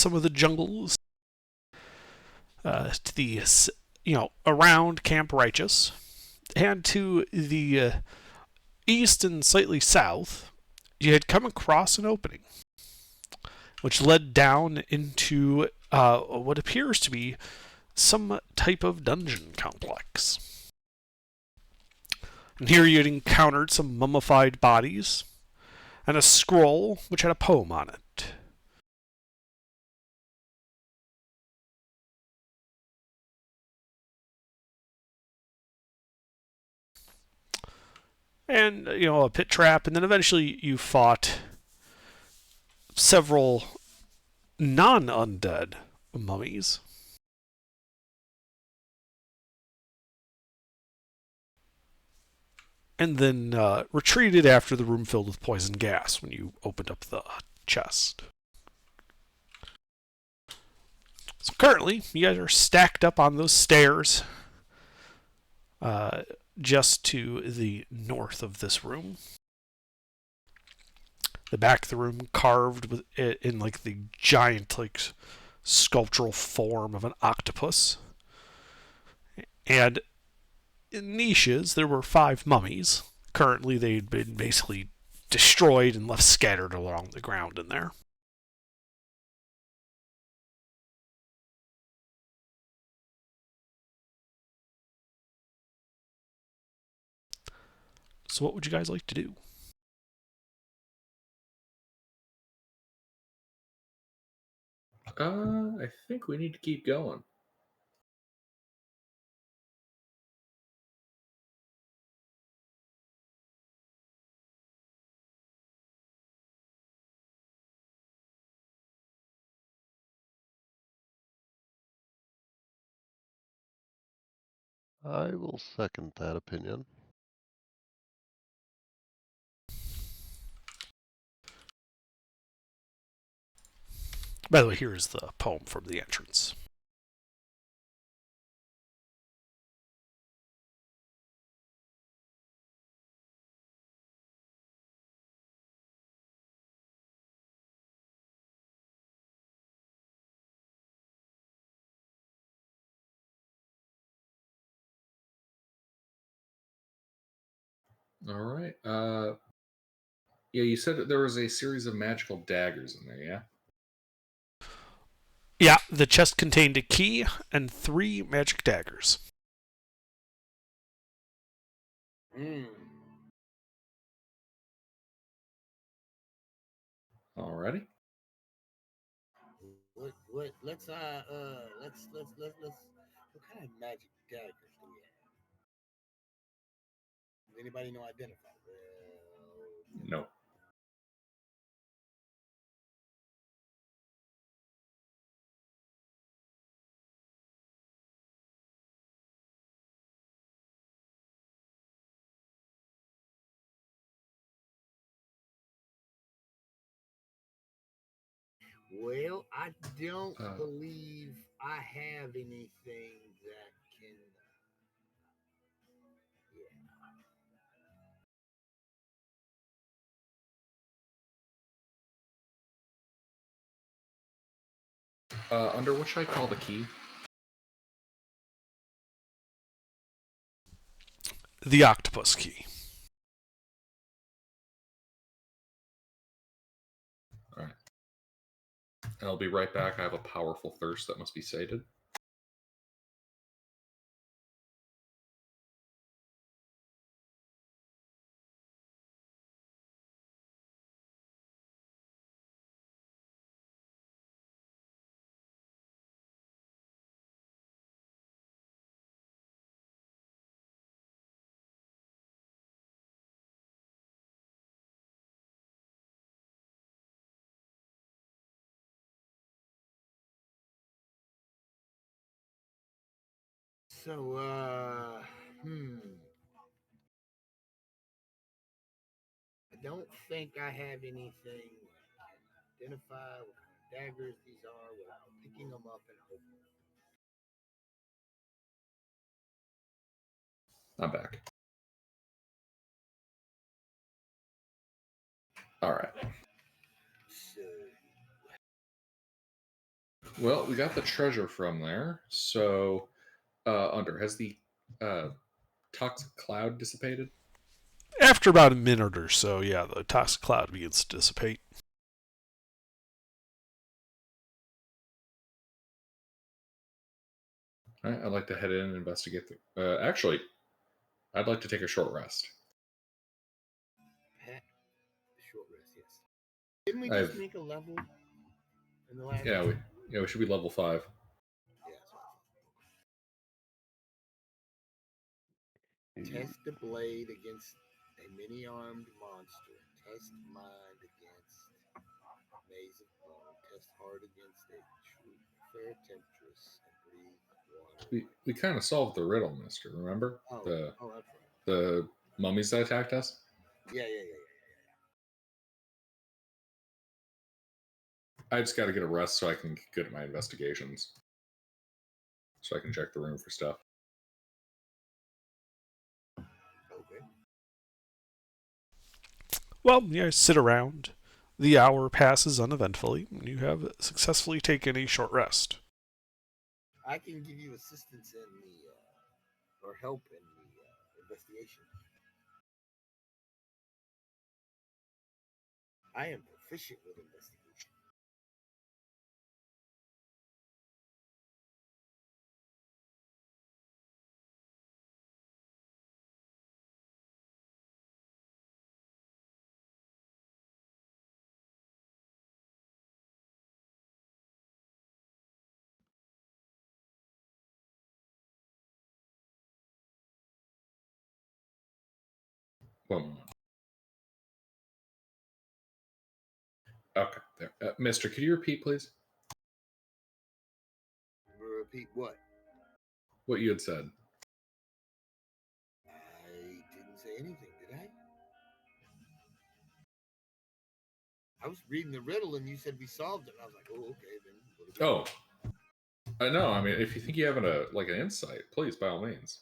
some of the jungles to the around Camp Righteous, and to the east and slightly south, you had come across an opening which led down into what appears to be some type of dungeon complex. And here you had encountered some mummified bodies and a scroll which had a poem on it. And, a pit trap, and then eventually you fought several non undead mummies. And then retreated after the room filled with poison gas when you opened up the chest. So currently, you guys are stacked up on those stairs just to the north of this room. The back of the room carved with it in like the giant sculptural form of an octopus. And in niches, there were 5 mummies. Currently, they'd been basically destroyed and left scattered along the ground in there. So, what would you guys like to do? I think we need to keep going. I will second that opinion. By the way, here's the poem from the entrance. All right. Yeah, you said that there was a series of magical daggers in there, yeah? Yeah, the chest contained a key and 3 magic daggers. Mm. Alrighty. Let's what kind of magic daggers do we have? Does anybody know identify? No. Well, I don't believe I have anything that can. Under what should I call the key? The octopus key. Alright. And I'll be right back. I have a powerful thirst that must be sated. So, I don't think I have anything to identify what kind of daggers these are without picking them up and opening them. I'm back. Alright. So, Well, we got the treasure from there. So, has the toxic cloud dissipated? After about a minute or so, yeah, the toxic cloud begins to dissipate. All right, I'd like to head in and investigate actually, I'd like to take a short rest. Short rest, yes. Didn't we just make a level in the last? Yeah, we should be level 5. Yeah, test the blade against a mini-armed monster. Test mind against maze of bone. Test heart against a true fair temptress. And breathe water. We kind of solved the riddle, Mister. Remember that's right. The mummies that attacked us? Yeah. I just got to get a rest so I can get good at my investigations, so I can check the room for stuff. Okay. Well, you guys sit around. The hour passes uneventfully, and you have successfully taken a short rest. I can give you assistance in the, or help in the investigation. I am proficient with investigation. One moment. Okay, there. Mister, could you repeat, please? Repeat what? What you had said. I didn't say anything, did I? I was reading the riddle and you said we solved it. I was like, oh, okay, then. Oh, I know. I mean, if you think you have an insight, please, by all means.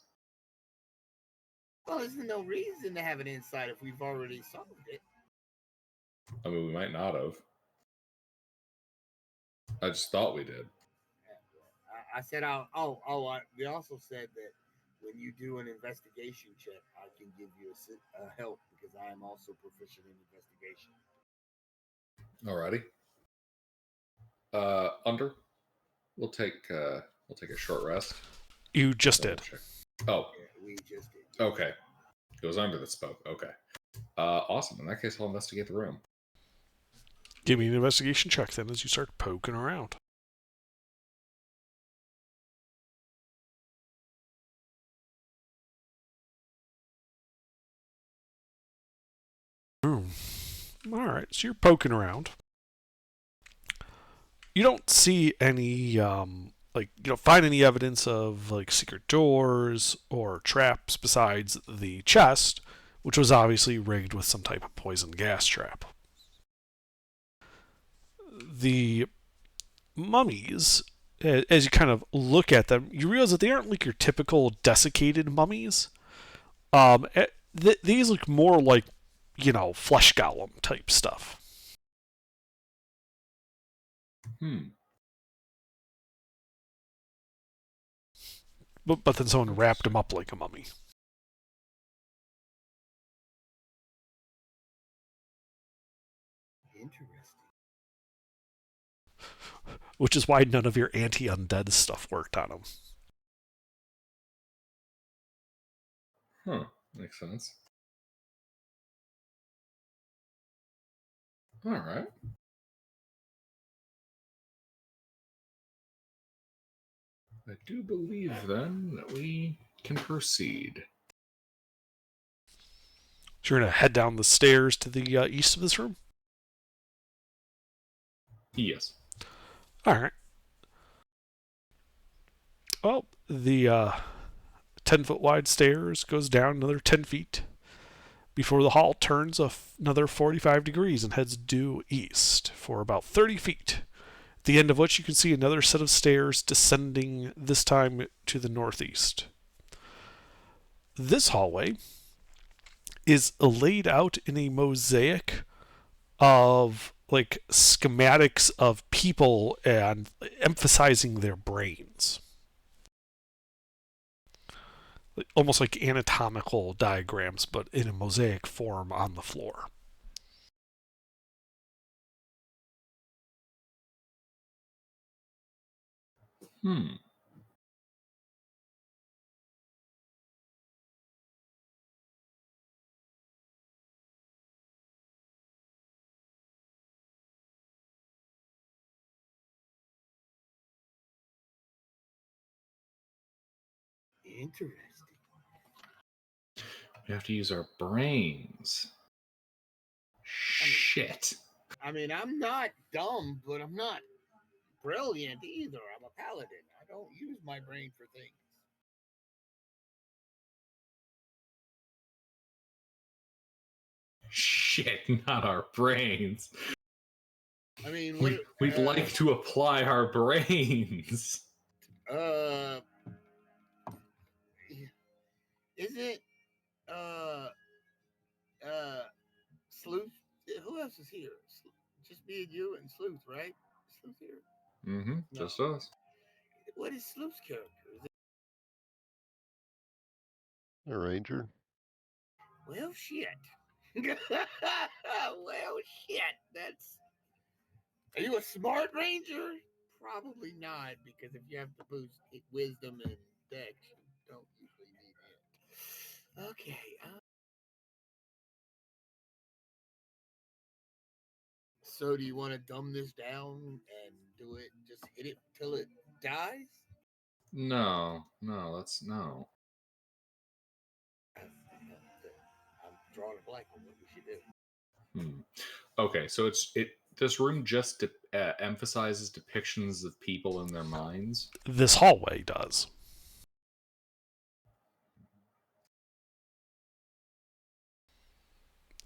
Well, there's no reason to have an insight if we've already solved it. I mean, we might not have. I just thought we did. I said, we also said that when you do an investigation check, I can give you a help because I am also proficient in investigation. Alrighty. Under, we'll take a short rest. You just did. Check. Oh, yeah, we just did. Okay, it was Under that spoke. Okay, awesome. In that case, I'll investigate the room. Give me an investigation check then as you start poking around. Alright, so you're poking around. You don't see any, you don't find any evidence of, secret doors or traps besides the chest, which was obviously rigged with some type of poison gas trap. The mummies, as you kind of look at them, you realize that they aren't like your typical desiccated mummies. These look more like, flesh golem type stuff. But then someone wrapped him up like a mummy. Interesting. Which is why none of your anti-undead stuff worked on him. Huh. Makes sense. All right. I do believe then that we can proceed. So you're going to head down the stairs to the east of this room? Yes. Alright. Well, the 10-foot wide stairs goes down another 10 feet before the hall turns another 45 degrees and heads due east for about 30 feet. At the end of which you can see another set of stairs descending, this time to the northeast. This hallway is laid out in a mosaic of like schematics of people and emphasizing their brains. Almost like anatomical diagrams, but in a mosaic form on the floor. Hmm. Interesting. We have to use our brains. Shit. I mean, I'm not dumb, but I'm not brilliant either. I'm a paladin. I don't use my brain for things. Shit, not our brains. I mean, what, We'd like to apply our brains. Is it Sleuth? Who else is here? Just me and you and Sleuth, right? Sleuth here. Mm-hmm. No. Just us. What is Sleuth's character? Is it... A ranger. Well, shit. Well, shit. That's. Are you a smart ranger? Probably not, because if you have to boost wisdom and dex, you don't usually need it. Okay. So, do you want to dumb this down and do it? Just hit it till it dies? No, that's no. I'm drawing a blank on what we should do. Okay, so this room just emphasizes depictions of people in their minds. This hallway does.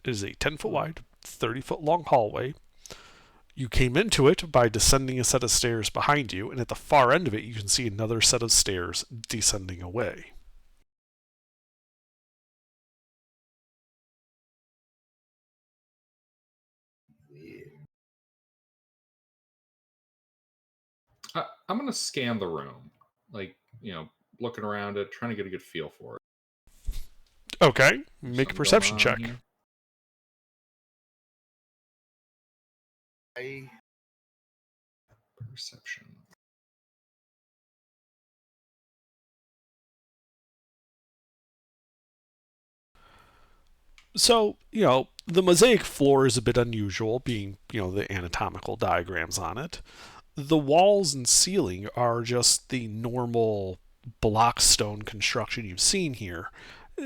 It is a 10-foot wide, 30-foot long hallway. You came into it by descending a set of stairs behind you, and at the far end of it, you can see another set of stairs descending away. Weird. I'm gonna scan the room, like looking around it, trying to get a good feel for it. Okay, make a perception check. Perception. So, the mosaic floor is a bit unusual, being, the anatomical diagrams on it. The walls and ceiling are just the normal block stone construction you've seen here,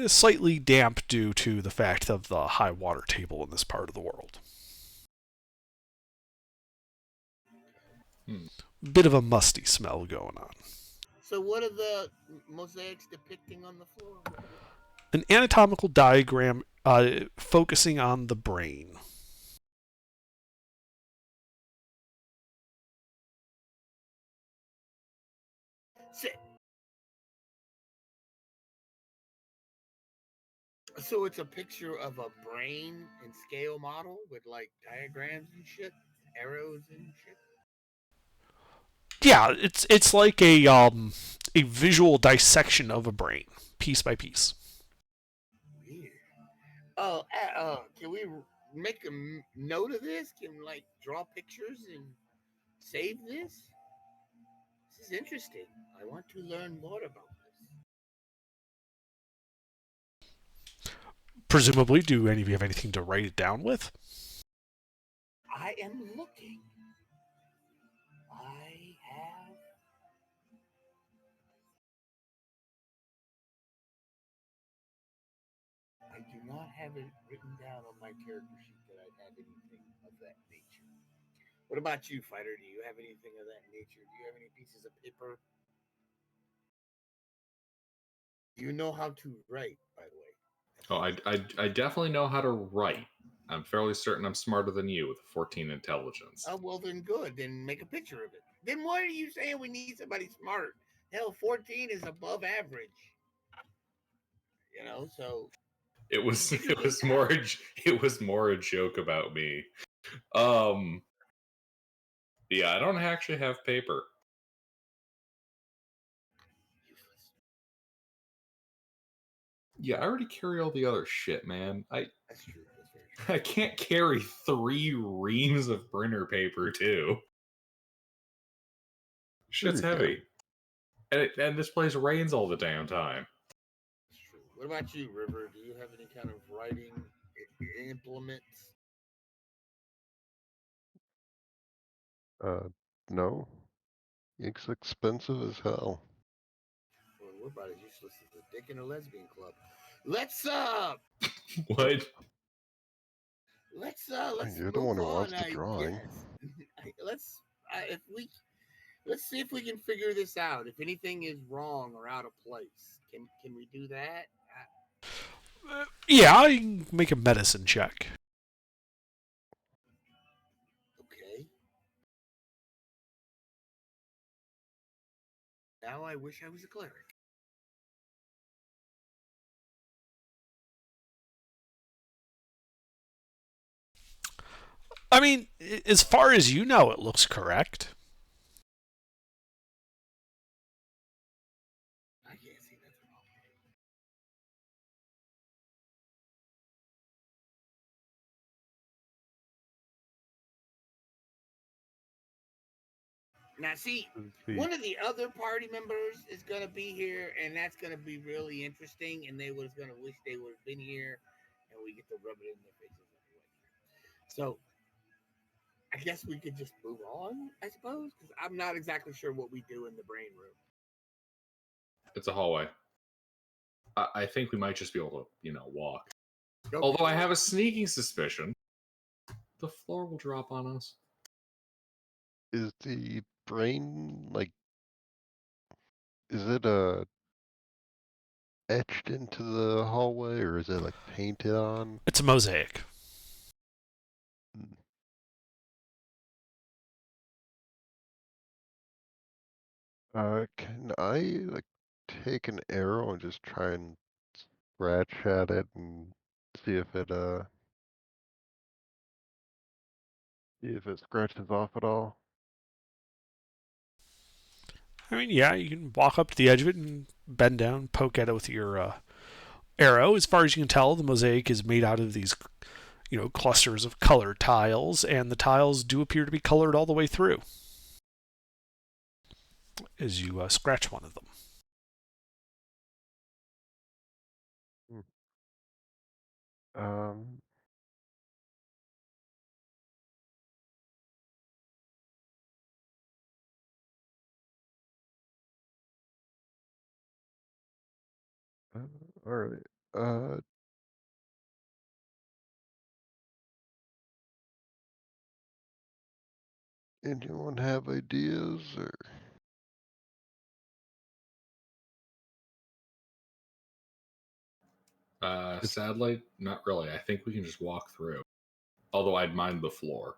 slightly damp due to the fact of the high water table in this part of the world. Bit of a musty smell going on. So, what are the mosaics depicting on the floor? An anatomical diagram focusing on the brain. So it's a picture of a brain and scale model with like diagrams and shit, arrows and shit. Yeah, it's like a visual dissection of a brain, piece by piece. Weird. Can we make a note of this? Can we like draw pictures and save this? This is interesting. I want to learn more about this. Presumably, do any of you have anything to write it down with? I am looking. I do not have it written down on my character sheet that I have anything of that nature. What about you, Fighter? Do you have anything of that nature? Do you have any pieces of paper? Do you know how to write, by the way? Oh, I definitely know how to write. I'm fairly certain I'm smarter than you with a 14 intelligence. Oh, well, then good. Then make a picture of it. Then why are you saying we need somebody smart? Hell, 14 is above average. So it was more a joke about me. Yeah, I don't actually have paper. Useless. Yeah, I already carry all the other shit, man. That's true. That's very true. I can't carry 3 reams of printer paper too. Shit's There you go. heavy. And this place rains all the damn time. That's true. What about you, River? Do you have any kind of writing implements? No. Ink's expensive as hell. Well, we're about as useless as a dick in a lesbian club. Let's What? let's You're the move one who on. wants the I drawing. guess. Let's see if we can figure this out. If anything is wrong or out of place, can we do that? Yeah, I can make a medicine check. Okay. Now I wish I was a cleric. I mean, as far as you know, it looks correct. I can't see nothing wrong. Now, see, one of the other party members is going to be here, and that's going to be really interesting. And they was going to wish they would have been here, and we get to rub it in their faces anyway. So, I guess we could just move on, I suppose, because I'm not exactly sure what we do in the brain room. It's a hallway. I think we might just be able to, walk. Okay. Although I have a sneaking suspicion the floor will drop on us. Is the brain, like, is it etched into the hallway, or is it, like, painted on? It's a mosaic. Can I, like, take an arrow and just try and scratch at it and see if it scratches off at all? I mean, yeah, you can walk up to the edge of it and bend down, poke at it with your arrow. As far as you can tell, the mosaic is made out of these, clusters of colored tiles, and the tiles do appear to be colored all the way through. As you scratch one of them. Um, all right. Anyone have ideas, or? Sadly, not really. I think we can just walk through. Although I'd mind the floor.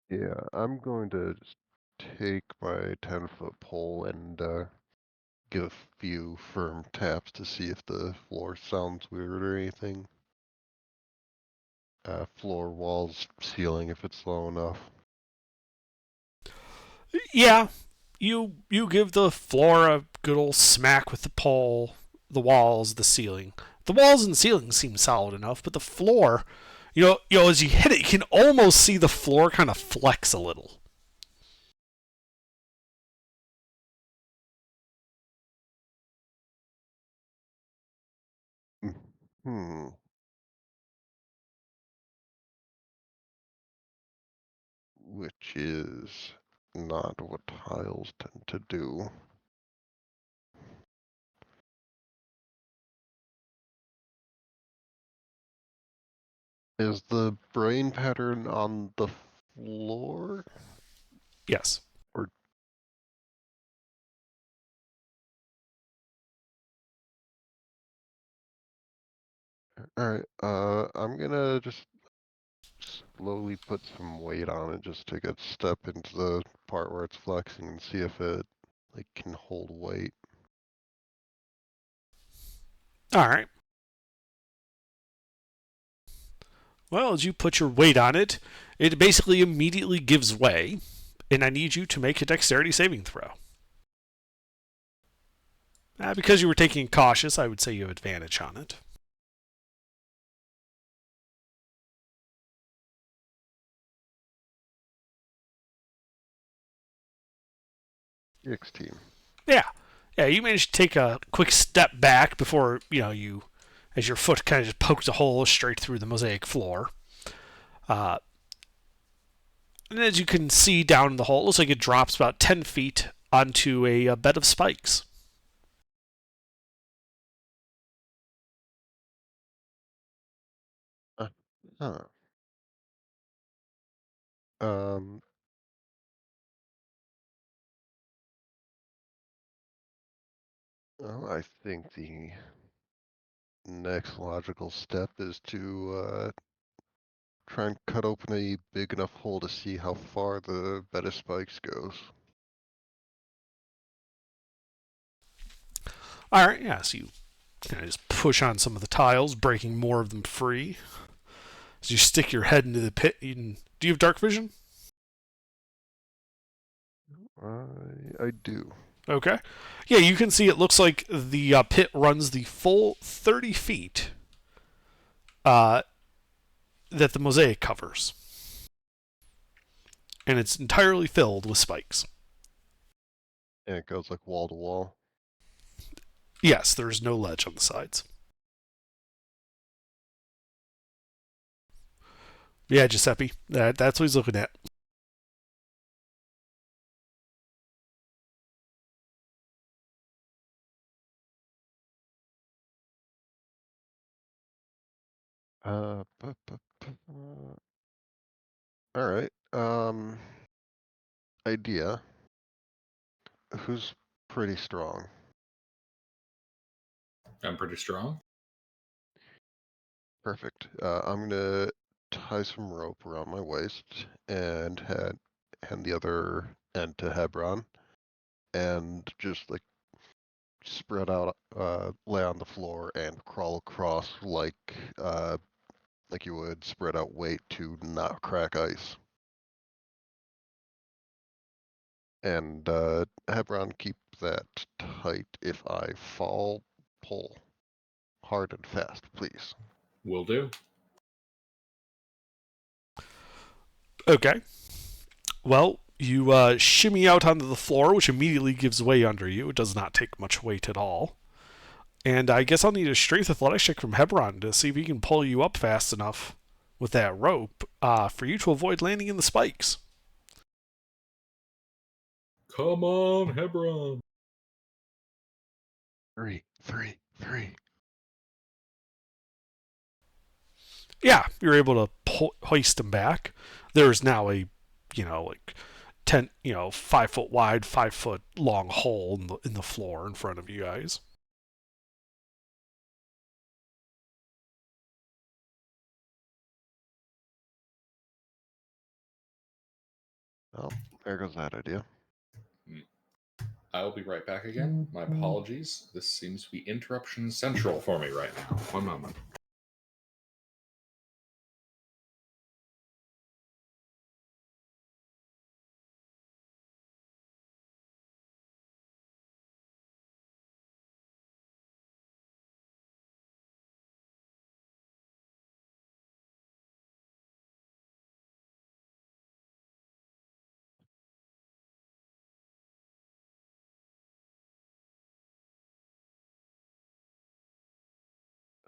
Yeah, I'm going to just take my 10-foot pole and give a few firm taps to see if the floor sounds weird or anything. Floor, walls, ceiling, if it's low enough. Yeah, you give the floor a good old smack with the pole, the walls, the ceiling. The walls and ceiling seem solid enough, but the floor, as you hit it, you can almost see the floor kind of flex a little. Hmm. Which is not what tiles tend to do. Is the brain pattern on the floor? Yes. Or alright, I'm gonna just slowly put some weight on it, just take a step into the part where it's flexing and see if it can hold weight. All right. Well, as you put your weight on it, it basically immediately gives way, and I need you to make a dexterity saving throw. Because you were taking cautious, I would say you have advantage on it. Team. Yeah. Yeah, you managed to take a quick step back before, as your foot kind of just pokes a hole straight through the mosaic floor. And as you can see down in the hole, it looks like it drops about 10 feet onto a bed of spikes. Huh. Um. Well, I think the next logical step is to try and cut open a big enough hole to see how far the bed of spikes goes. All right, yeah, so you kind of just push on some of the tiles, breaking more of them free. As you stick your head into the pit, do you have dark vision? I do. Okay. Yeah, you can see it looks like the pit runs the full 30 feet that the mosaic covers. And it's entirely filled with spikes. And it goes like wall to wall. Yes, there's no ledge on the sides. Yeah, Giuseppe, that's what he's looking at. Uh, all right. Idea. Who's pretty strong? I'm pretty strong. Perfect. I'm gonna tie some rope around my waist and hand the other end to Hebron, and just like spread out, lay on the floor and crawl across like you would spread out weight to not crack ice. And Hebron, keep that tight. If I fall, pull hard and fast, please. Will do. Okay. Well, you shimmy out onto the floor, which immediately gives way under you. It does not take much weight at all. And I guess I'll need a strength athletics check from Hebron to see if he can pull you up fast enough with that rope for you to avoid landing in the spikes. Come on, Hebron. 3, 3, 3. Yeah, you're able to hoist him back. There's now a, like 10, 5 foot wide, 5 foot long hole in the floor in front of you guys. Oh, there goes that idea. I'll be right back again. My apologies. This seems to be interruption central for me right now. One moment.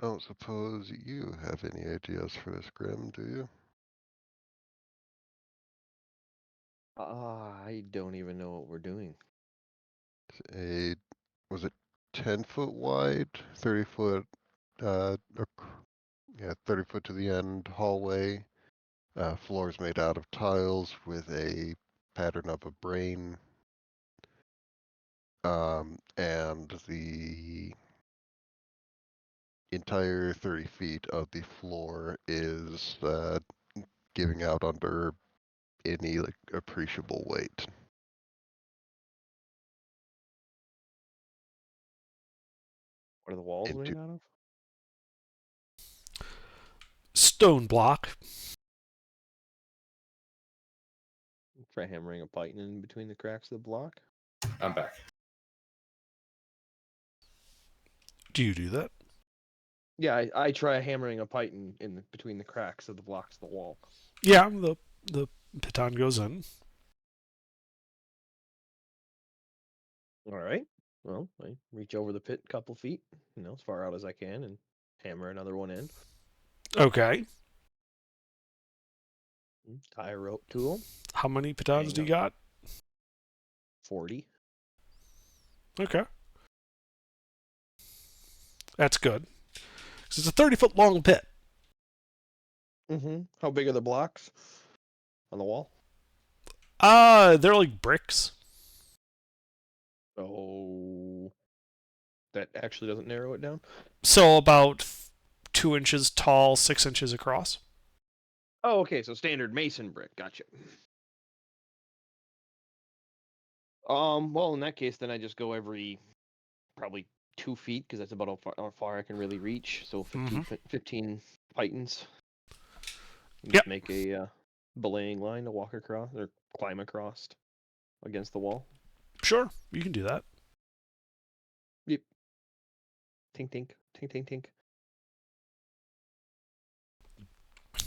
I don't suppose you have any ideas for this, Grim, do you? I don't even know what we're doing. Was it 10 foot wide, 30 foot, uh, yeah, 30 foot to the end hallway, floors made out of tiles with a pattern of a brain, and the entire 30 feet of the floor is giving out under any like appreciable weight. What are the walls Into made out of? stone block. Try hammering a python in between the cracks of the block. I'm back. Do you do that? Yeah, I try hammering a python in between the cracks of the blocks of the wall. Yeah, the piton goes in. All right. Well, I reach over the pit a couple feet, as far out as I can, and hammer another one in. Okay. Tie a rope to them. How many pitons Hang do you on. got? 40. Okay. That's good. 'Cause it's a 30-foot long pit. Mm-hmm. How big are the blocks on the wall? They're like bricks. Oh, that actually doesn't narrow it down. So about 2 inches tall, 6 inches across. Oh, okay. So standard mason brick. Gotcha. Well, in that case, then I just go every probably 2 feet because that's about how far I can really reach. So 15 pythons. Just Yep. make a belaying line to walk across or climb across against the wall. Sure, you can do that. Yep. Tink, tink, tink, tink, tink.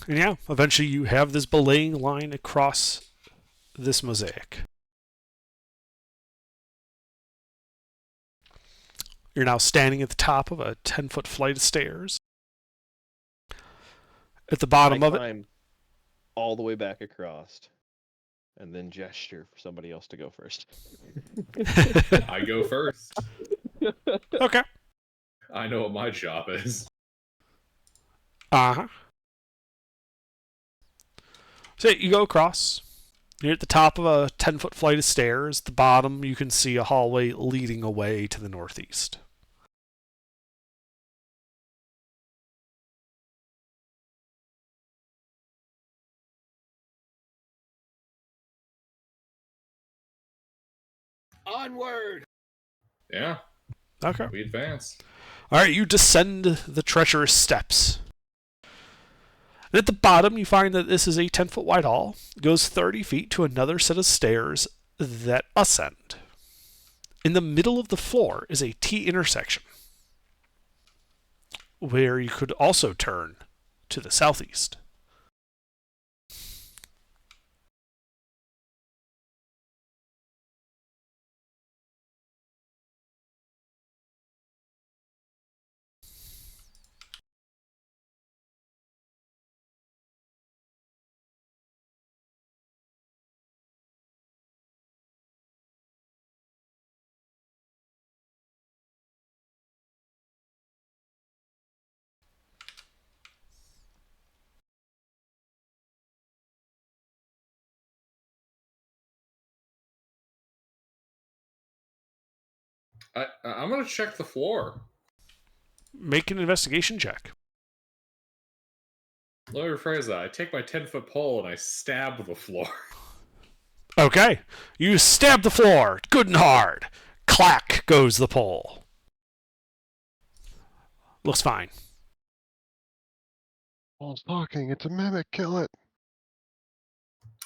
And yeah, eventually you have this belaying line across this mosaic. You're now standing at the top of a 10-foot flight of stairs. At the bottom I of it, climb all the way back across, and then gesture for somebody else to go first. I go first. okay. I know what my job is. Uh-huh. So you go across. You're at the top of a 10-foot flight of stairs. At the bottom, you can see a hallway leading away to the northeast. Onward! Yeah, Okay. we advance. All right, you descend the treacherous steps. And at the bottom, you find that this is a 10-foot wide hall. It goes 30 feet to another set of stairs that ascend. In the middle of the floor is a T intersection, where you could also turn to the southeast. I'm gonna check the floor. Make an investigation check. Let me rephrase that. I take my 10-foot pole and I stab the floor. Okay. You stab the floor, good and hard. Clack goes the pole. Looks fine. Paul's talking. It's a mimic. Kill it.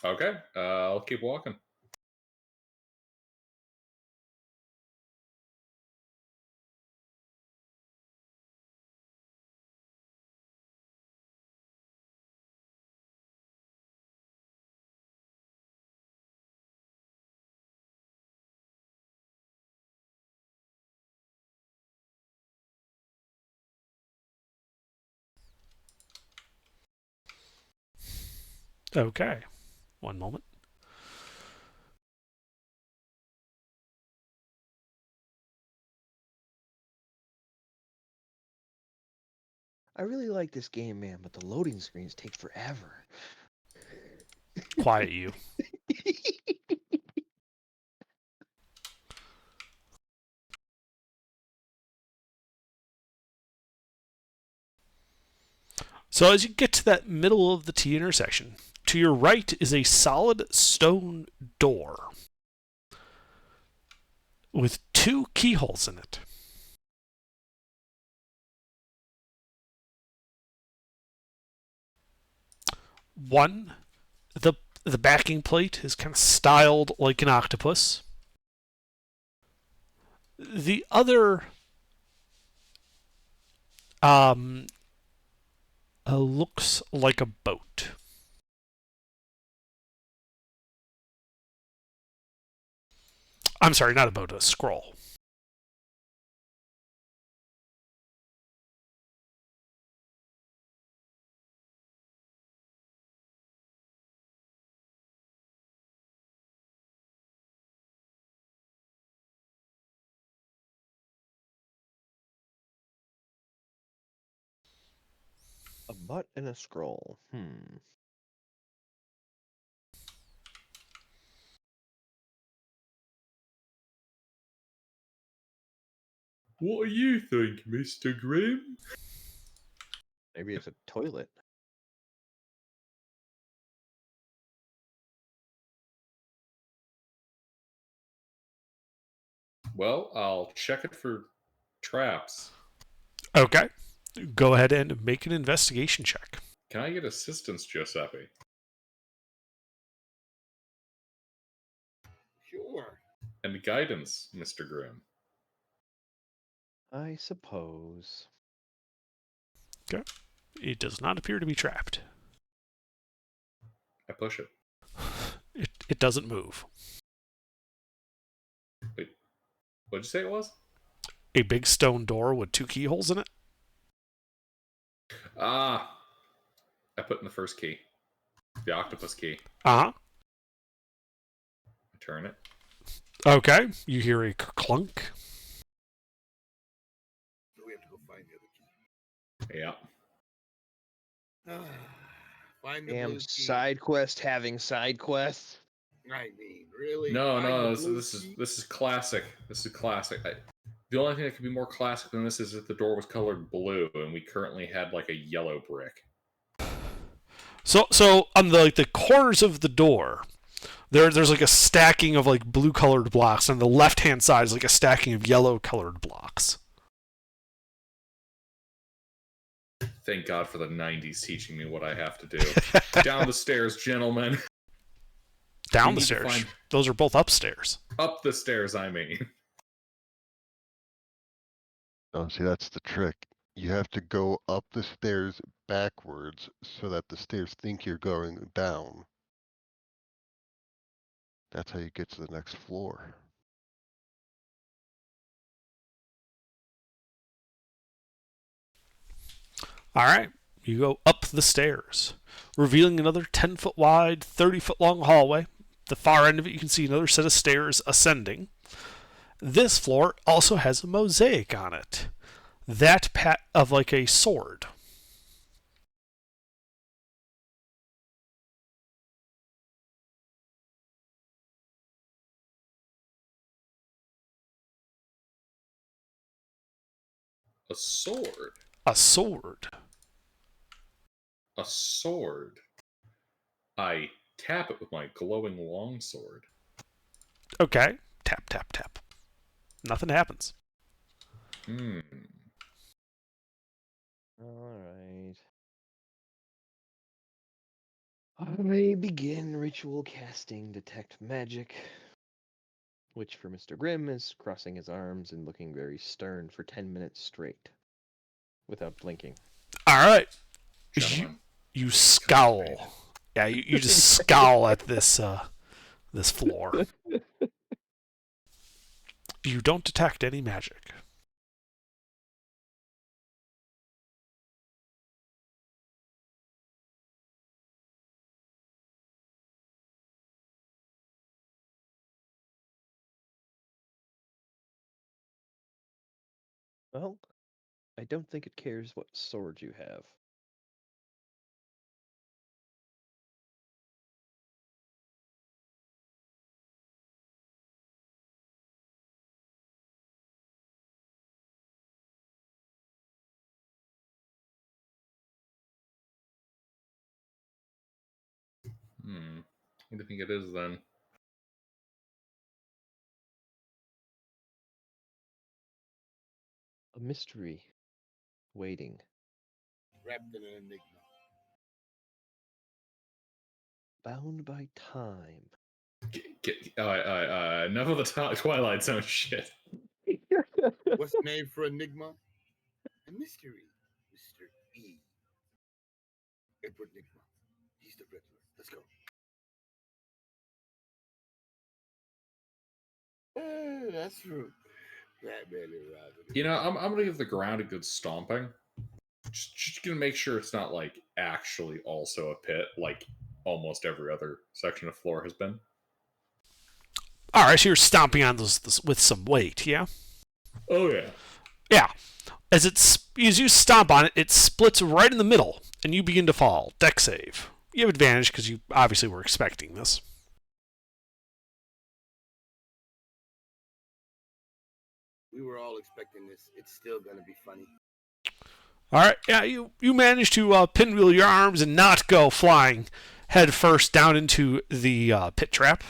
Okay, I'll keep walking. Okay. One moment. I really like this game, man, but the loading screens take forever. Quiet you. So as you get to that middle of the T intersection, to your right is a solid stone door with 2 keyholes in it. One, the backing plate is kind of styled like an octopus. The other looks like a boat. I'm sorry, not a boat, a scroll. A butt and a scroll. Hmm. What do you think, Mr. Grimm? Maybe it's a toilet. Well, I'll check it for traps. Okay. Go ahead and make an investigation check. Can I get assistance, Giuseppe? Sure. And guidance, Mr. Grimm? I suppose. Okay. It does not appear to be trapped. I push it. It doesn't move. Wait, what'd you say it was? A big stone door with 2 keyholes in it. Ah, I put in the first key. The octopus key. Uh-huh. I turn it. Okay. You hear a clunk. So we have to go find the other key. Yeah. Find the Damn blue key. side quest having side quests. I mean, really? No, Find no, the blue this is key? this is classic. This is classic. The only thing that could be more classic than this is if the door was colored blue and we currently had like a yellow brick. So on the corners of the door, there's like a stacking of like blue colored blocks, and the left hand side is like a stacking of yellow colored blocks. Thank God for the 90s teaching me what I have to do. Down the stairs, gentlemen. Down We the need to stairs. find- Those are both upstairs. Up the stairs, I mean. Oh, see, that's the trick. You have to go up the stairs backwards so that the stairs think you're going down. That's how you get to the next floor. All right. You go up the stairs, revealing another 10-foot wide, 30-foot long hallway. The far end of it, you can see another set of stairs ascending. This floor also has a mosaic on it. That of like a sword. A sword. A sword. A sword. I tap it with my glowing longsword. Okay. Tap, tap, tap. Nothing happens. Alright. I begin ritual casting detect magic, which for Mr. Grimm is crossing his arms and looking very stern for 10 minutes straight without blinking. All right. Gentlemen. You scowl. Yeah, you just scowl at this this floor. You don't detect any magic. Well, I don't think it cares what sword you have. What do you think it is then? A mystery waiting. Wrapped in an enigma. bound by time. Enough of the Twilight Zone shit. What's the name for Enigma? A mystery, Mr. E. Edward Nigma. He's the Riddler. Let's go. That's true. Batman and Robin. You know, I'm gonna give the ground a good stomping. Just gonna make sure it's not like actually also a pit, like almost every other section of floor has been. All right, so you're stomping on this with some weight, yeah? Oh yeah. Yeah. As you stomp on it, it splits right in the middle, and you begin to fall. Deck save. You have advantage because you obviously were expecting this. We were all expecting this. It's still gonna be funny. All right, yeah, you manage to pinwheel your arms and not go flying head first down into the pit trap,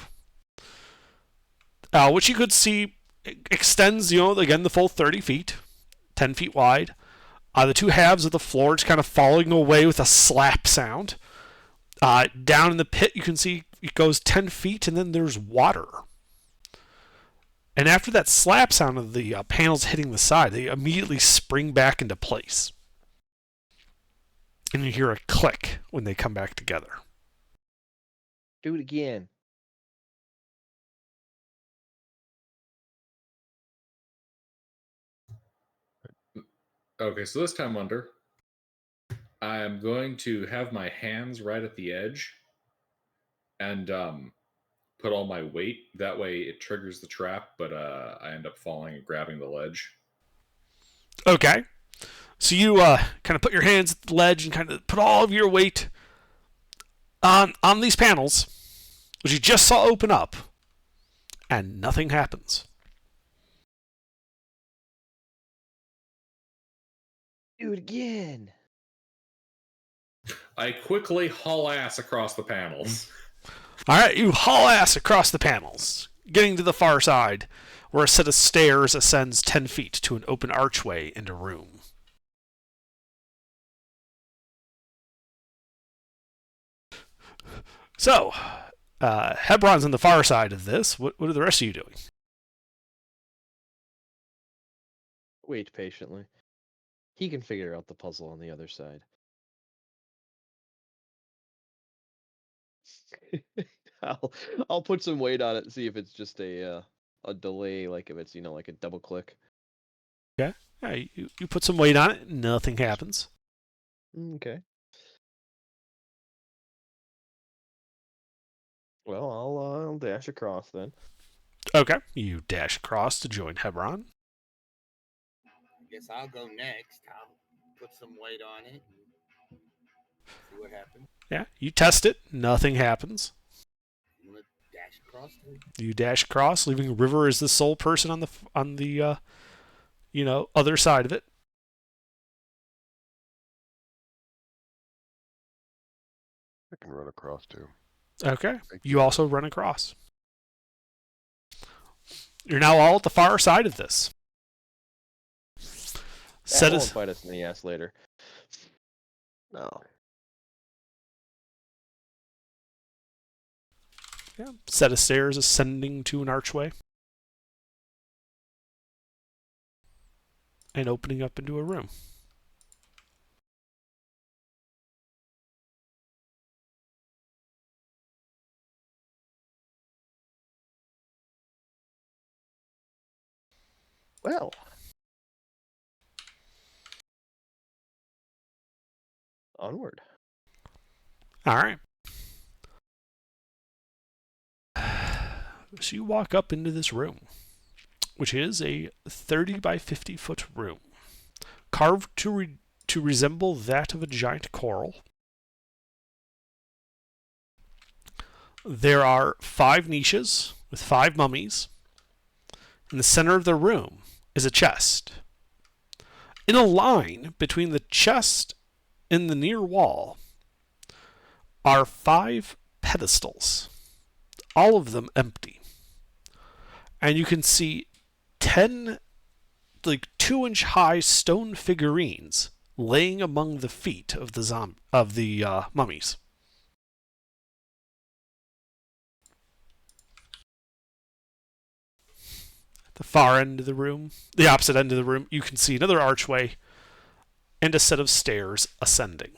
which you could see extends, again, the full 30 feet, 10 feet wide. The two halves of the floor just kind of falling away with a slap sound. Down in the pit, you can see it goes 10 feet, and then there's water. And after that slap sound of the panels hitting the side, they immediately spring back into place. And you hear a click when they come back together. Do it again. Okay, so this time under, I am going to have my hands right at the edge and put all my weight. That way it triggers the trap, but I end up falling and grabbing the ledge. Okay. So you kind of put your hands at the ledge and kind of put all of your weight on these panels, which you just saw open up, and nothing happens. Do it again. I quickly haul ass across the panels. All right, you haul ass across the panels, getting to the far side, where a set of stairs ascends 10 feet to an open archway and a room. So, Hebron's on the far side of this. What are the rest of you doing? Wait patiently. He can figure out the puzzle on the other side. I'll put some weight on it and see if it's just a delay, like if it's like a double click. Okay. Yeah, you put some weight on it, nothing happens. Okay. Well, I'll dash across then. Okay. You dash across to join Hebron. Guess I'll go next. I'll put some weight on it and see what happens. Yeah, you test it, nothing happens. I'm gonna dash across it. You dash across, leaving River as the sole person on the other side of it. I can run across too. Okay. You also run across. You're now all at the far side of this. That won't bite us in the ass later. No. Yeah. Set of stairs ascending to an archway. And opening up into a room. Well. Onward. All right. So you walk up into this room, which is a 30 by 50 foot room, carved to resemble that of a giant coral. There are 5 niches with 5 mummies. In the center of the room is a chest. In a line between the chest and the near wall are 5 pedestals, all of them empty. And you can see 10 2-inch high stone figurines laying among the feet of the mummies. The far end of the room, the opposite end of the room, you can see another archway and a set of stairs ascending.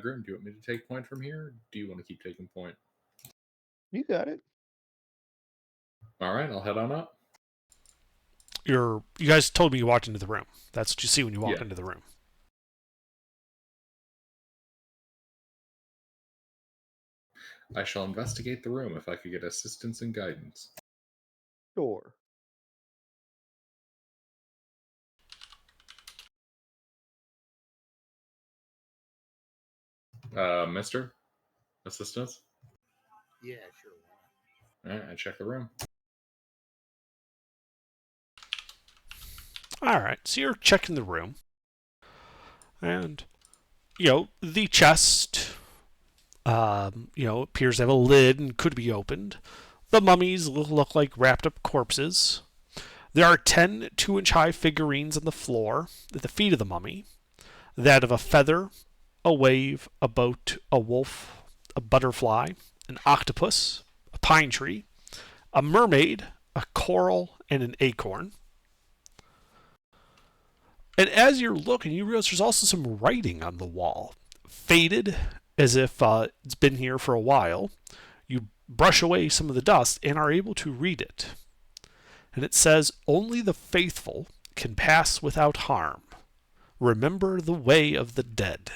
Grim, do you want me to take point from here? Or do you want to keep taking point? You got it. All right, I'll head on up. You guys told me you walked into the room. That's what you see when you walk Yeah. into the room. I shall investigate the room if I could get assistance and guidance. Sure. Mister? Assistance? Yeah, sure. Why All right, I check the room. All right, so you're checking the room, and the chest, appears to have a lid and could be opened. The mummies look like wrapped up corpses. There are 10 2-inch high figurines on the floor at the feet of the mummy. That of a feather, a wave, a boat, a wolf, a butterfly, an octopus, a pine tree, a mermaid, a coral, and an acorn. And as you're looking, you realize there's also some writing on the wall, faded as if it's been here for a while. You brush away some of the dust and are able to read it. And it says, "Only the faithful can pass without harm. Remember the way of the dead."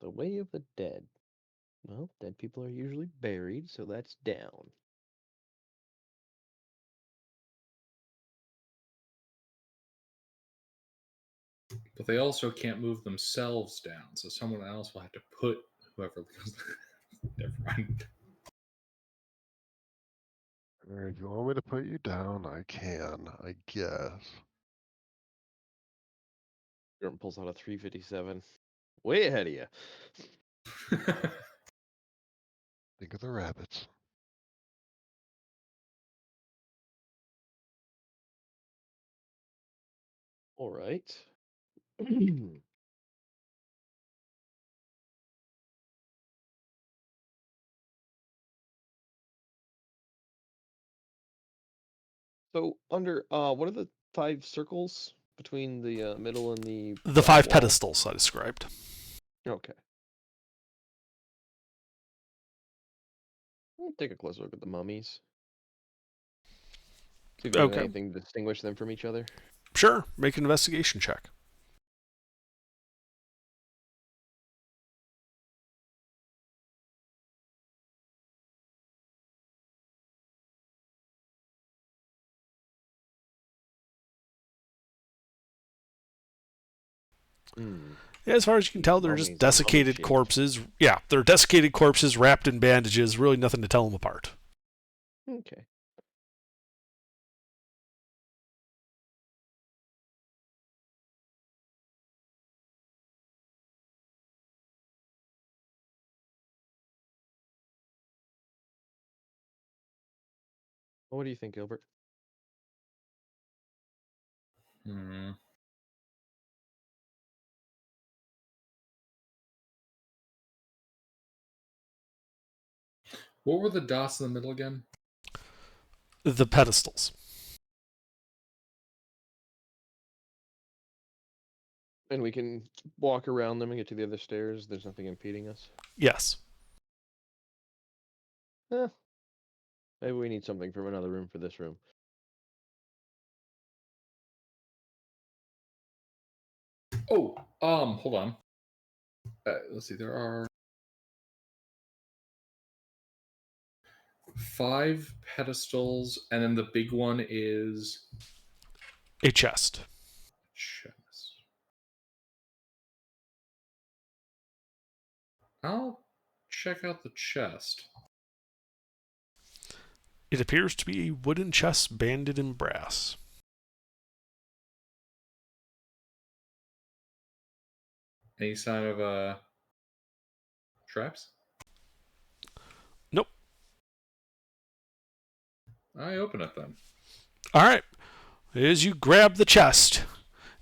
The way of the dead. Well, dead people are usually buried, so that's down. But they also can't move themselves down, so someone else will have to put whoever goes. Never mind. Alright, you want me to put you down? I can, I guess. Grim pulls out a 357. Way ahead of you. Think of the rabbits. All right. So under what are the 5 circles between the middle and the The back 5 wall? pedestals I described. Okay. I'll take a closer look at the mummies. See if there's Okay. anything to distinguish them from each other. Sure, make an investigation check. As far as you can tell, they're Mummies just are desiccated mummy-shaped. corpses. Yeah, they're desiccated corpses wrapped in bandages. Really nothing to tell them apart. Okay. What do you think, Gilbert? Hmm. What were the dots in the middle again? The pedestals. And we can walk around them and get to the other stairs. There's nothing impeding us. Yes. Maybe we need something from another room for this room. Oh, hold on. Let's see. There are 5 pedestals, and then the big one is A chest. chest. I'll check out the chest. It appears to be a wooden chest banded in brass. Any sign of traps? Nope. I open it then. All right. As you grab the chest,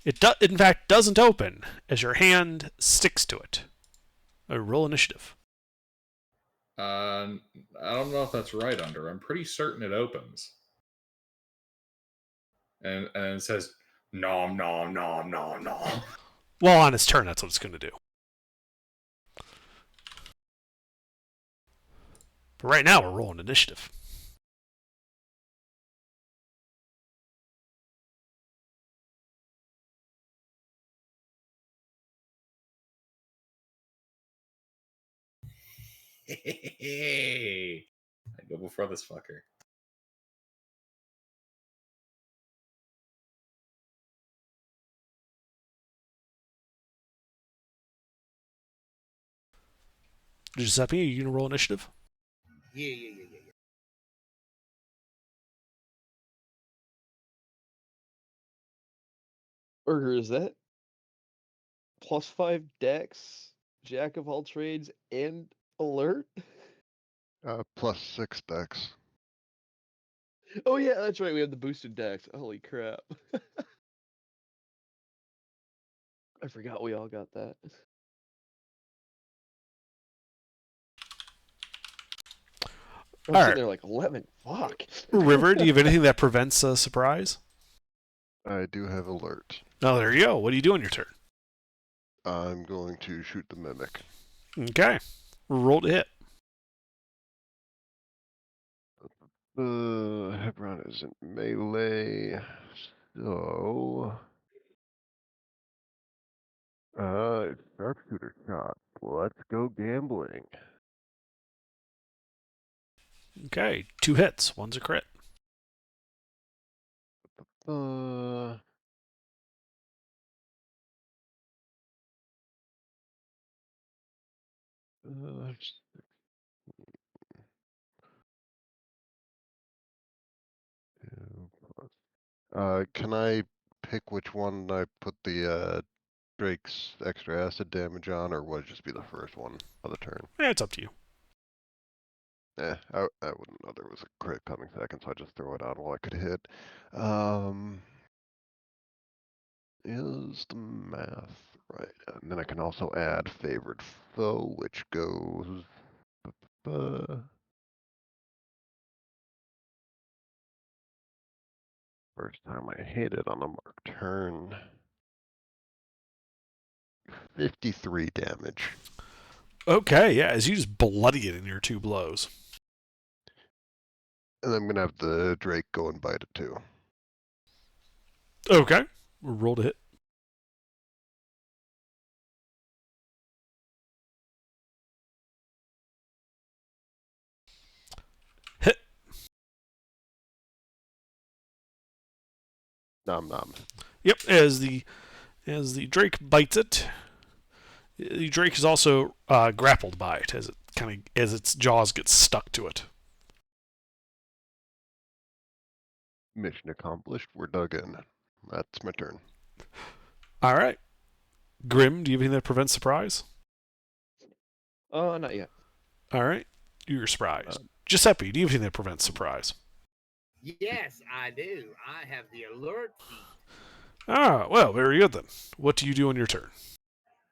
it in fact doesn't open as your hand sticks to it. Roll initiative. I don't know if that's right, Under. I'm pretty certain it opens. And it says, nom, nom, nom, nom, nom. Well, on its turn, that's what it's going to do. But right now, we're rolling initiative. Hey, I go before this fucker. Giuseppe, are you going to roll initiative? Yeah. Burger, is that +5 dex, jack of all trades, and alert? +6 dex. Oh yeah, that's right. We have the boosted dex. Holy crap! I forgot we all got that. I'm All sitting right. there like 11. Fuck. River, do you have anything that prevents a surprise? I do have alert. Oh, there you go. What do you do on your turn? I'm going to shoot the mimic. Okay. Roll to hit. Hebron isn't melee, so sharpshooter shot. Let's go gambling. Okay. 2 hits. One's a crit. Uh, uh, can I pick which one I put the Drake's extra acid damage on, or would it just be the first one of the turn? Yeah, it's up to you. I wouldn't know there was a crit coming second, so I just throw it on while I could hit. Is the math right? And then I can also add favored foe, which goes. First time I hit it on a marked turn. 53 damage. Okay, yeah, as you just bloody it in your 2 blows. And I'm gonna have the Drake go and bite it too. Okay. Roll to hit. Hit. Nom nom. Yep, as the Drake bites it, the Drake is also grappled by it as its jaws get stuck to it. Mission accomplished. We're dug in. That's my turn. All right. Grim, do you have anything that prevents surprise? Not yet. All right. You're surprised. Giuseppe, do you have anything that prevents surprise? Yes, I do. I have the alert feat. Ah, well, very good then. What do you do on your turn?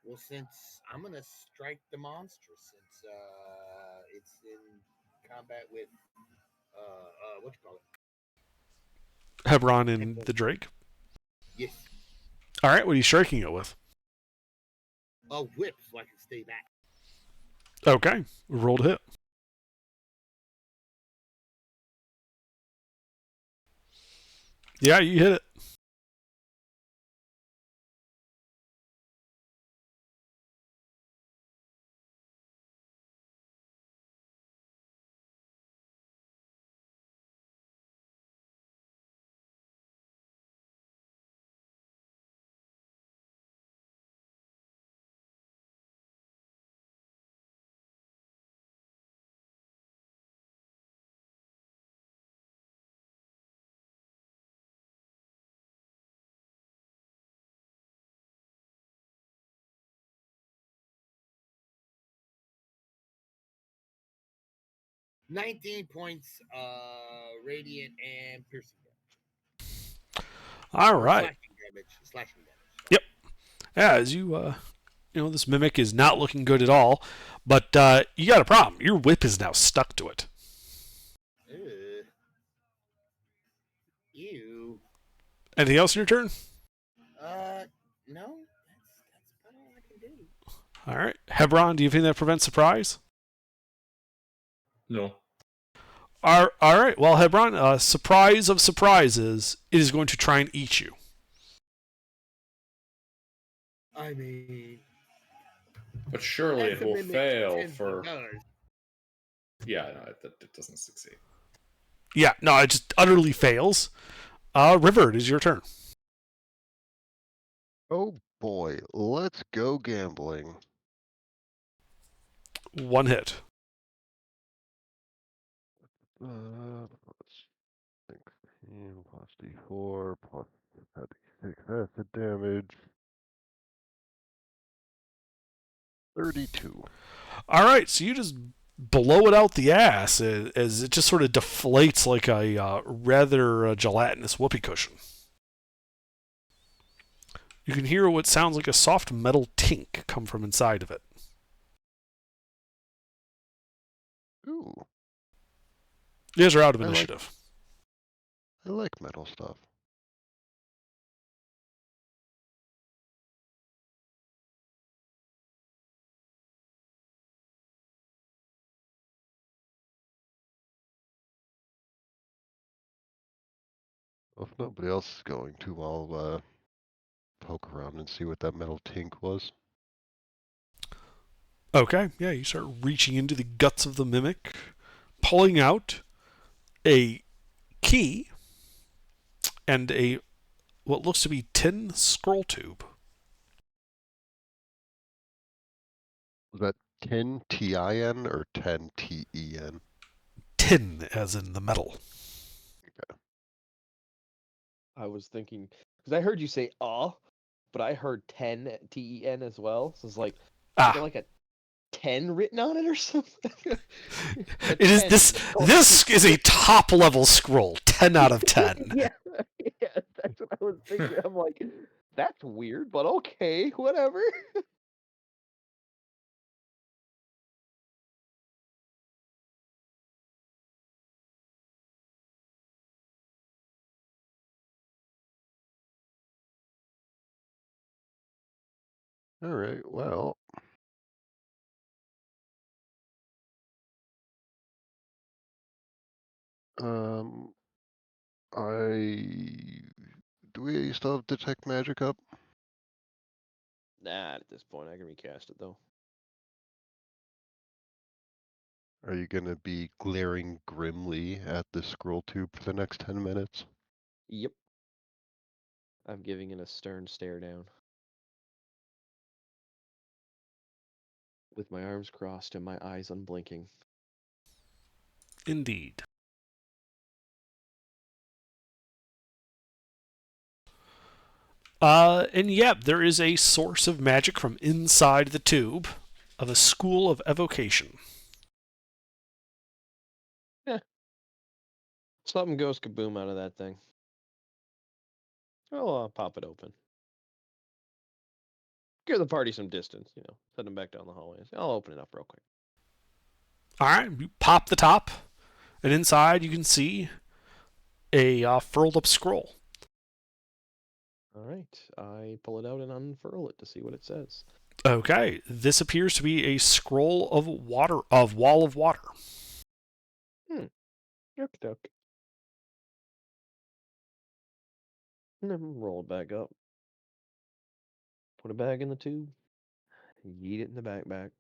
Well, since I'm gonna strike the monster, since it's in combat with what you call it? Hebron and the Drake. Yes. All right. What are you striking it with? A whip, so I can stay back. Okay. Roll to hit. Yeah, you hit it. 19 points radiant and piercing damage. All Or right. slashing damage. Yep. Yeah, as this mimic is not looking good at all, but you got a problem. Your whip is now stuck to it. Ew. Anything else in your turn? No. That's about all I can do. All right. Hebron, do you think that prevents surprise? No. All right. Well, Hebron, surprise of surprises, it is going to try and eat you. I mean, But surely that's it a will mimic fail 10 for. dollars. Yeah, no, it doesn't succeed. Yeah, no, it just utterly fails. River, it is your turn. Oh boy, let's go gambling. One hit. Let's think. Plus D4 plus D6 acid damage. 32. All right, so you just blow it out the ass as it just sort of deflates like a rather gelatinous whoopee cushion. You can hear what sounds like a soft metal tink come from inside of it. Ooh, You guys are out of I like- initiative. I like metal stuff. Well, if nobody else is going to, I'll poke around and see what that metal tink was. Okay, yeah, you start reaching into the guts of the mimic, pulling out a key and a what looks to be tin scroll tube. Was that 10 TIN or 10 TEN? Tin, as in the metal. I was thinking because I heard you say but I heard 10 TEN as well. So it's like is there like a 10 written on it or something? It is this. This is a top level scroll. 10 out of 10. yeah, that's what I was thinking. I'm like, that's weird, but okay, whatever. All right, well. Do we still have detect magic up? Nah, at this point, I can recast it though. Are you gonna be glaring grimly at the scroll tube for the next 10 minutes? Yep. I'm giving it a stern stare down. With my arms crossed and my eyes unblinking. Indeed. And yep, there is a source of magic from inside the tube of a school of evocation. Something goes kaboom out of that thing. I'll pop it open. Give the party some distance, Send them back down the hallway. I'll open it up real quick. All right, you pop the top, and inside you can see a furled up scroll. All right, I pull it out and unfurl it to see what it says. Okay, this appears to be a scroll of wall of water. Yuck. And then roll it back up. Put it back in the tube. Yeet it in the backpack.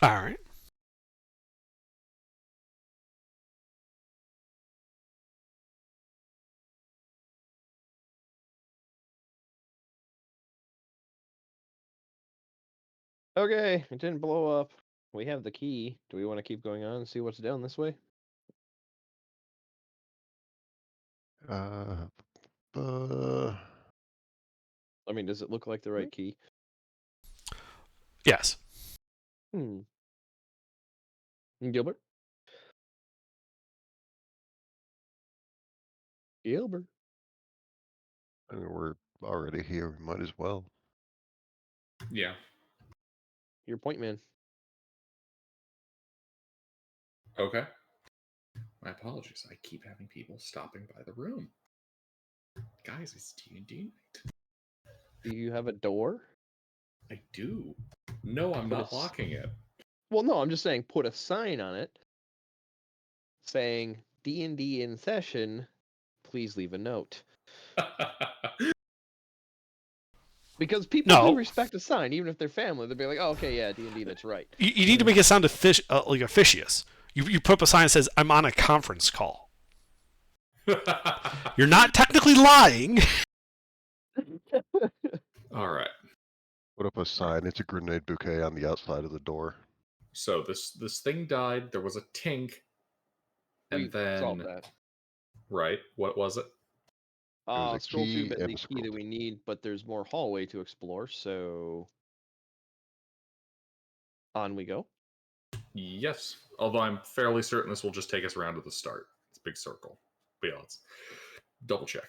All right. Okay, it didn't blow up. We have the key. Do we want to keep going on and see what's down this way? Uh, I mean, does it look like the right key? Yes. Gilbert? Gilbert. I mean, we're already here. We might as well. Yeah. Your point man. Okay. My apologies. I keep having people stopping by the room. Guys, it's D&D night. Do you have a door? I do. No, I'm Put not a s- locking it. Well, no, I'm just saying put a sign on it saying D&D in session. Please leave a note. Because people do No. respect a sign, even if they're family. They'll be like, "Oh, okay, yeah, D&D, that's right." You need to make it sound like officious. You put up a sign that says, I'm on a conference call. You're not technically lying. All right. Put up a sign. It's a grenade bouquet on the outside of the door. So this thing died. There was a tink, and We then solved that. right. What was it? was a Scroll key tube and and the a key scroll that tube. we need, but there's more hallway to explore, so on we go. Yes. Although I'm fairly certain this will just take us around to the start. It's a big circle. But yeah, let's double check.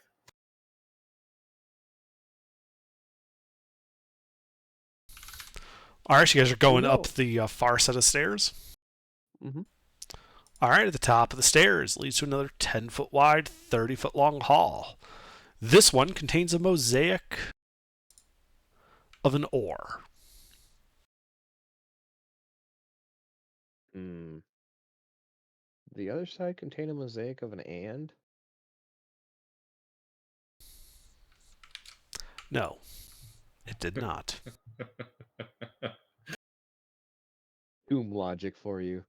All right, so you guys are going Hello. up the far set of stairs. Mm-hmm. All right, at the top of the stairs leads to another 10-foot wide, 30-foot long hall. This one contains a mosaic of an oar. Hmm. The other side contain a mosaic of an and? No, it did not. Doom logic for you.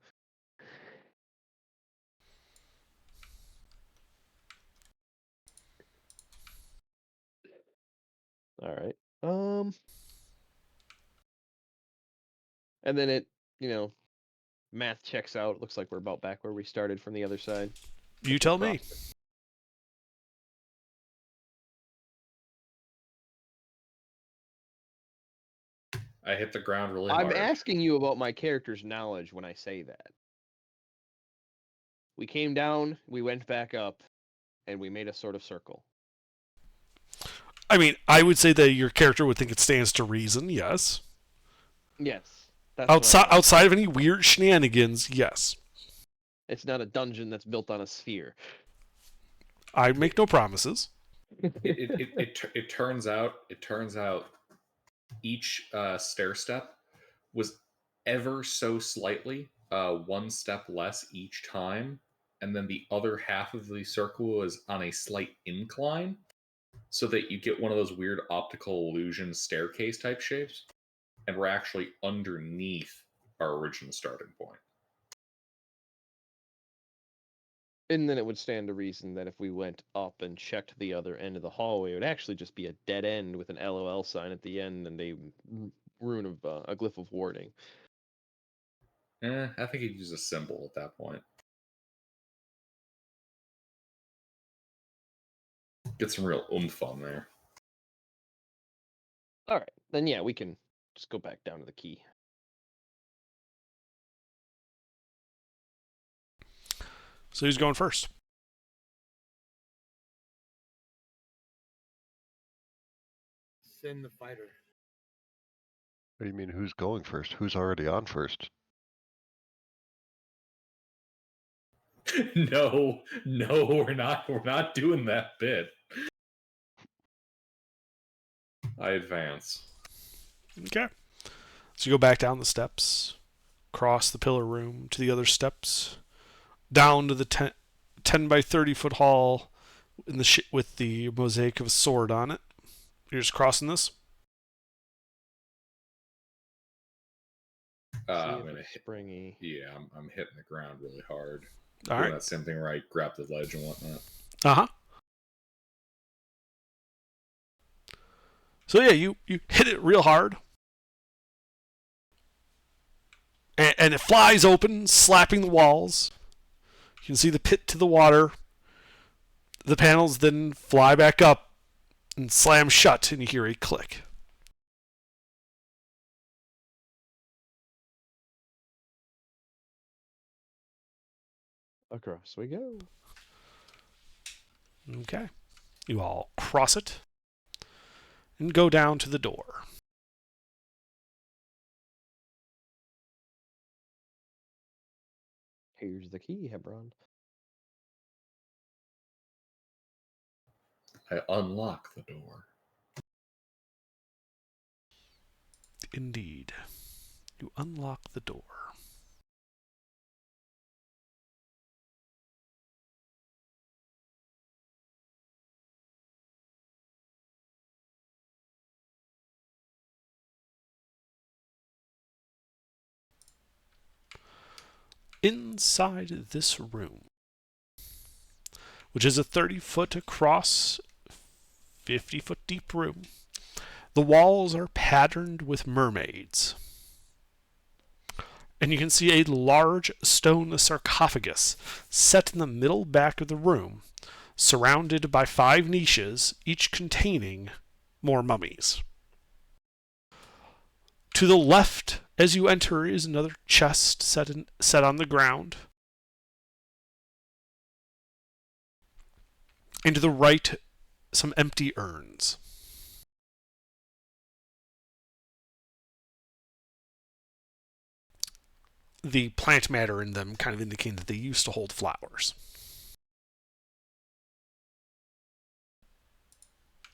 All right. And then it, math checks out. It looks like we're about back where we started from the other side. You tell me. I hit the ground really I'm hard. asking you about my character's knowledge when I say that. We came down, we went back up, and we made a sort of circle. I mean, I would say that your character would think it stands to reason, yes. Yes. That's what I'm asking. Outside of any weird shenanigans, yes. It's not a dungeon that's built on a sphere. I make no promises. It turns out each stair step was ever so slightly one step less each time, and then the other half of the circle was on a slight incline, so that you get one of those weird optical illusion staircase type shapes, and we're actually underneath our original starting point. And then it would stand to reason that if we went up and checked the other end of the hallway, it would actually just be a dead end with an LOL sign at the end and a rune of a glyph of warding. I think you'd use a symbol at that point. Get some real oomph on there. All right, then yeah, we can just go back down to the key. So who's going first? Send the fighter. What do you mean, who's going first? Who's already on first? No, we're not doing that bit. I advance. Okay. So you go back down the steps, cross the pillar room to the other steps, down to the 10 by 30 foot hall in the with the mosaic of a sword on it. You're just crossing this? I'm gonna hit. Springy. Yeah, I'm hitting the ground really hard. All Doing right. that same thing where I grab the ledge and whatnot. Uh-huh. So yeah, you hit it real hard. And it flies open, slapping the walls. You can see the pit to the water. The panels then fly back up and slam shut, and you hear a click. Across we go. Okay. You all cross it and go down to the door. Here's the key, Hebron. I unlock the door. Indeed. You unlock the door. Inside this room, which is a 30-foot across, 50-foot deep room, the walls are patterned with mermaids. And you can see a large stone sarcophagus set in the middle back of the room, surrounded by 5 niches, each containing more mummies. To the left, as you enter, is another chest set on the ground. And to the right, some empty urns. The plant matter in them kind of indicating that they used to hold flowers.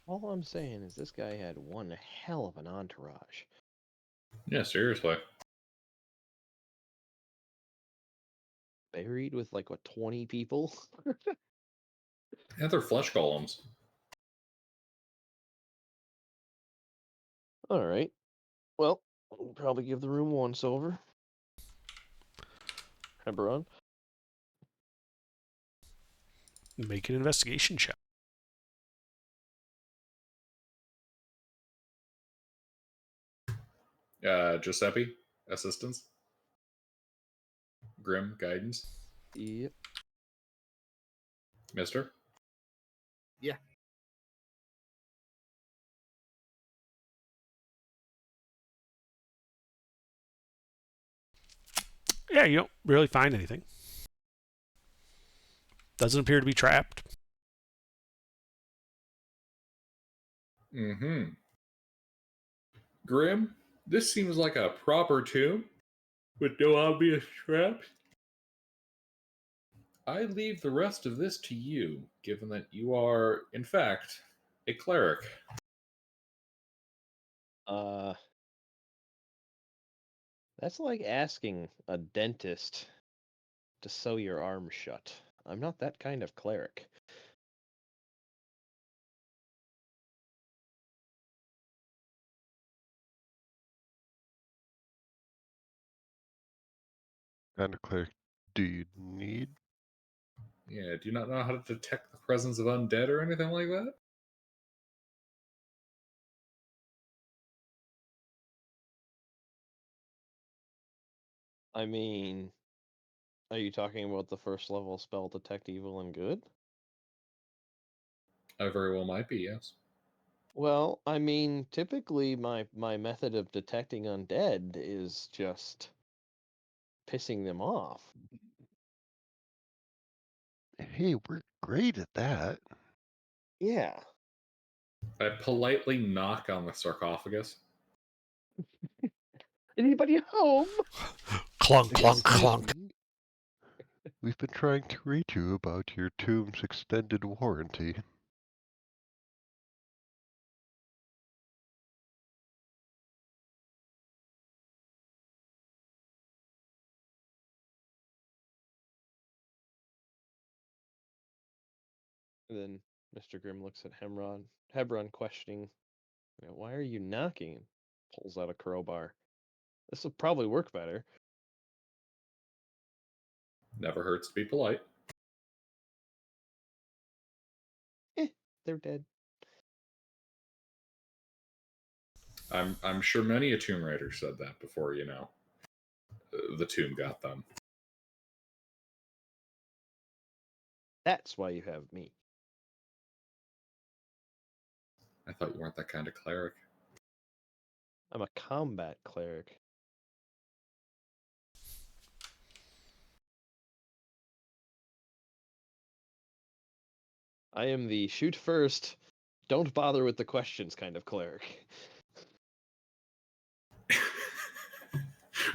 All I'm saying is this guy had one hell of an entourage. Yeah, seriously. Buried with like, what, 20 people? Yeah, they're flesh golems. Alright. Well, we'll probably give the room once over. Hebron. Make an investigation check. Giuseppe, assistance. Grim, guidance. Yep. Mister? Yeah. Yeah, you don't really find anything. Doesn't appear to be trapped. Mm-hmm. Grim, this seems like a proper tomb with no obvious traps. I leave the rest of this to you, given that you are, in fact, a cleric. That's like asking a dentist to sew your arm shut. I'm not that kind of cleric. Kind of cleric do you need? Yeah, do you not know how to detect the presence of undead or anything like that? I mean, are you talking about the first level spell Detect Evil and Good? I very well might be, yes. Well, I mean, typically my method of detecting undead is just pissing them off. Hey, we're great at that. Yeah. I politely knock on the sarcophagus. Anybody home? Clunk, clunk, Excuse clunk. me. We've been trying to reach you about your tomb's extended warranty. And then Mr. Grimm looks at Hebron questioning, why are you knocking? Pulls out a crowbar. This will probably work better. Never hurts to be polite. They're dead. I'm sure many a Tomb Raider said that before, the tomb got them. That's why you have me. I thought you weren't that kind of cleric. I'm a combat cleric. I am the shoot first, don't bother with the questions kind of cleric.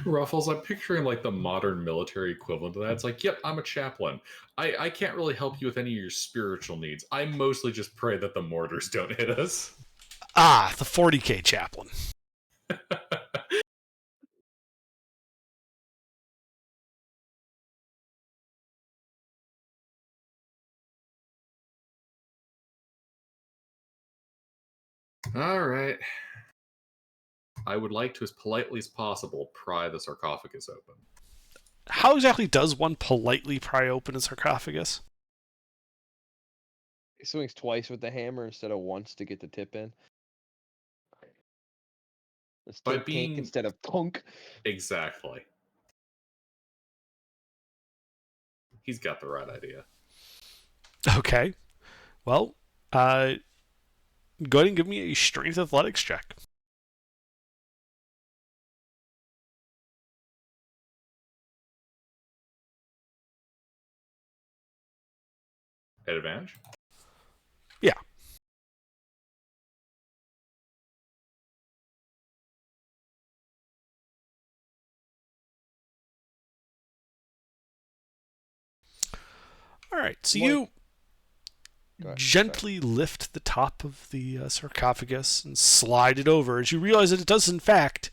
Ruffles, I'm picturing like the modern military equivalent of that. It's like, yep, I'm a chaplain. I can't really help you with any of your spiritual needs. I mostly just pray that the mortars don't hit us. Ah, the 40k chaplain. All right. I would like to, as politely as possible, pry the sarcophagus open. How exactly does one politely pry open a sarcophagus? He swings twice with the hammer instead of once to get the tip in. It's By tink being- instead of punk. Exactly. He's got the right idea. Okay. Well, go ahead and give me a strength athletics check. At advantage? Yeah. All right. So Mike. you Go ahead, gently lift the top of the sarcophagus and slide it over as you realize that it does, in fact,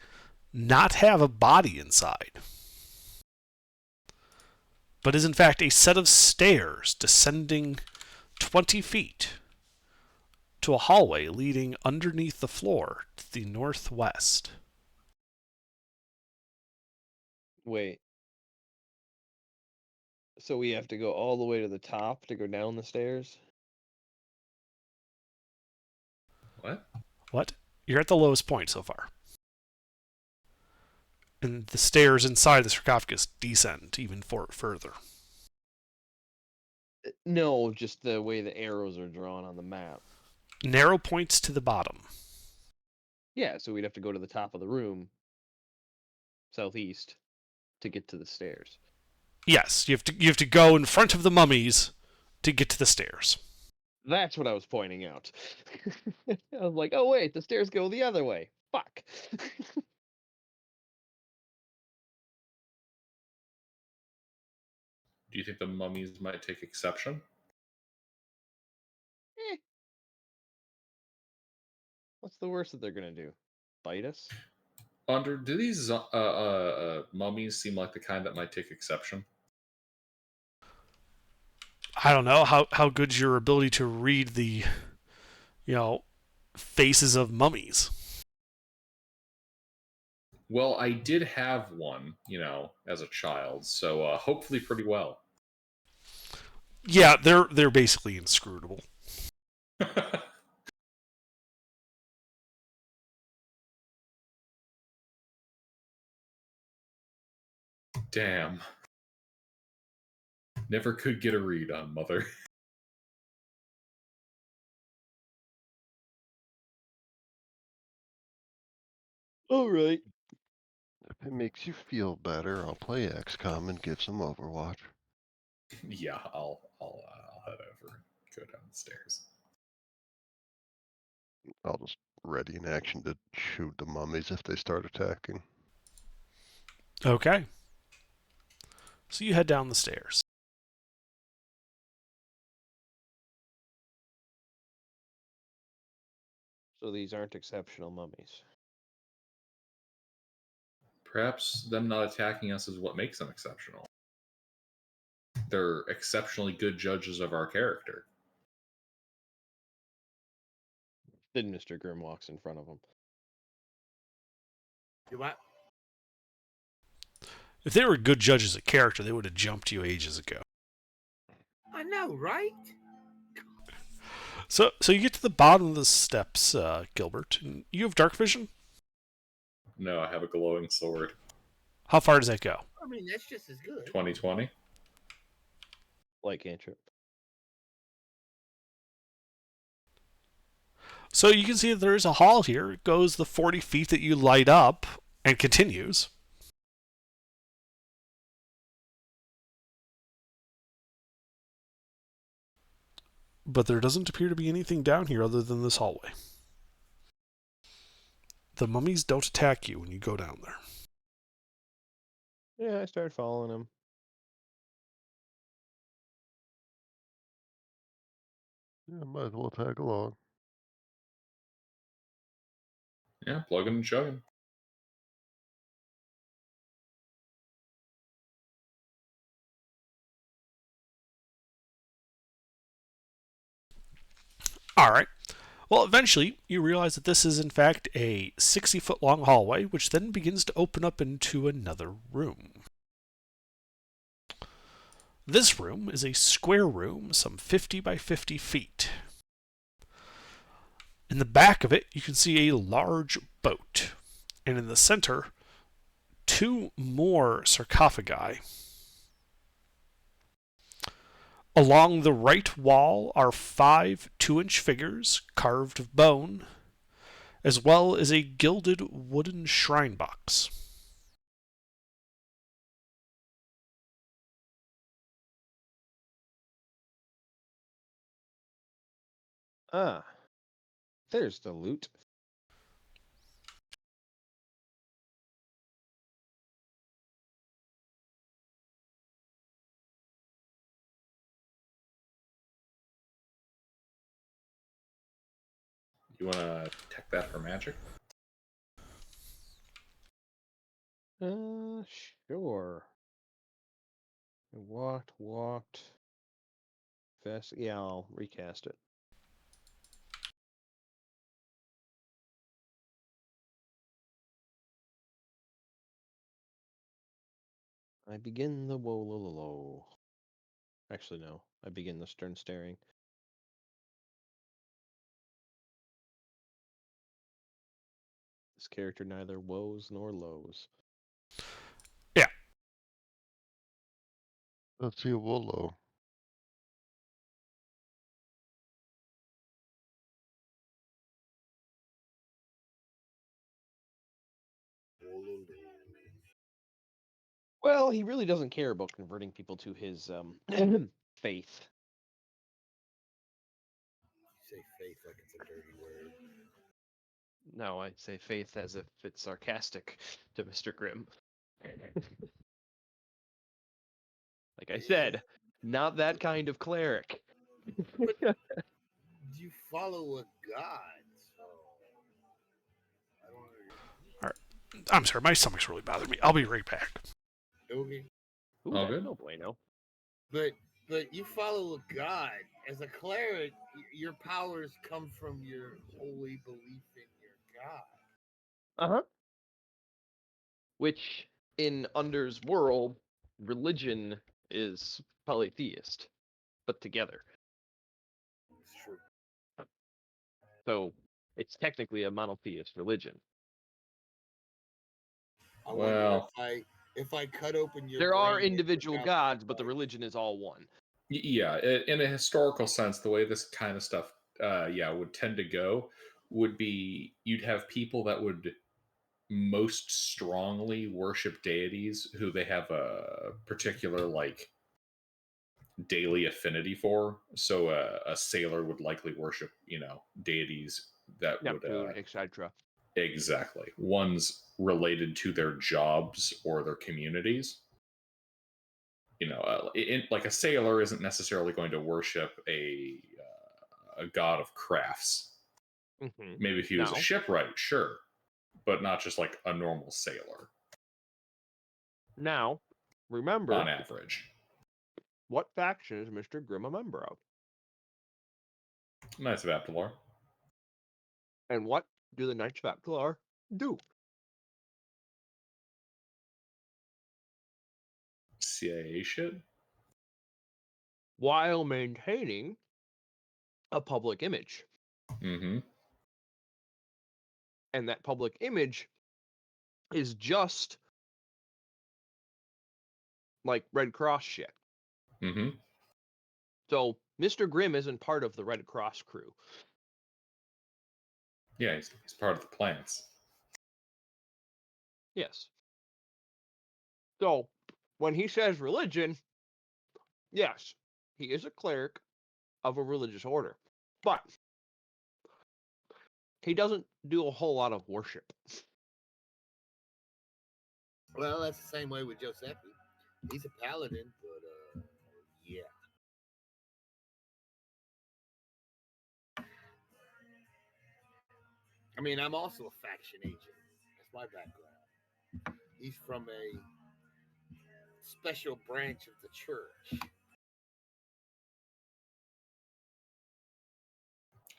not have a body inside, but is, in fact, a set of stairs descending 20 feet to a hallway leading underneath the floor to the northwest. Wait. So we have to go all the way to the top to go down the stairs? What? What? You're at the lowest point so far. And the stairs inside the sarcophagus descend even further. No, just the way the arrows are drawn on the map. Narrow points to the bottom. Yeah, so we'd have to go to the top of the room, southeast, to get to the stairs. Yes, you have to go in front of the mummies to get to the stairs. That's what I was pointing out. I was like, oh wait, the stairs go the other way. Fuck. Do you think the mummies might take exception? Eh. What's the worst that they're gonna do? Bite us? Under, do these mummies seem like the kind that might take exception? I don't know how good's your ability to read the, faces of mummies. Well, I did have one, as a child, so hopefully pretty well. Yeah, they're basically inscrutable. Damn. Never could get a read on Mother. Alright. If it makes you feel better, I'll play XCOM and give some Overwatch. Yeah, I'll head over and go down the stairs. I'll just ready in action to shoot the mummies if they start attacking. Okay. So you head down the stairs. So these aren't exceptional mummies. Perhaps them not attacking us is what makes them exceptional. They're exceptionally good judges of our character. Then Mr. Grimm walks in front of him. Do what? If they were good judges of character, they would have jumped you ages ago. I know, right? So you get to the bottom of the steps, Gilbert, and you have dark vision? No, I have a glowing sword. How far does that go? I mean, that's just as good. 2020? Like cantrip. So you can see that there is a hall here. It goes the 40 feet that you light up and continues. but there doesn't appear to be anything down here other than this hallway. The mummies don't attack you when you go down there. Yeah, I started following him. Yeah, might as well tag along. Yeah, plugging and chugging. All right. Well, eventually, you realize that this is, in fact, a 60-foot long hallway, which then begins to open up into another room. This room is a square room, some 50 by 50 feet. In the back of it, you can see a large boat. And in the center, 2 more sarcophagi. Along the right wall are 5 2-inch figures carved of bone, as well as a gilded wooden shrine box. Ah, there's the loot. You want to tech that for magic? Sure. I walked. Fast. Yeah, I'll recast it. I begin the wololo. Actually, no. I begin the stern staring. This character neither woes nor lows. Yeah. Let's see a Wolo. Well, he really doesn't care about converting people to his faith. You say faith like it's a dirty word. No, I say faith as if it's sarcastic to Mr. Grimm. Like I said, not that kind of cleric. You follow a god, so I don't know. I'm sorry, my stomach's really bothering me. I'll be right back. Okay, Ooh, All that's good? no bueno. but you follow a god as a cleric. Your powers come from your holy belief in your god. Uh-huh. Which, in Under's world, religion is polytheist, put together. It's true. So, it's technically a monotheist religion. I wonder Well, if I cut open your There are brain and individual took out gods, but the like- religion is all one. yeah, in a historical sense, the way this kind of stuff, would tend to go would be you'd have people that would most strongly worship deities who they have a particular like daily affinity for. So a sailor would likely worship, deities that would Neptune, etc. exactly ones related to their jobs or their communities. Like a sailor isn't necessarily going to worship a god of crafts. Mm-hmm. Maybe if he was a shipwright, sure, but not just like a normal sailor. Now, remember, on average, what faction is Mr. Grimm a member of? Knights of Aptalor. And what do the Knights of Aptalor do? CIA shit. While maintaining a public image. Mm-hmm. And that public image is just like Red Cross shit. Mm-hmm. So Mr. Grimm isn't part of the Red Cross crew. Yeah, he's part of the plants. Yes. So when he says religion, yes, he is a cleric of a religious order, but he doesn't do a whole lot of worship. Well, that's the same way with Giuseppe. He's a paladin, but yeah. I mean, I'm also a faction agent. That's my background. He's from a special branch of the church.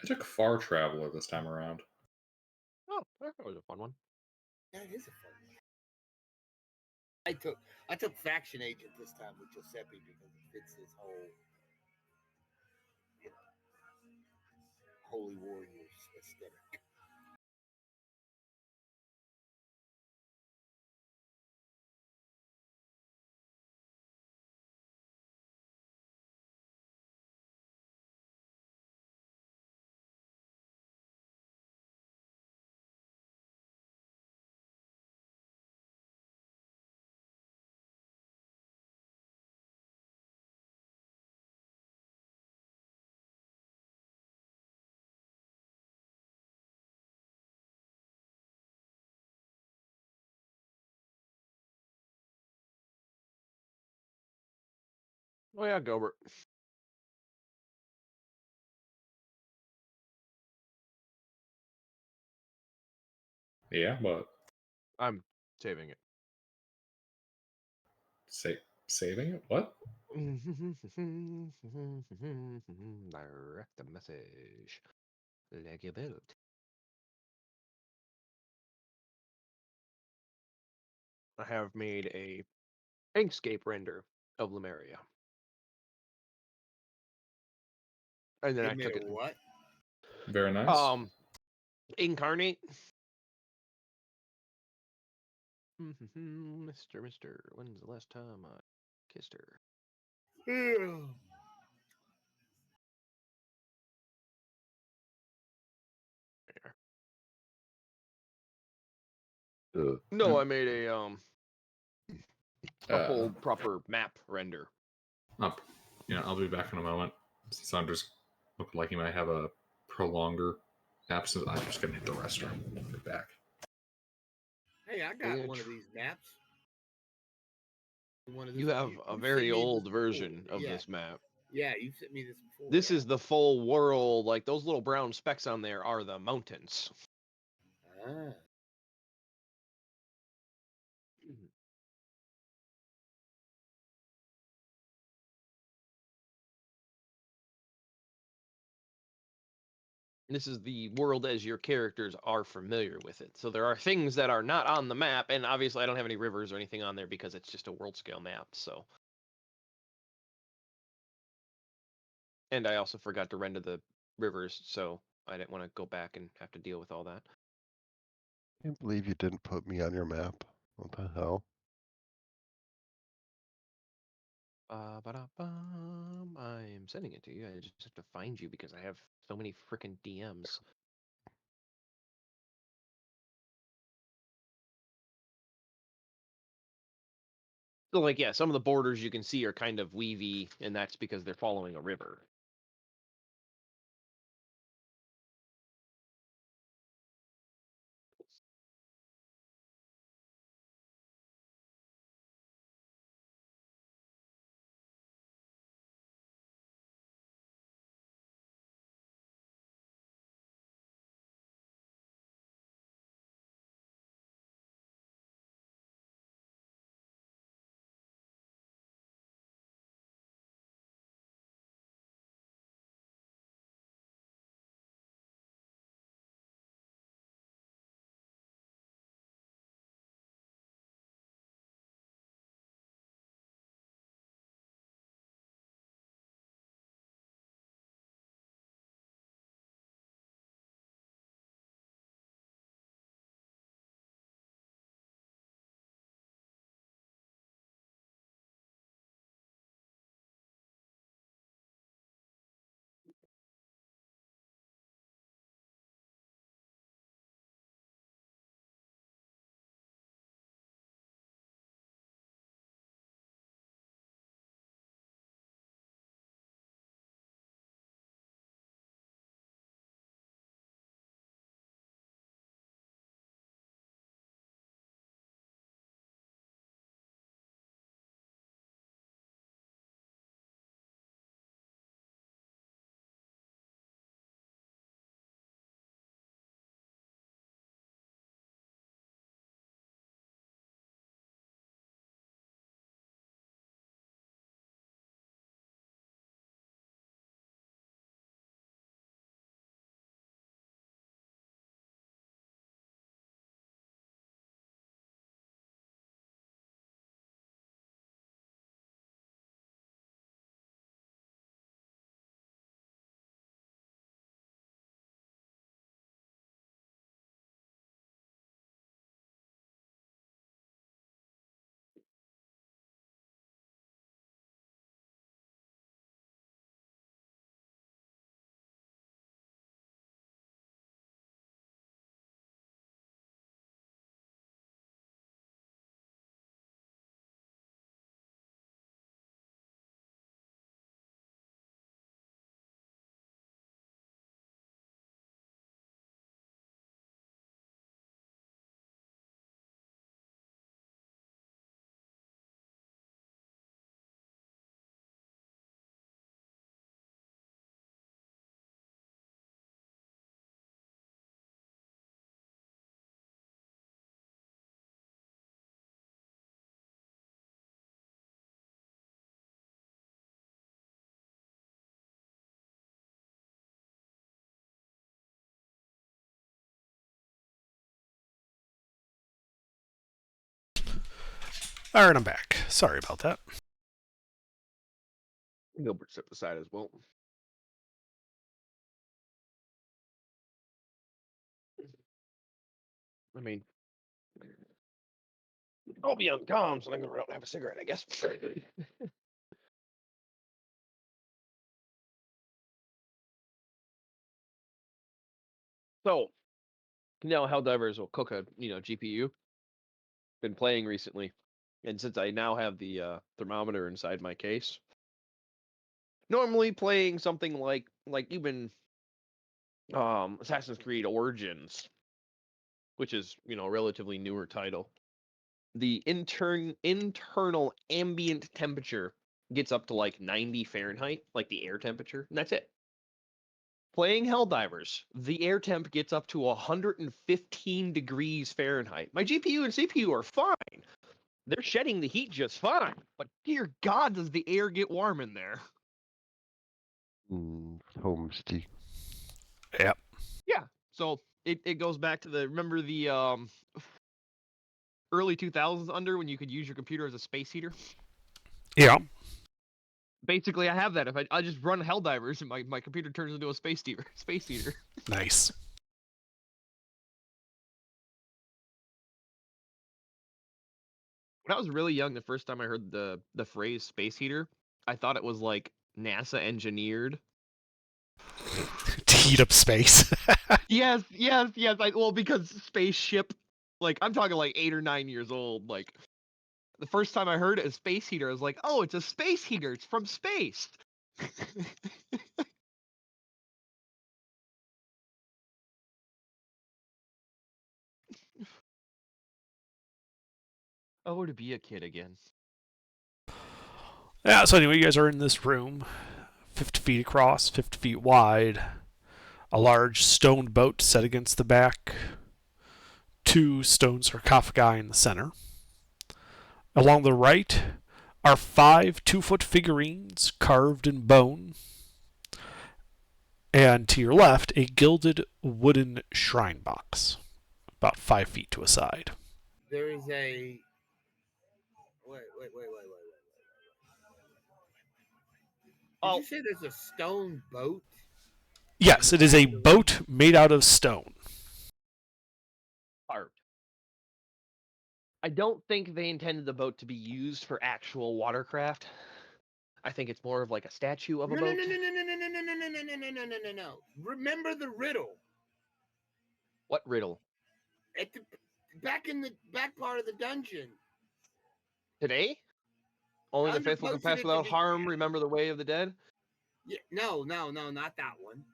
I took Far Traveler this time around. Oh, that was a fun one. That is a fun one. I took faction agent this time with Giuseppe because it fits his whole Holy Warriors aesthetic. Oh yeah, Gobert. Yeah, but I'm saving it. saving it? What? Direct the message. Like you built. I have made a Inkscape render of Lemuria. And then I took it. What? Very nice. Incarnate. Mister, when's the last time I kissed her? Ugh. No, I made a full Uh, proper map render. up. Yeah, I'll be back in a moment. Since I'm just looking like he might have a prolonger absence, I'm just gonna hit the restroom. I'll be back. Hey, I got one of these maps. You have a very old version of this map. Yeah, you sent me this before. This is the full world. Like those little brown specks on there are the mountains. Ah. This is the world as your characters are familiar with it. So there are things that are not on the map, and obviously I don't have any rivers or anything on there because it's just a world scale map. So, and I also forgot to render the rivers, so I didn't want to go back and have to deal with all that. I can't believe you didn't put me on your map. What the hell? I am sending it to you. I just have to find you because I have so many freaking DMs. So, like, yeah, some of the borders you can see are kind of weavy, and that's because they're following a river. All right, I'm back. Sorry about that. Gilbert stepped aside as well. I mean, I'll be on comms and I'm going to have a cigarette, I guess. So, now Helldivers will cook a GPU. Been playing recently, and since I now have the thermometer inside my case, normally playing something like even Assassin's Creed Origins, which is a relatively newer title. The internal ambient temperature gets up to like 90 Fahrenheit, like the air temperature, and that's it. Playing Helldivers, the air temp gets up to 115 degrees Fahrenheit. My GPU and CPU are fine. They're shedding the heat just fine. But dear God, does the air get warm in there? Homesty. Yep. Yeah. So it goes back to remember the early 2000s under when you could use your computer as a space heater? Yeah. Basically, I have that. If I just run Helldivers and my computer turns into a space heater. Nice. When I was really young, the first time I heard the phrase space heater, I thought it was like NASA engineered. To heat up space. Yes. Well, because spaceship, like I'm talking like 8 or 9 years old. Like the first time I heard it as space heater, I was like, oh, it's a space heater. It's from space. Oh, to be a kid again. Yeah, so anyway, you guys are in this room, 50 feet across, 50 feet wide, a large stone boat set against the back, 2 stone sarcophagi in the center. Along the right are 5 2-foot figurines carved in bone, and to your left, a gilded wooden shrine box, about 5 feet to a side. There is a. Wait. Did you say there's a stone boat? Yes, it is a boat made out of stone. Carved. I don't think they intended the boat to be used for actual watercraft. I think it's more of like a statue of a boat. No. Remember the riddle. What riddle? At the back in the back part of the dungeon. Today? Only the faithful can pass without harm. Remember the way of the dead? Yeah, no, not that one.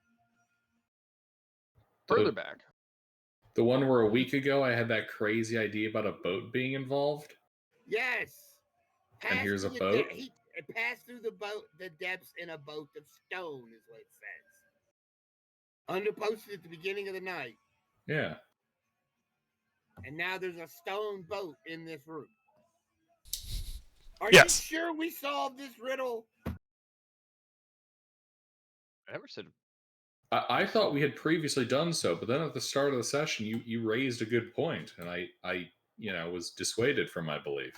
Further back. The one where a week ago I had that crazy idea about a boat being involved. Yes. And here's a boat. He passed through the depths in a boat of stone, is what it says. Underposted at the beginning of the night. Yeah. And now there's a stone boat in this room. Are Yes. you sure we solved this riddle? I never said. I thought we had previously done so, but then at the start of the session, you raised a good point, and I was dissuaded from my belief.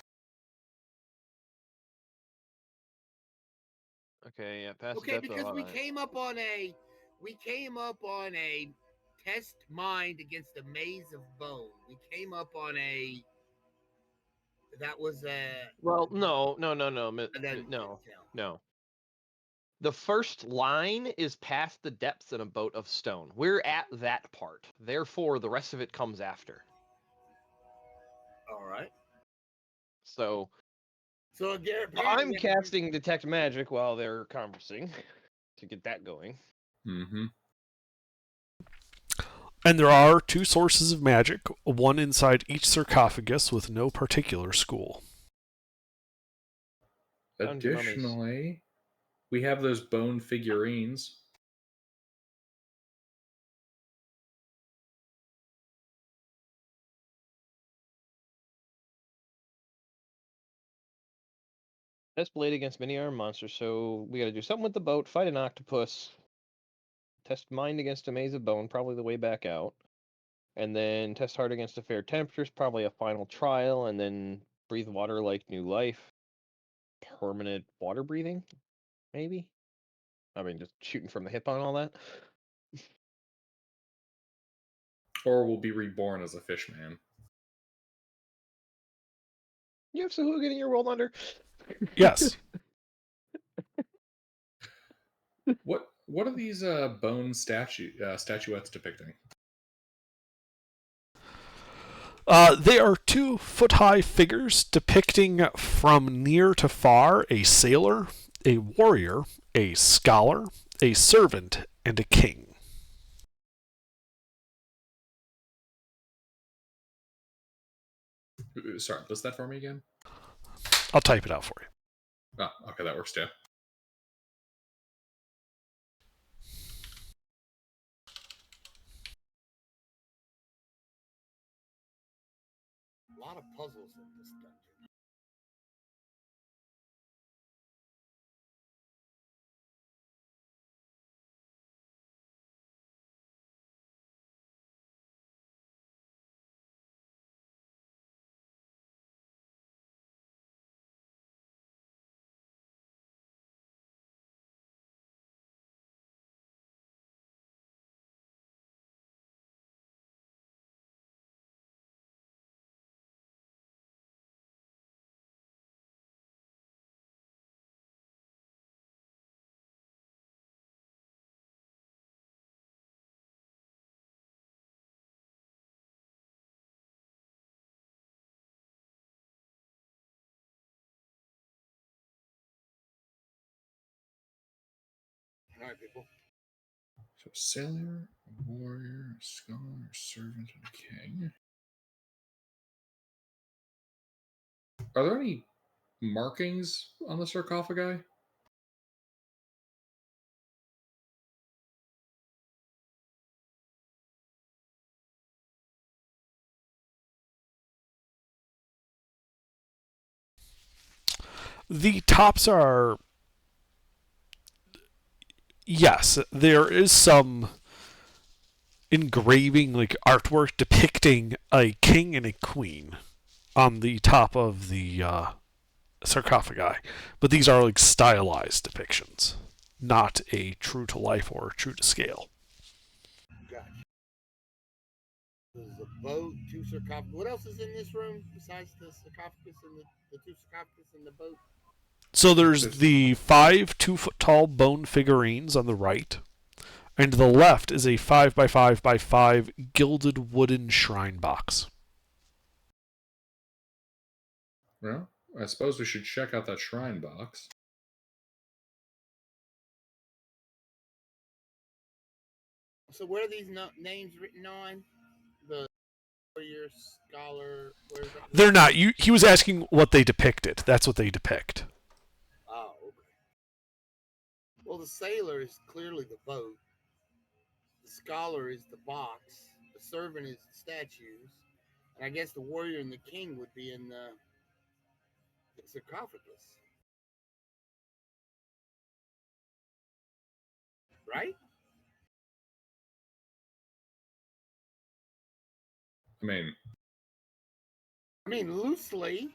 Okay, yeah, pass Okay, because we came up on a test mind against a maze of bone. We came up on a. That was a. Well, no. The first line is past the depths in a boat of stone. We're at that part. Therefore, the rest of it comes after. All right. So Garrett, I'm casting Detect Magic while they're conversing to get that going. Mm-hmm. And there are 2 sources of magic, one inside each sarcophagus with no particular school. Additionally, we have those bone figurines. Test blade against mini arm monsters, so we gotta do something with the boat, fight an octopus, test mind against a maze of bone, probably the way back out, and then test hard against a fair temperatures, probably a final trial, and then breathe water like new life. Permanent water breathing, maybe? I mean, just shooting from the hip on all that. Or will be reborn as a fish man. You have Sahoo getting your world under? Yes. What are these bone statuettes depicting? They are 2-foot-high figures depicting from near to far a sailor, a warrior, a scholar, a servant, and a king. Sorry, list that for me again. I'll type it out for you. Oh, okay, that works too. A lot of puzzles in this dungeon. All right, people. So, sailor, warrior, scholar, servant, and king. Are there any markings on the sarcophagi? The tops are. Yes, there is some engraving, like artwork depicting a king and a queen on the top of the sarcophagi. But these are like stylized depictions, not a true to life or true to scale. Gotcha. There's a boat, 2 sarcophagus. What else is in this room besides the sarcophagus and the 2 sarcophagus and the boat? So there's the 5 2-foot-tall bone figurines on the right, and to the left is a 5x5x5 gilded wooden shrine box. Well, I suppose we should check out that shrine box. So where are these names written on? The warrior, scholar, where's that? They're not. He was asking what they depicted. That's what they depict. Oh, okay. Well, the sailor is clearly the boat. The scholar is the box. The servant is the statues. And I guess the warrior and the king would be in the sarcophagus. Right? I mean, Loosely.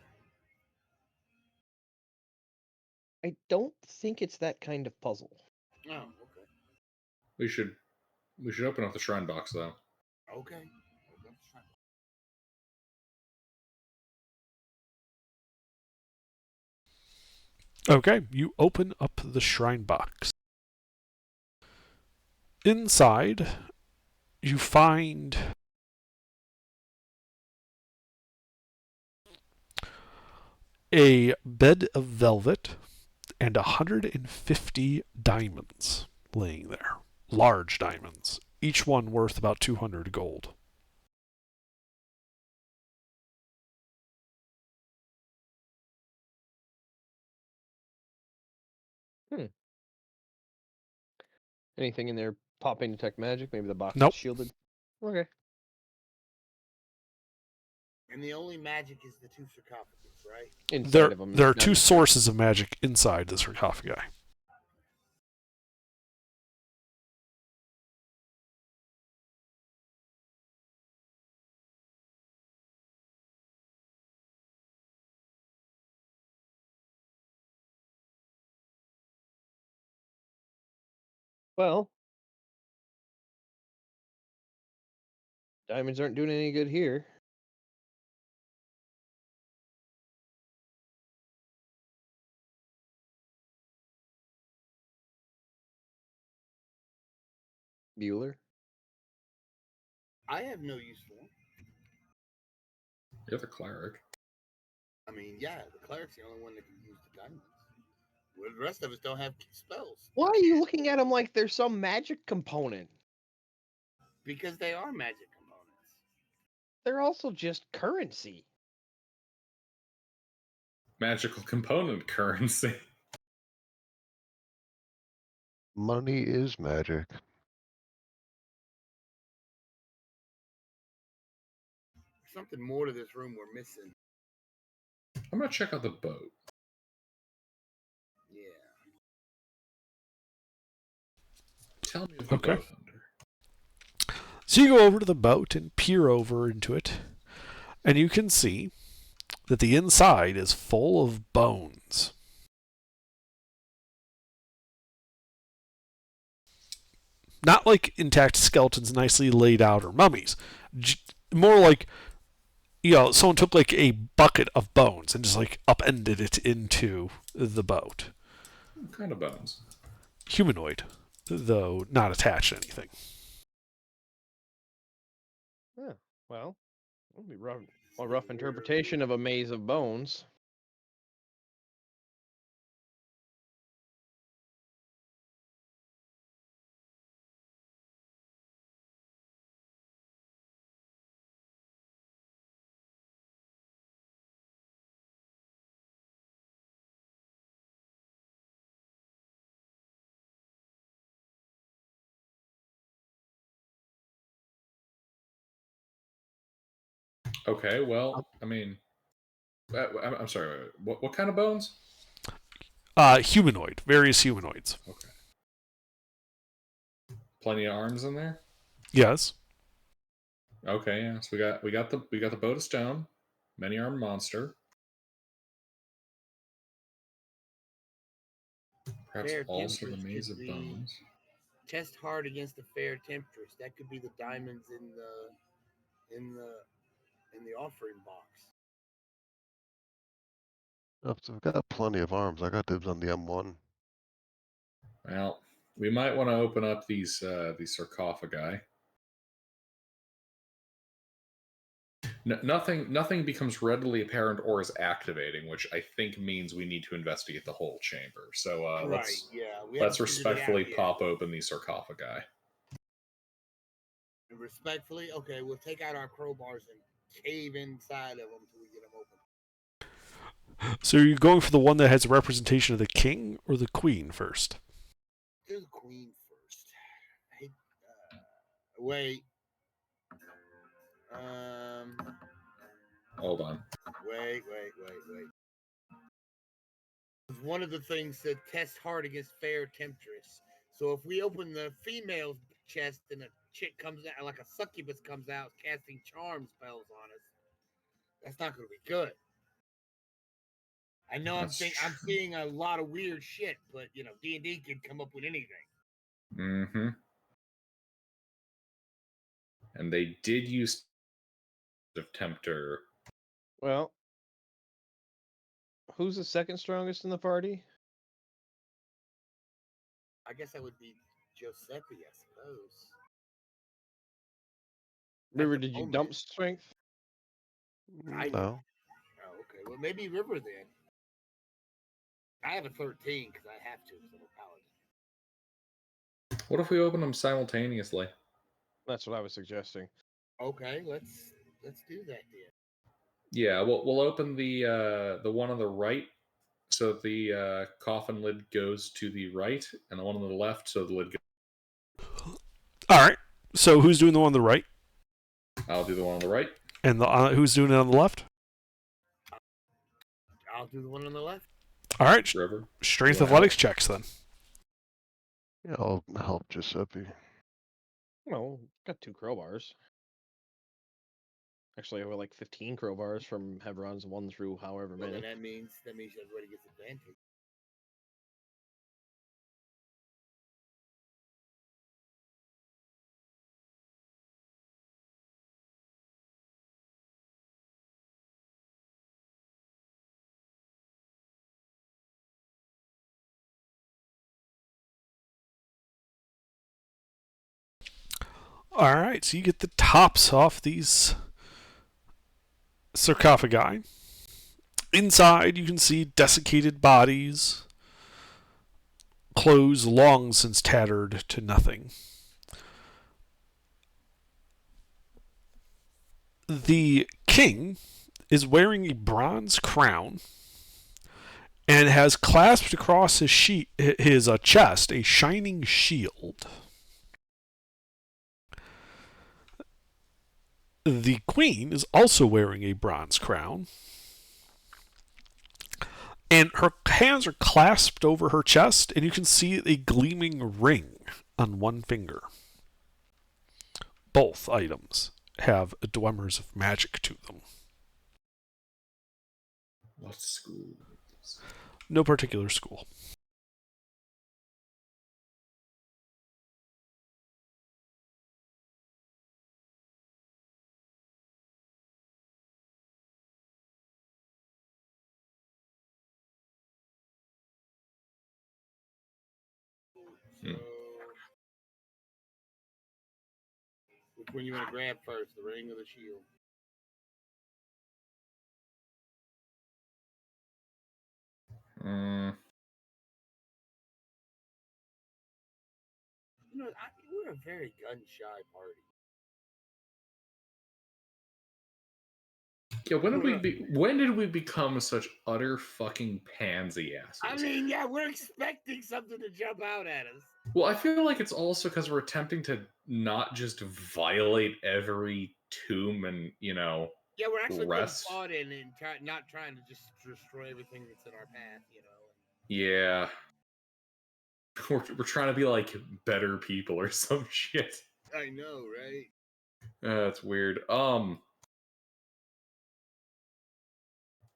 I don't think it's that kind of puzzle. Oh, okay. we should open up the shrine box though. Okay. Okay, you open up the shrine box. Inside, you find a bed of velvet and 150 diamonds laying there. Large diamonds, each one worth about 200 gold. Anything in there popping detect magic? Maybe the box Nope. is shielded? Okay. And the only magic is the 2 sarcophagus, right? Inside of them. There are 2 sources of magic inside the sarcophagi. Well, diamonds aren't doing any good here. Bueller. I have no use for them. You're the cleric. I mean, yeah, the cleric's the only one that can use the diamonds. Well, the rest of us don't have spells Why are you looking at them like there's some magic component? because they are magic components. They're also just currency. Magical component currency. Money is magic. There's something more to this room we're missing. I'm gonna check out the boat. Yeah. Tell me of the Okay. boat, Hunter. So you go over to the boat and peer over into it, and you can see that the inside is full of bones. Not like intact skeletons nicely laid out or mummies. More like, someone took like a bucket of bones and just like upended it into the boat. What kind of bones? Humanoid, though not attached to anything. Yeah, well, that'd be rough. A rough interpretation of a maze of bones. Okay, well, I mean, I'm sorry. What kind of bones? Humanoid, various humanoids. Okay. Plenty of arms in there. Yes. Okay, yeah. So we got the boat of stone, many armed monster. Perhaps Fair also the temptress maze could of be- bones. Test hard against the fair temptress. That could be the diamonds in the offering box. So I've got plenty of arms. I got dibs on the M1. Well, we might want to open up these sarcophagi. Nothing becomes readily apparent or is activating, which I think means we need to investigate the whole chamber. So Right. Yeah. We let's haven't figured it out respectfully yet. pop open these sarcophagi. Respectfully, okay, we'll take out our crowbars and cave inside of them till we get them open. So are you going for the one that has a representation of the king or the queen first? Do the queen first. Hey, wait. Hold on. Wait. One of the things that test hard against fair temptress. So if we open the female chest and a chick comes out, like a succubus comes out casting charm spells on us, that's not going to be good. I know I'm seeing a lot of weird shit, but D&D can come up with anything. Mm-hmm. And they did use of tempter. Well, who's the second strongest in the party? I guess that would be Giuseppe, I suppose. River, At the did you moment. dump strength? I did. No. Oh, okay. Well, maybe River then. I have a 13 because I have to because I'm a paladin. What if we open them simultaneously? That's what I was suggesting. Okay, let's do that then. Yeah, we'll open the one on the right, so the coffin lid goes to the right, and the one on the left, so the lid goes. All right. So who's doing the one on the right, I'll do the one on the right. and who's doing it on the left? I'll do the one on the left. All right. River. Strength Wow. athletics checks then. Yeah, I'll help Giuseppe. Well, got 2 crowbars. Actually, I have like 15 crowbars from Hebron's 1 through however Well, many. then that means everybody gets advantage. All right, so you get the tops off these sarcophagi. Inside, you can see desiccated bodies, clothes long since tattered to nothing. The king is wearing a bronze crown and has clasped across his chest a shining shield. The queen is also wearing a bronze crown, and her hands are clasped over her chest, and you can see a gleaming ring on one finger. Both items have dwellers of magic to them. What school? No particular school. Hmm. Which one you want to grab first, the ring or the shield? You know, we're a very gun-shy party. Yeah, when did we become such utter fucking pansy asses? I mean, yeah, we're expecting something to jump out at us. Well, I feel like it's also because we're attempting to not just violate every tomb and, Yeah, we're actually rest. putting thought in and not trying to just destroy everything that's in our path, you know. Yeah. We're trying to be like better people or some shit. I know, right? That's weird.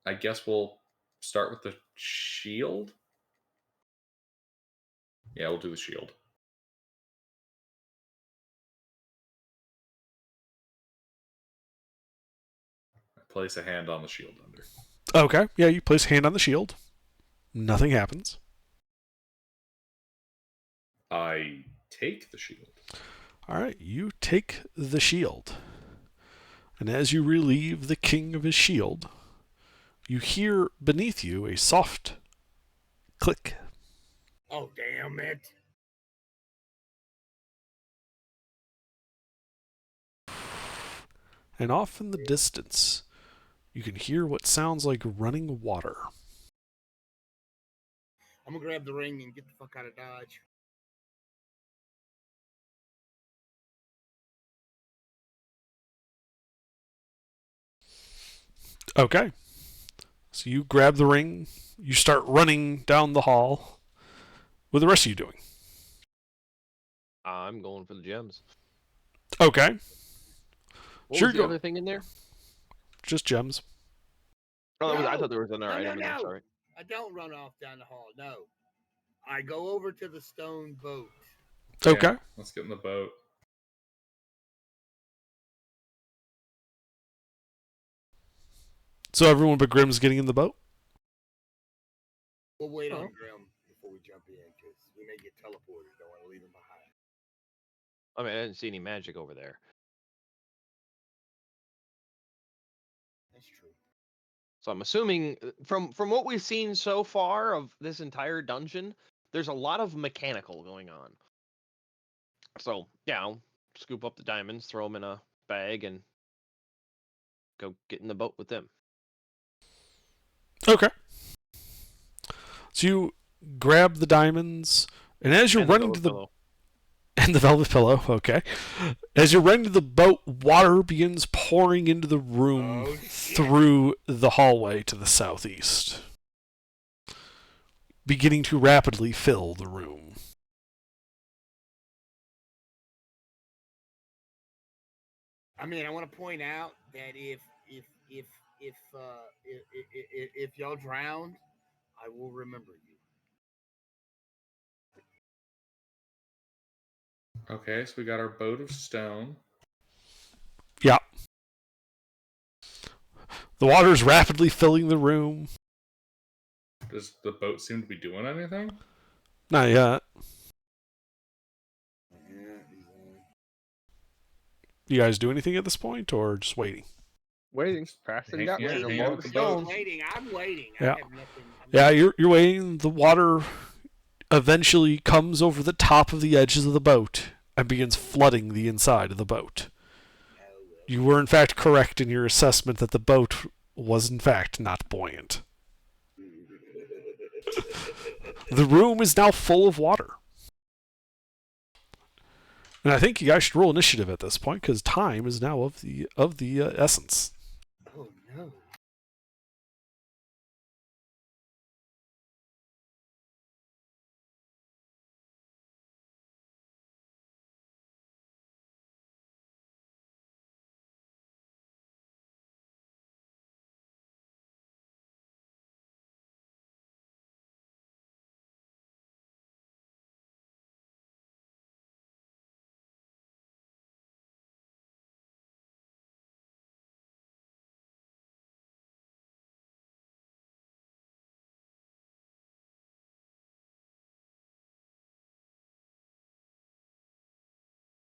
I guess we'll start with the shield. Yeah, we'll do the shield. I place a hand on the shield under. Okay, yeah, you place a hand on the shield. Nothing happens. I take the shield. All right, you take the shield. And as you relieve the king of his shield, you hear beneath you a soft click. Oh, damn it. And off in the distance, you can hear what sounds like running water. I'm going to grab the ring and get the fuck out of Dodge. Okay. So you grab the ring, you start running down the hall. What are the rest of you doing? I'm going for the gems. Okay. What Sure, was the go. other thing in there? Just gems. Oh, I No. thought there was another No, item in there. no. Sorry. I don't run off down the hall, no. I go over to the stone boat. Okay. Yeah, let's get in the boat. So everyone but Grimm's getting in the boat? We'll wait Oh. on Grim before we jump in, because we may get teleported. Don't want to leave him behind. I mean, I didn't see any magic over there. That's true. So I'm assuming from what we've seen so far of this entire dungeon, there's a lot of mechanical going on. So yeah, I'll scoop up the diamonds, throw them in a bag, and go get in the boat with them. Okay. So you grab the diamonds, and as you're And the running to the pillow. and the velvet pillow, okay. As you're running to the boat, water begins pouring into the room Oh, shit. through the hallway to the southeast, beginning to rapidly fill the room. I mean, I want to point out that if y'all drowned, I will remember you. Okay, so we got our boat of stone. Yeah. The water's rapidly filling the room. Does the boat seem to be doing anything? Not yet. Yeah, You guys do anything at this point, or just waiting? Waiting. Passing Hang- down. yeah, You're hang more out of with the the boat. stones. I'm waiting. Yeah. I have nothing. Yeah, you're waiting. The water eventually comes over the top of the edges of the boat and begins flooding the inside of the boat. You were in fact correct in your assessment that the boat was in fact not buoyant. The room is now full of water. And I think you guys should roll initiative at this point because time is now of the essence. Oh no.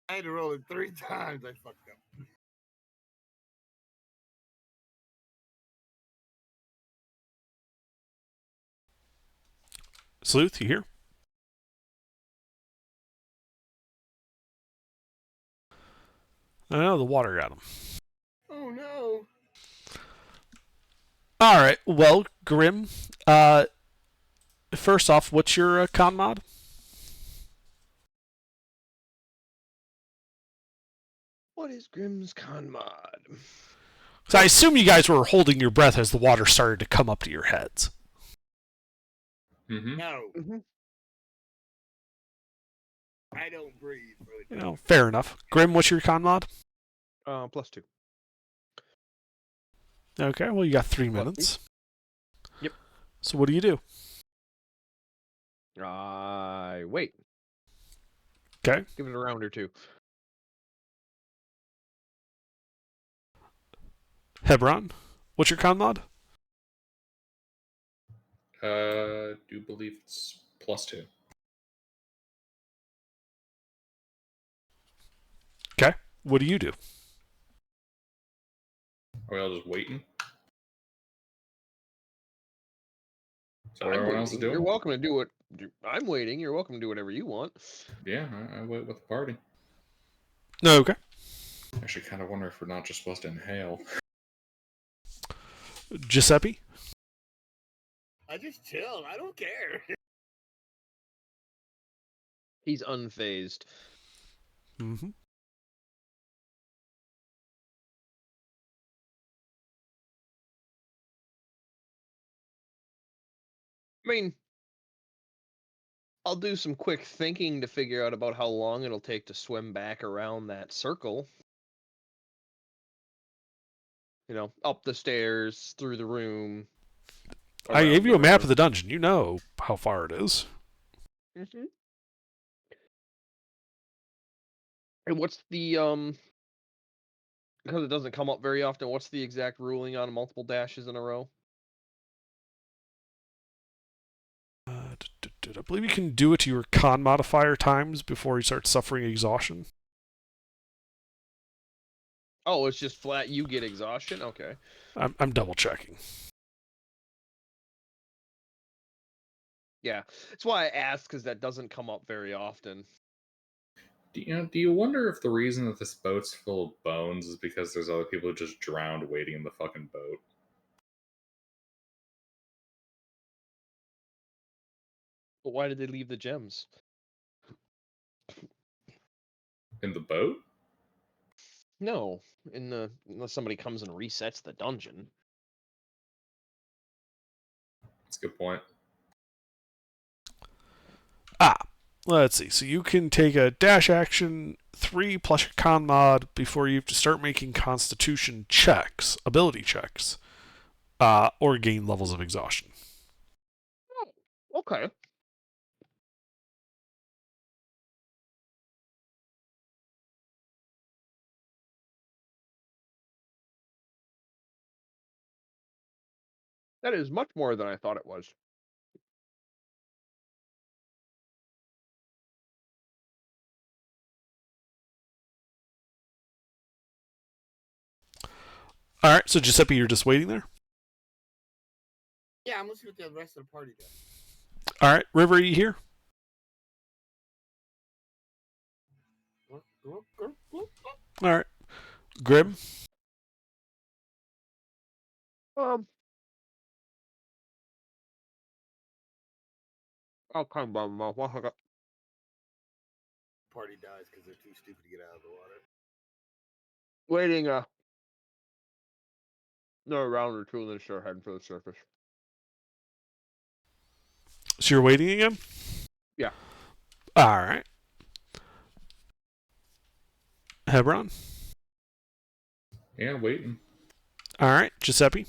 I had to roll it 3 times. I fucked up. Sleuth, you here? I know the water got him. Oh no. All right. Well, Grim. First off, what's your con mod? What is Grimm's con mod? So I assume you guys were holding your breath as the water started to come up to your heads. Mm-hmm. No. Mm-hmm. I don't breathe. You know, fair enough. Grim, what's your con mod? +2. Okay. Well, you got 3 What? minutes. Yep. So what do you do? I wait. Okay. Give it a round or two. Hebron, what's your con mod? Do believe it's +2. Okay. What do you do? Are we all just waiting? Is that what I'm everyone else is waiting. doing? You're welcome to do what. I'm waiting. You're welcome to do whatever you want. Yeah, I wait with the party. No. Okay. Actually, kind of wonder if we're not just supposed to inhale. Giuseppe. I just chill. I don't care. He's unfazed. Mm-hmm. I mean, I'll do some quick thinking to figure out about how long it'll take to swim back around that circle. You know, up the stairs, through the room. I gave around you a the map river. of the dungeon. You know how far it is. Mm-hmm. And what's the because it doesn't come up very often, what's the exact ruling on multiple dashes in a row? I believe you can do it to your con modifier times before you start suffering exhaustion. Oh, it's just flat you get exhaustion? Okay. I'm double checking. Yeah. That's why I asked, because that doesn't come up very often. Do you wonder if the reason that this boat's full of bones is because there's other people who just drowned waiting in the fucking boat? But why did they leave the gems? In the boat? No, unless somebody comes and resets the dungeon. That's a good point. Let's see. So you can take a dash action 3 plus your con mod before you have to start making constitution checks, ability checks, or gain levels of exhaustion. Oh, okay. That is much more than I thought it was. All right, so Giuseppe, you're just waiting there. Yeah, I'm gonna see what the rest of the party does. All right, River, are you here? All right, Grim. I'll come by my Party dies because they're too stupid to get out of the water. waiting another round or two, and then start heading for the surface. So you're waiting again? Yeah. All right. Hebron. Yeah, waiting. All right, Giuseppe.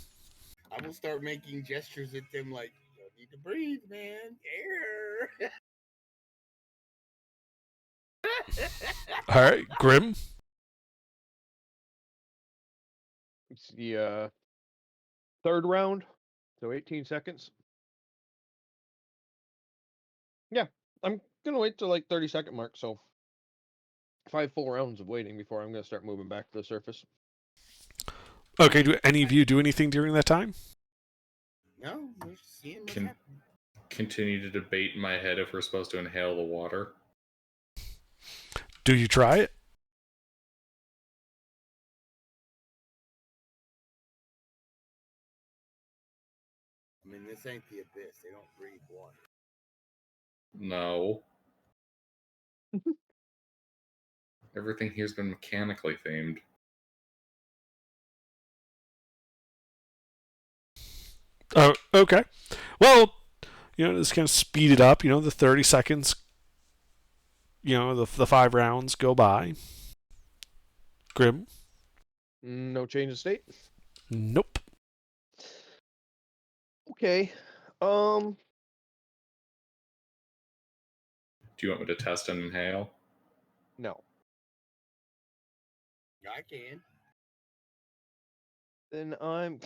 I will start making gestures at them like, "You don't need to breathe, man. Air." All right, Grim. It's the third round, so 18 seconds. Yeah, I'm gonna wait till like 30-second mark. So 5 full rounds of waiting before I'm gonna start moving back to the surface. Okay, do any of you do anything during that time? No, we're just seeing what's Can- happening. Continue to debate in my head if we're supposed to inhale the water. Do you try it? I mean, this ain't the abyss. They don't breathe water. No. Everything here's been mechanically themed. Oh, okay. Well, just kind of speed it up. The 30 seconds. The 5 rounds go by. Grim. No change of state. Nope. Okay. Do you want me to test and inhale? No. I can. Then I'm.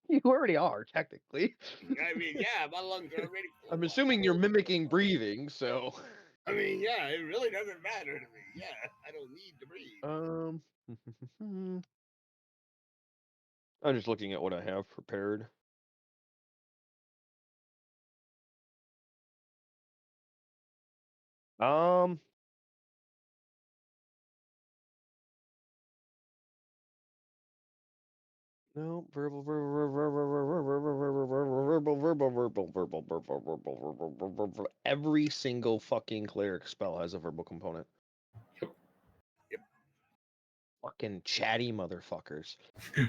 You already are technically. I mean, yeah, my lungs are already full. I'm assuming you're mimicking breathing, so. I mean, yeah, it really doesn't matter to me. Yeah, I don't need to breathe. I'm just looking at what I have prepared. No, verbal. Every single fucking cleric spell has a verbal component. Yep. Fucking chatty motherfuckers.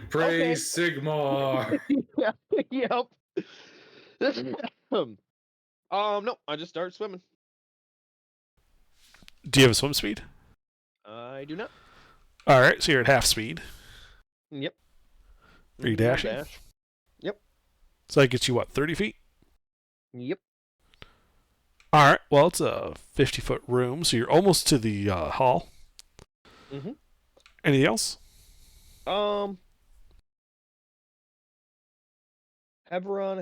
Praise Sigmar! Yeah, yep. No, I just start swimming. Do you have a swim speed? I do not. All right, so you're at half speed. Yep. Are you dashing? Dash. Yep. So that gets you, what, 30 feet? Yep. All right, well, it's a 50-foot room, so you're almost to the hall. Mm-hmm. Anything else? Eberron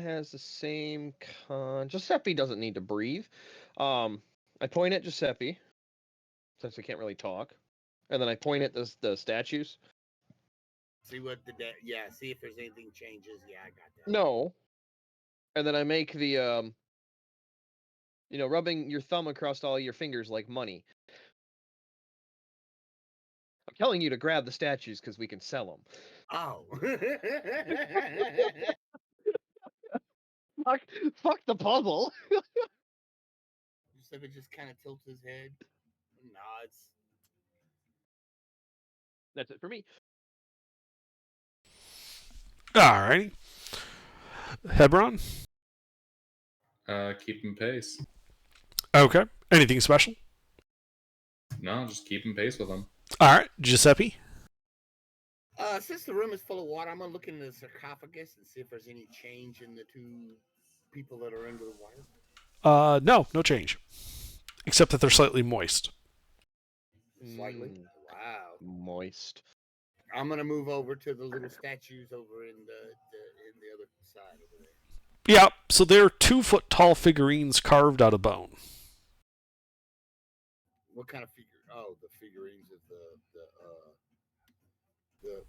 has the same Giuseppe doesn't need to breathe. I point at Giuseppe, since I can't really talk. And then I point at the statues. See what see if there's anything changes. Yeah, I got that. No. And then I make the rubbing your thumb across all your fingers like money. I'm telling you to grab the statues because we can sell them. Oh. Fuck the puzzle. Giuseppe just kind of tilts his head, nods. That's it for me. All right. Hebron? Keeping pace. Okay. Anything special? No, just keeping pace with them. All right. Giuseppe? Since the room is full of water, I'm gonna look in the sarcophagus and see if there's any change in the two people that are under the water. No change. Except that they're slightly moist. Slightly. Wow. Moist. I'm gonna move over to the little statues over in the other side over there. Yeah, so they're 2-foot tall figurines carved out of bone. What kind of figure? Oh, the figurines of the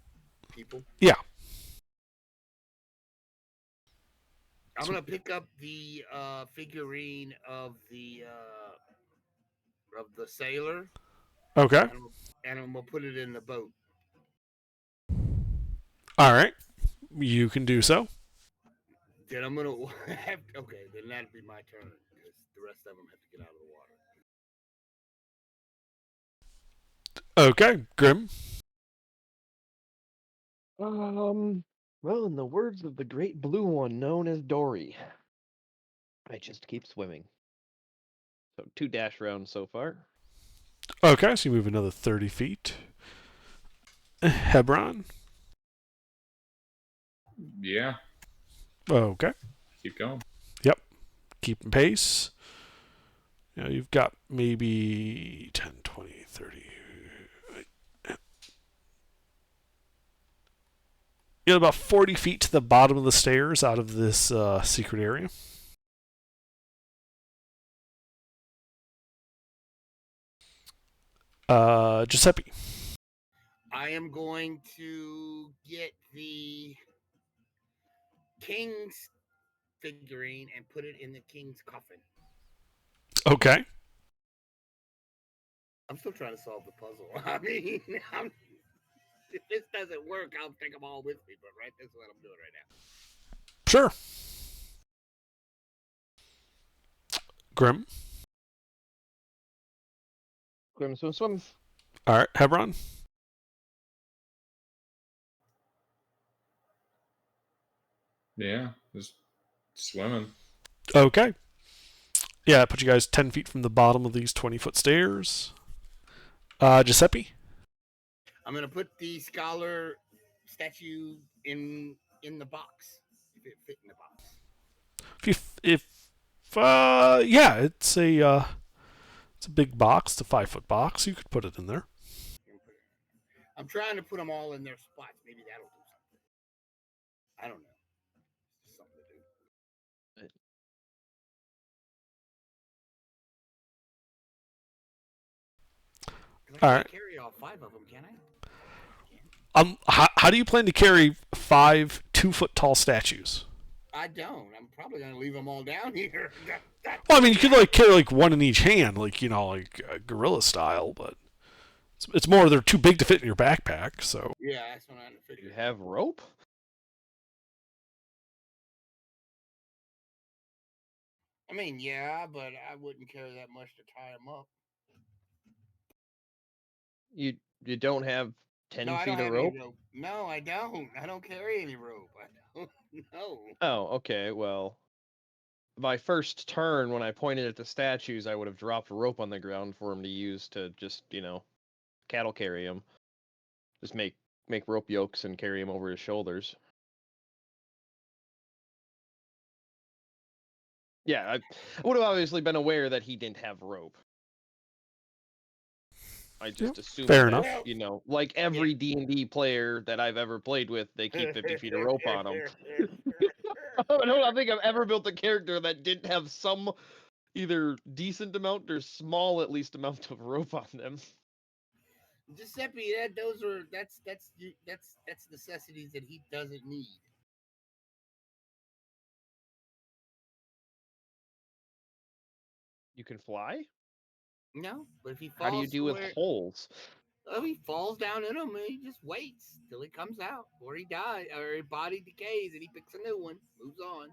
people? Yeah. I'm gonna pick up the figurine of the sailor, Okay. and I'm gonna put it in the boat. All right. You can do so. Then I'm gonna have, okay. Then that'll be my turn because the rest of them have to get out of the water. Okay, Grim. Well, in the words of the great blue one known as Dory, I just keep swimming. So 2 dash rounds so far. Okay, so you move another 30 feet. Hebron. Yeah, Okay. keep going. Keeping pace. You've got maybe 10, 20, 30. You know, about 40 feet to the bottom of the stairs out of this secret area. Giuseppe. I am going to get the king's figurine and put it in the king's coffin. Okay. I'm still trying to solve the puzzle. I mean, if this doesn't work, I'll take them all with me. But right, that's what I'm doing right now. Sure. Grim. Swim, swim, swim. All right, Hebron. Yeah, just swimming. Okay. Yeah, put you guys 10 feet from the bottom of these 20-foot stairs. Giuseppe. I'm gonna put the scholar statue in the box if it fit in the box. Yeah, it's a big box. It's a 5-foot box. You could put it in there. I'm trying to put them all in their spots. Maybe that'll do something. I don't know. It's something to do. I All can't right. carry all 5 of them, can I? How do you plan to carry 5 2-foot tall statues? I don't. I'm probably gonna leave them all down here. Well, I mean, you could carry one in each hand, gorilla style, but it's more they're too big to fit in your backpack. So Yeah, that's what I You figured. have rope? I mean, yeah, but I wouldn't carry that much to tie them up. You don't have 10 No, I feet don't of have rope? any rope. No, I don't. I don't carry any rope. I don't. No. Oh, okay. Well, my first turn when I pointed at the statues, I would have dropped rope on the ground for him to use to just, cattle carry him. Just make rope yokes and carry him over his shoulders. Yeah, I would have obviously been aware that he didn't have rope. I just assumed fair that, enough. like every D&D player that I've ever played with, they keep 50 feet of rope on them. I don't think I've ever built a character that didn't have some either decent amount or small at least amount of rope on them. Giuseppe, that's necessities that he doesn't need. You can fly? No, but if he falls, How do you deal with holes? Oh, he falls down in them and he just waits till he comes out, or he dies, or his body decays and he picks a new one, moves on.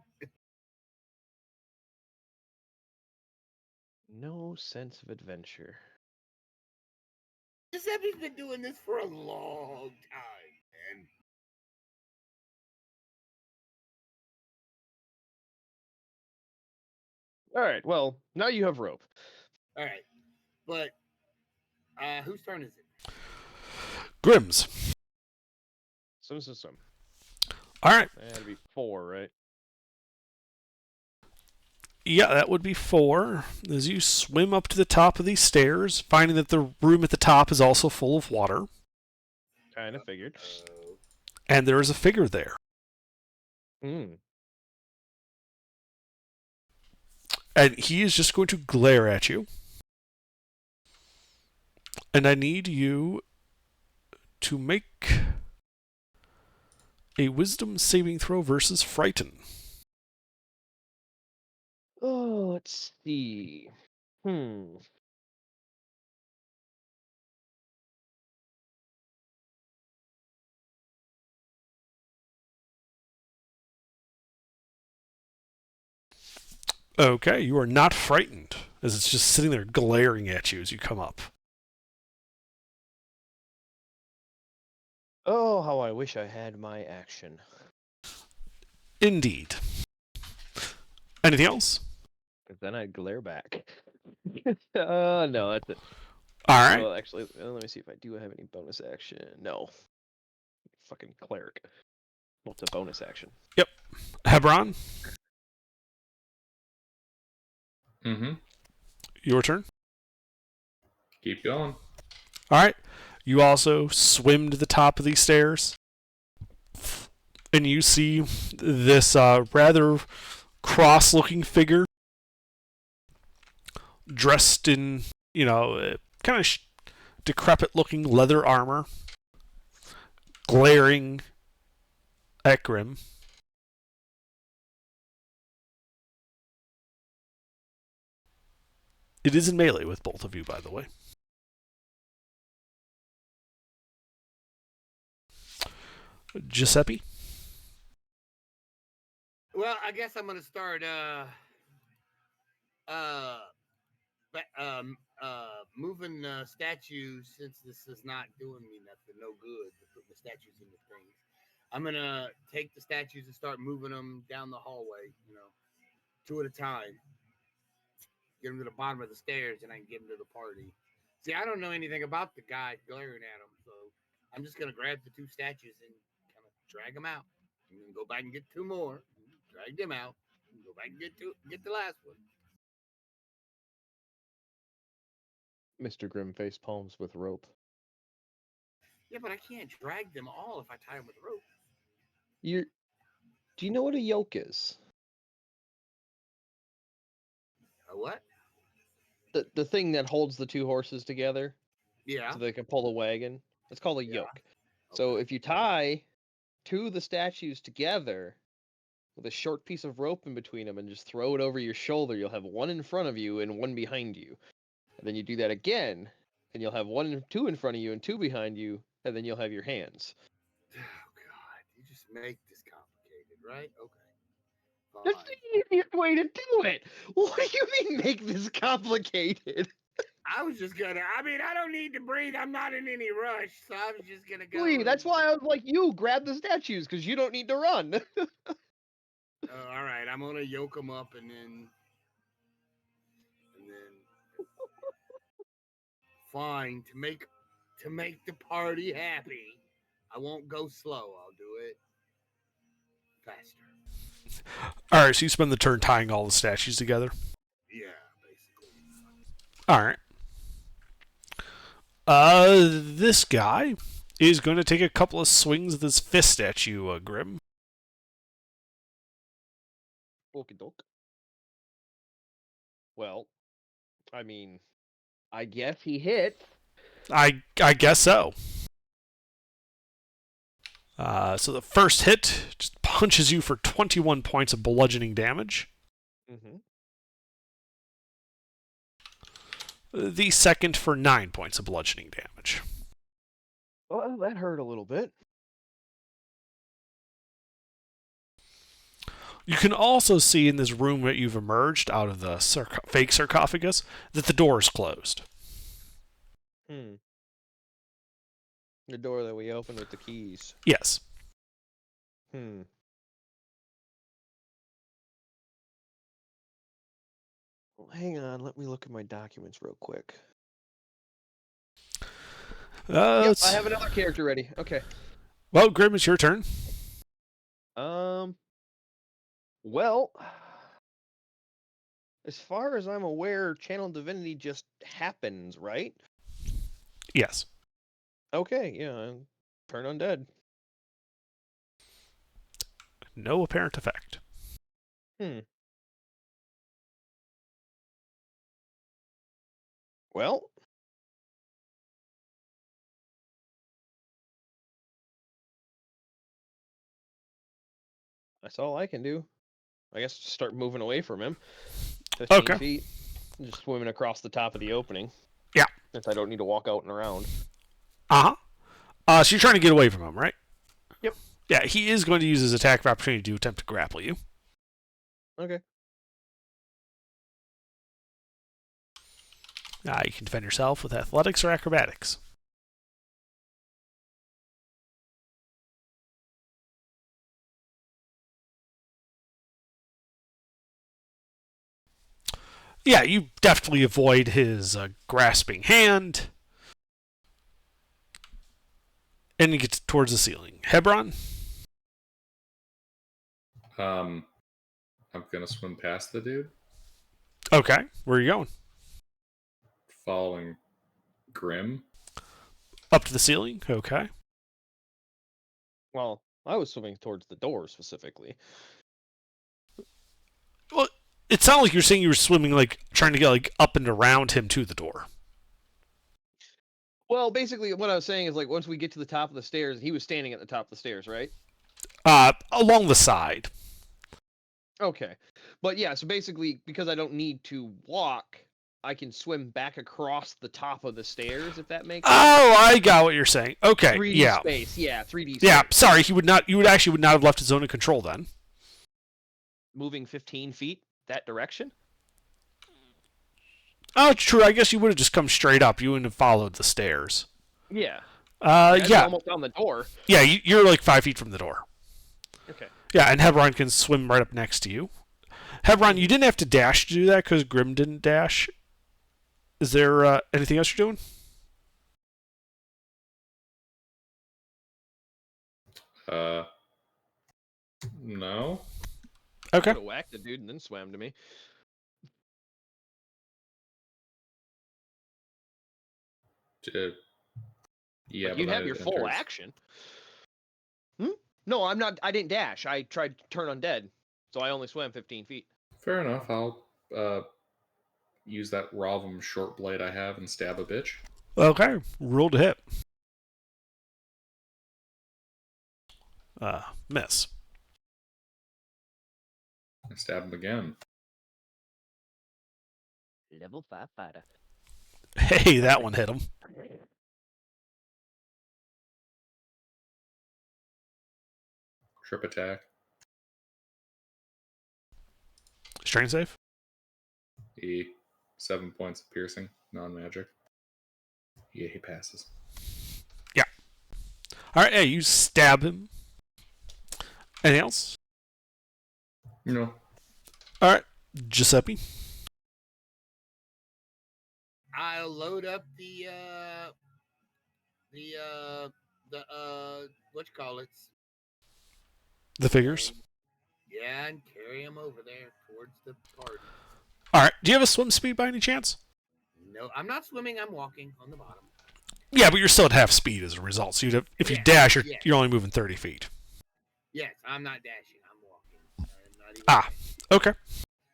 No sense of adventure. Giuseppe's been doing this for a long time, and All right, well, now you have rope. all right, but whose turn is it? Grim's. Swim. All right. That'd be 4, right? Yeah, that would be 4. As you swim up to the top of these stairs, finding that the room at the top is also full of water, Kind of figured. and there is a figure there. And he is just going to glare at you. And I need you to make a wisdom saving throw versus frighten. Oh, let's see. Okay, you are not frightened, as it's just sitting there glaring at you as you come up. Oh, how I wish I had my action. Indeed. Anything else? Because then I'd glare back. No, that's it. All right. Well, actually, let me see if I do have any bonus action. No. Fucking cleric. Well, it's a bonus action. Yep. Hebron, Mm-hmm. your turn. Keep going. All right. You also swim to the top of these stairs, and you see this rather cross-looking figure dressed in, kind of decrepit-looking leather armor, glaring at Grim. It is in melee with both of you, by the way. Giuseppe? Well, I guess I'm gonna start moving statues since this is not doing me nothing, no good. Putting the statues into things. I'm gonna take the statues and start moving them down the hallway, two at a time. Get them to the bottom of the stairs, and I can get them to the party. See, I don't know anything about the guy glaring at them, so I'm just gonna grab the two statues and kind of drag them out, and then go back and get two more, drag them out, and go back and get the last one. Mr. Grim face palms with rope. Yeah, but I can't drag them all if I tie them with rope. Do you know what a yoke is? A what? The thing that holds the two horses together Yeah. so they can pull a wagon. It's called a Yeah. yoke. So if you tie two of the statues together with a short piece of rope in between them and just throw it over your shoulder, you'll have one in front of you and one behind you. And then you do that again, and you'll have two in front of you and two behind you, and then you'll have your hands. Oh God! You just make this complicated, right? Okay. That's the easiest way to do it. What do you mean make this complicated? I was just gonna. I mean, I don't need to breathe. I'm not in any rush, so I was just gonna go. Lee, that's why I was like, you grab the statues because you don't need to run. All right, I'm gonna yoke them up and then fine to make the party happy. I won't go slow. I'll do it faster. All right, so you spend the turn tying all the statues together. Yeah, basically. All right. This guy is going to take a couple of swings with his fist at you, Grim. Okie doke. Well, I mean, I guess he hit. I guess so. So the first hit just punches you for 21 points of bludgeoning damage. Mm-hmm. The second for 9 points of bludgeoning damage. Well, that hurt a little bit. You can also see in this room that you've emerged out of the fake sarcophagus that the door is closed. The door that we opened with the keys. Yes. Well, hang on, let me look at my documents real quick. Yep, I have another character ready. Okay. Well, Grim, it's your turn. Well, as far as I'm aware, Channel Divinity just happens, right? Yes. Okay, yeah. Turn undead. No apparent effect. Well, That's all I can do. I guess just start moving away from him. 15 Okay. feet. Just swimming across the top of the opening. Yeah. Since I don't need to walk out and around. So you're trying to get away from him, right? Yep. Yeah, he is going to use his attack of opportunity to attempt to grapple you. Okay. You can defend yourself with athletics or acrobatics. Yeah, you definitely avoid his grasping hand. And you get towards the ceiling. Hebron? I'm gonna swim past the dude, Okay, where are you going? following Grim. Up to the ceiling? Okay. Well, I was swimming towards the door specifically. Well, it sounded like you were saying you were swimming, like, trying to get, like, up and around him to the door. Well, basically, what I was saying is, like, once we get to the top of the stairs, he was standing at the top of the stairs, right? Along the side. Okay. But yeah, so basically, because I don't need to walk, I can swim back across the top of the stairs, if that makes sense. Oh, I got what you're saying. Okay, 3D yeah. space, yeah, 3D space. Yeah, sorry, you would actually not have left his zone of control then. Moving 15 feet that direction? Oh, true, I guess you would have just come straight up. You wouldn't have followed the stairs. Yeah. That's Yeah. almost on the door. Yeah, you're like 5 feet from the door. Okay. Yeah, and Hebron can swim right up next to you. Hebron, you didn't have to dash to do that because Grim didn't dash. Is there anything else you're doing? No. Okay. Could have whacked the dude and then swam to me. Yeah, Like, you but have that your full enters- action. No, I'm not. I didn't dash. I tried to turn undead, so I only swam 15 feet. Fair enough. I'll use that Ravum short blade I have and stab a bitch. Okay. Roll to hit. Miss. I stab him again. Level 5 fighter. Hey, that one hit him. Trip attack. Strain save. 7 points of piercing, non-magic. Yeah, he passes. All right, hey, you stab him. Anything else? No. All right, Giuseppe. I'll load up the what you call it? The figures. Yeah, and carry them over there towards the party. All right, do you have a swim speed by any chance? No, I'm not swimming. I'm walking on the bottom. Yeah, but you're still at half speed as a result. So if you Yeah, dash, yeah. you're only moving 30 feet. Yes, I'm not dashing. I'm walking. I'm not even Ah. dashing. Okay.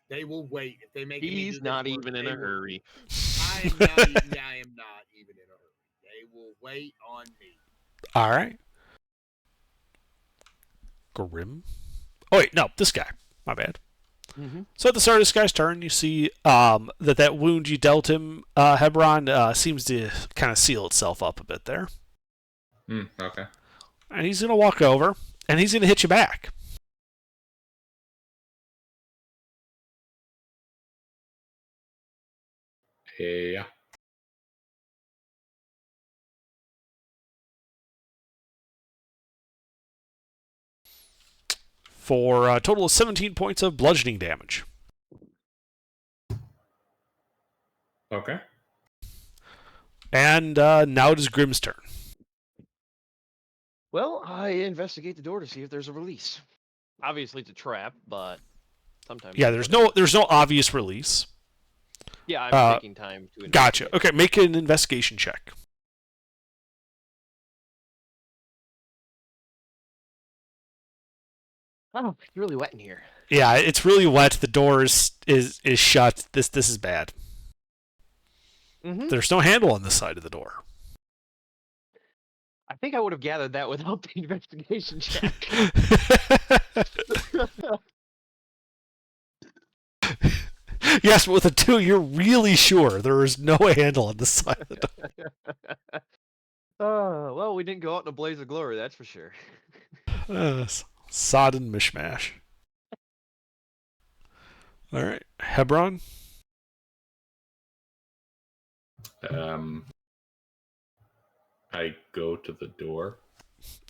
They will wait if they make. He's not even in a hurry. I am not even in a hurry. They will wait on me. All right. Grim. Oh wait, no, this guy. My bad. Mm-hmm. So at the start of this guy's turn, you see that wound you dealt him, Hebron, seems to kind of seal itself up a bit there. Okay. And he's going to walk over, and he's going to hit you back. Yeah. For a total of 17 points of bludgeoning damage. Okay. And now it is Grim's turn. Well, I investigate the door to see if there's a release. Obviously, it's a trap, but sometimes. Yeah, there's no obvious release. Yeah, I'm taking time to. Gotcha. investigate. Okay, make an investigation check. Oh, it's really wet in here. Yeah, it's really wet. The door is shut. This is bad. Mm-hmm. There's no handle on this side of the door. I think I would have gathered that without the investigation check. Yes, but with a 2, you're really sure there is no handle on the side of the door. Oh, well, we didn't go out in a blaze of glory, that's for sure. Sodden mishmash. All right, Hebron. I go to the door.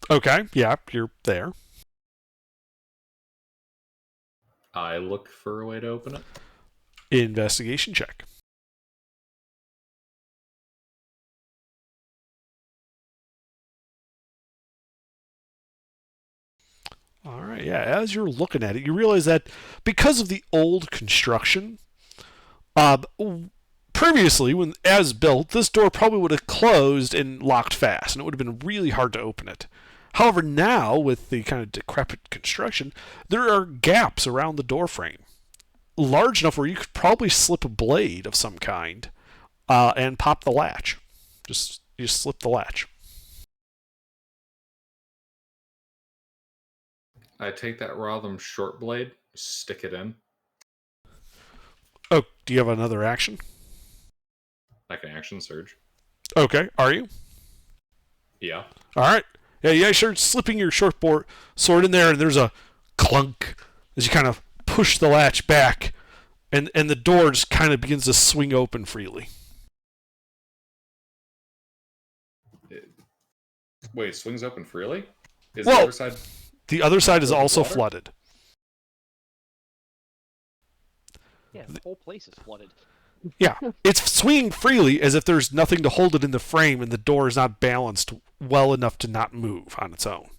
Okay, yeah, you're there. I look for a way to open it. Investigation check. All right, yeah, as you're looking at it, you realize that because of the old construction, previously, when as built, this door probably would have closed and locked fast, and it would have been really hard to open it. However, now, with the kind of decrepit construction, there are gaps around the door frame, large enough where you could probably slip a blade of some kind and pop the latch. Just slip the latch. I take that Rotham short blade, stick it in. Oh, do you have another action? I can action surge. Okay, are you? Yeah. All right. Yeah, you guys start slipping your short sword in there, and there's a clunk as you kind of push the latch back, and the door just kind of begins to swing open freely. Wait, it swings open freely? Is Well, the other side? The other side is Filled with also water? flooded. Yeah, the whole place is flooded. Yeah, it's swinging freely as if there's nothing to hold it in the frame, and the door is not balanced well enough to not move on its own.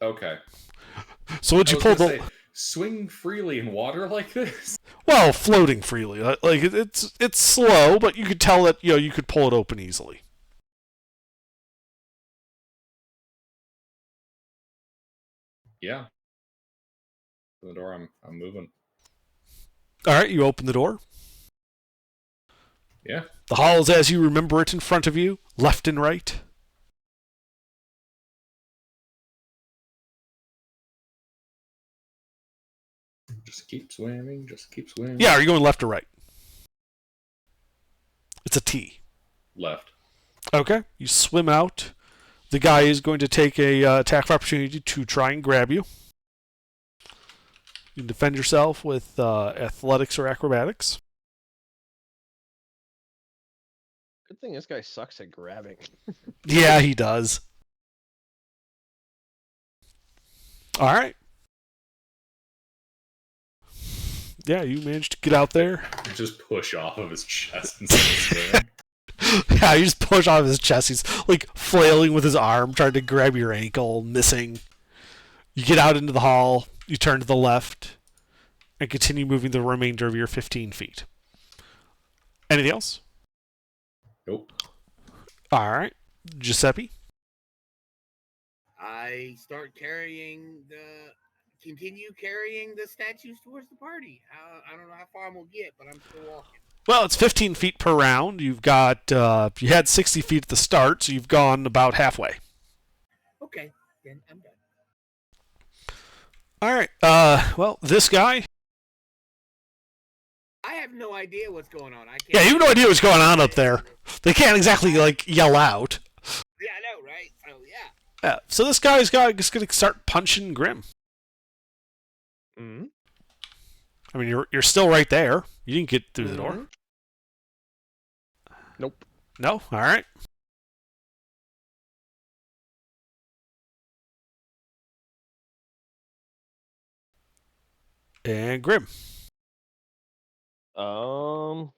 Okay. So would I you was pull gonna the say, swing freely in water like this? well floating freely? Like it's slow, but you could tell that you could pull it open easily. Yeah. The door. I'm moving. All right, you open the door. Yeah. The hall is as you remember it in front of you, left and right. Just keep swimming. Just keep swimming. Yeah, are you going left or right? It's a T. Left. Okay, you swim out. The guy is going to take a attack of opportunity to try and grab you. You can defend yourself with athletics or acrobatics. Good thing this guy sucks at grabbing. Yeah, he does. All right. Yeah, you managed to get out there. Just push off of his chest and start swimming. Yeah, you just push off his chest. He's like flailing with his arm, trying to grab your ankle, missing. You get out into the hall, you turn to the left, and continue moving the remainder of your 15 feet. Anything else? Nope. All right. Giuseppe? I continue carrying the statues towards the party. I don't know how far I'm gonna get, but I'm still walking. Well, it's 15 feet per round. You've got, you had 60 feet at the start, so you've gone about halfway. Okay, then I'm done. All right. Well, this guy. I have no idea what's going on. I can't. Yeah, you have no idea what's going on up there. They can't exactly yell out. Yeah, I know, right? Oh, yeah. Yeah. So this guy's going to start punching Grim. Mm-hmm. I mean, you're still right there. You didn't get through the door. Nope. No. All right. And Grim. To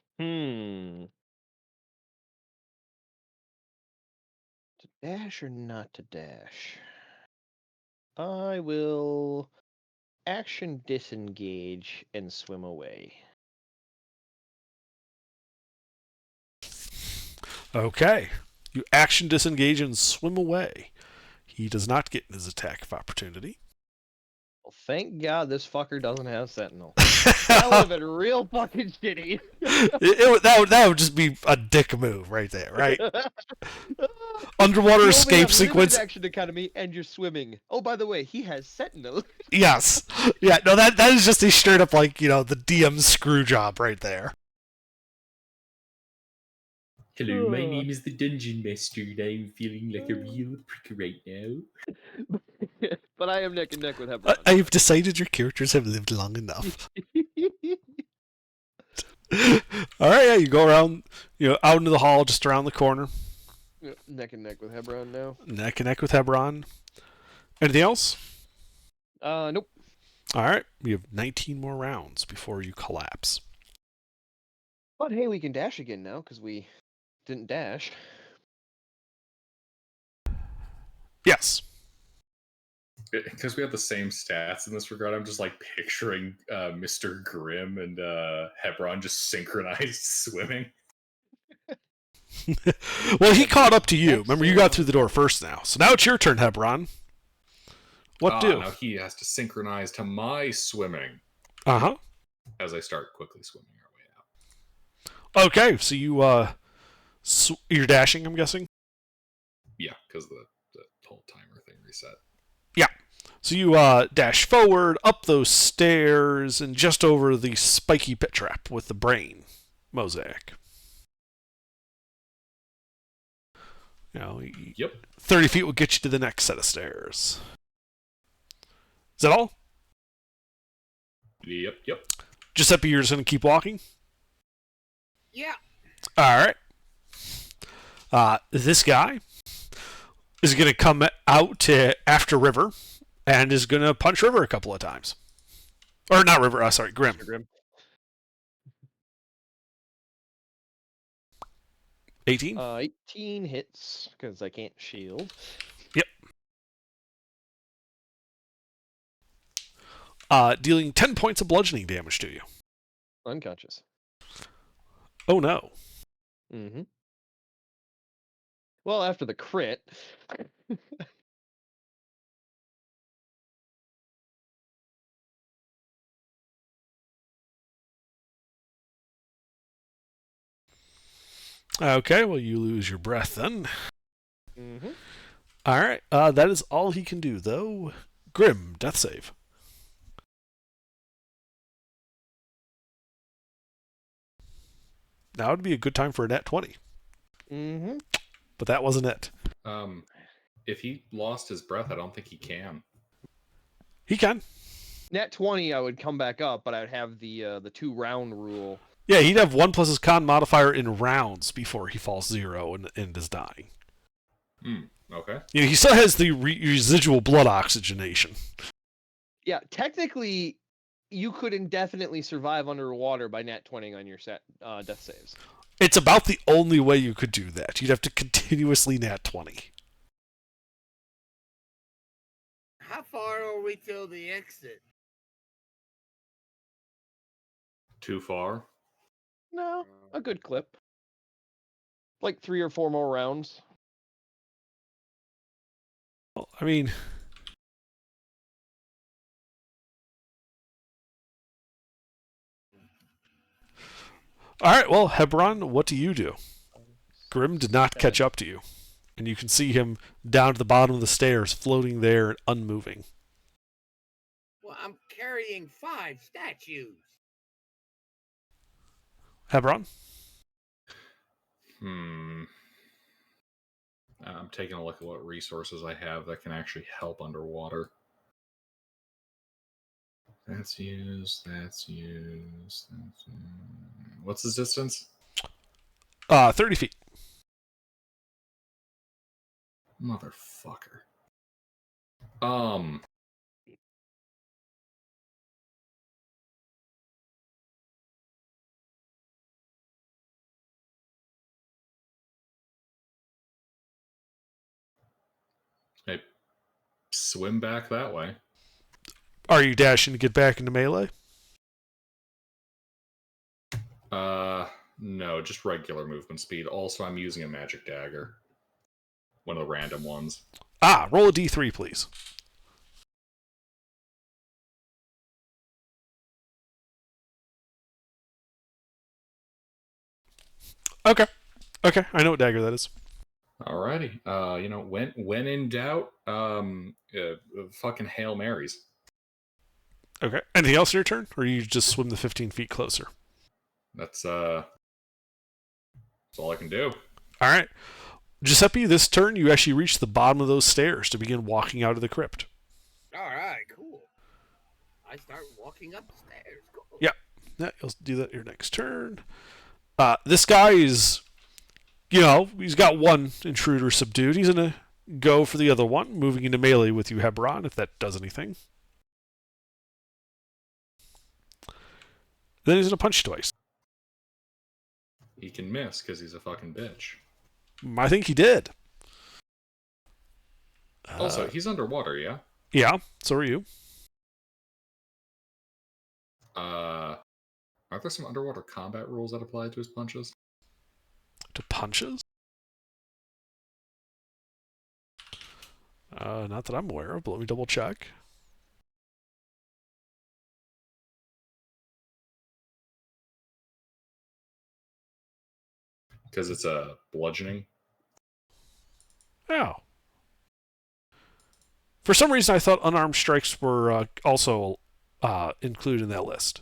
dash or not to dash? I will action disengage and swim away. Okay. You action disengage and swim away. He does not get his attack of opportunity. Well, thank God this fucker doesn't have Sentinel. That would have been real fucking shitty. That would just be a dick move right there, right? Underwater You escape only have limited sequence. action economy, and you're swimming. Oh, by the way, he has Sentinel. Yes. Yeah, no, that is just a straight up, like, you know, the DM screw job right there. Hello, my name is the Dungeon Master, and I'm feeling like a real prick right now. But I am neck and neck with Hebron. I've decided your characters have lived long enough. Alright, yeah, you go around, you know, out into the hall, just around the corner. Neck and neck with Hebron now. Neck and neck with Hebron. Anything else? Nope. Alright, we have 19 more rounds before you collapse. But hey, we can dash again now, because we didn't dash. Yes. Because we have the same stats in this regard, I'm just like picturing Mr. Grimm and Hebron just synchronized swimming. Well, he caught up to you. Remember, you got through the door first now. So now it's your turn, Hebron. What do? Now he has to synchronize to my swimming Uh-huh. as I start quickly swimming our way out. Okay, so you're dashing, I'm guessing? Yeah, because the whole timer thing reset. Yeah. So you dash forward, up those stairs, and just over the spiky pit trap with the brain mosaic. You know, Yep. 30 feet will get you to the next set of stairs. Is that all? Yep. Giuseppe, you're just going to keep walking? Yeah. All right. This guy is going to come out to after River and is going to punch River a couple of times. Or not River, sorry, Grimm. Grim. 18? 18 hits, because I can't shield. Dealing 10 points of bludgeoning damage to you. Unconscious. Oh no. Mm-hmm. Well, after the crit. Okay, well, you lose your breath then. Mm-hmm. All right, that is all he can do, though. Grimm, death save. Now would be a good time for a nat 20. Mm-hmm. But that wasn't it. If he lost his breath, I don't think he can. He can. Nat 20, I would come back up, but I'd have the 2-round rule. Yeah, he'd have 1 plus his con modifier in rounds before he falls 0 and is dying. Okay. You know, he still has the residual blood oxygenation. Yeah, technically, you could indefinitely survive underwater by nat 20 on your death saves. It's about the only way you could do that. You'd have to continuously nat 20. How far are we till the exit? Too far? No, a good clip. Like 3 or 4 more rounds. Well, I mean... Alright, well, Hebron, what do you do? Grimm did not catch up to you. And you can see him down at the bottom of the stairs, floating there and unmoving. Well, I'm carrying 5 statues. Hebron? I'm taking a look at what resources I have that can actually help underwater. That's used. What's his distance? 30 feet. Motherfucker. I swim back that way. Are you dashing to get back into melee? No, just regular movement speed. Also, I'm using a magic dagger. One of the random ones. Roll a d3, please. Okay. Okay, I know what dagger that is. Alrighty. When in doubt, fucking Hail Marys. Okay. Anything else in your turn? Or you just swim the 15 feet closer? That's all I can do. All right. Giuseppe, this turn you actually reach the bottom of those stairs to begin walking out of the crypt. All right, cool. I start walking up the stairs. Cool. Yeah. Yeah, you'll do that your next turn. This guy is, he's got one intruder subdued. He's going to go for the other one, moving into melee with you, Hebron, if that does anything. Then he's going to punch twice. He can miss because he's a fucking bitch. I think he did. Also, he's underwater, yeah? Yeah, so are you. Aren't there some underwater combat rules that apply to his punches? To punches? Not that I'm aware of, but let me double check. Because it's a bludgeoning. Oh. For some reason, I thought unarmed strikes were also included in that list.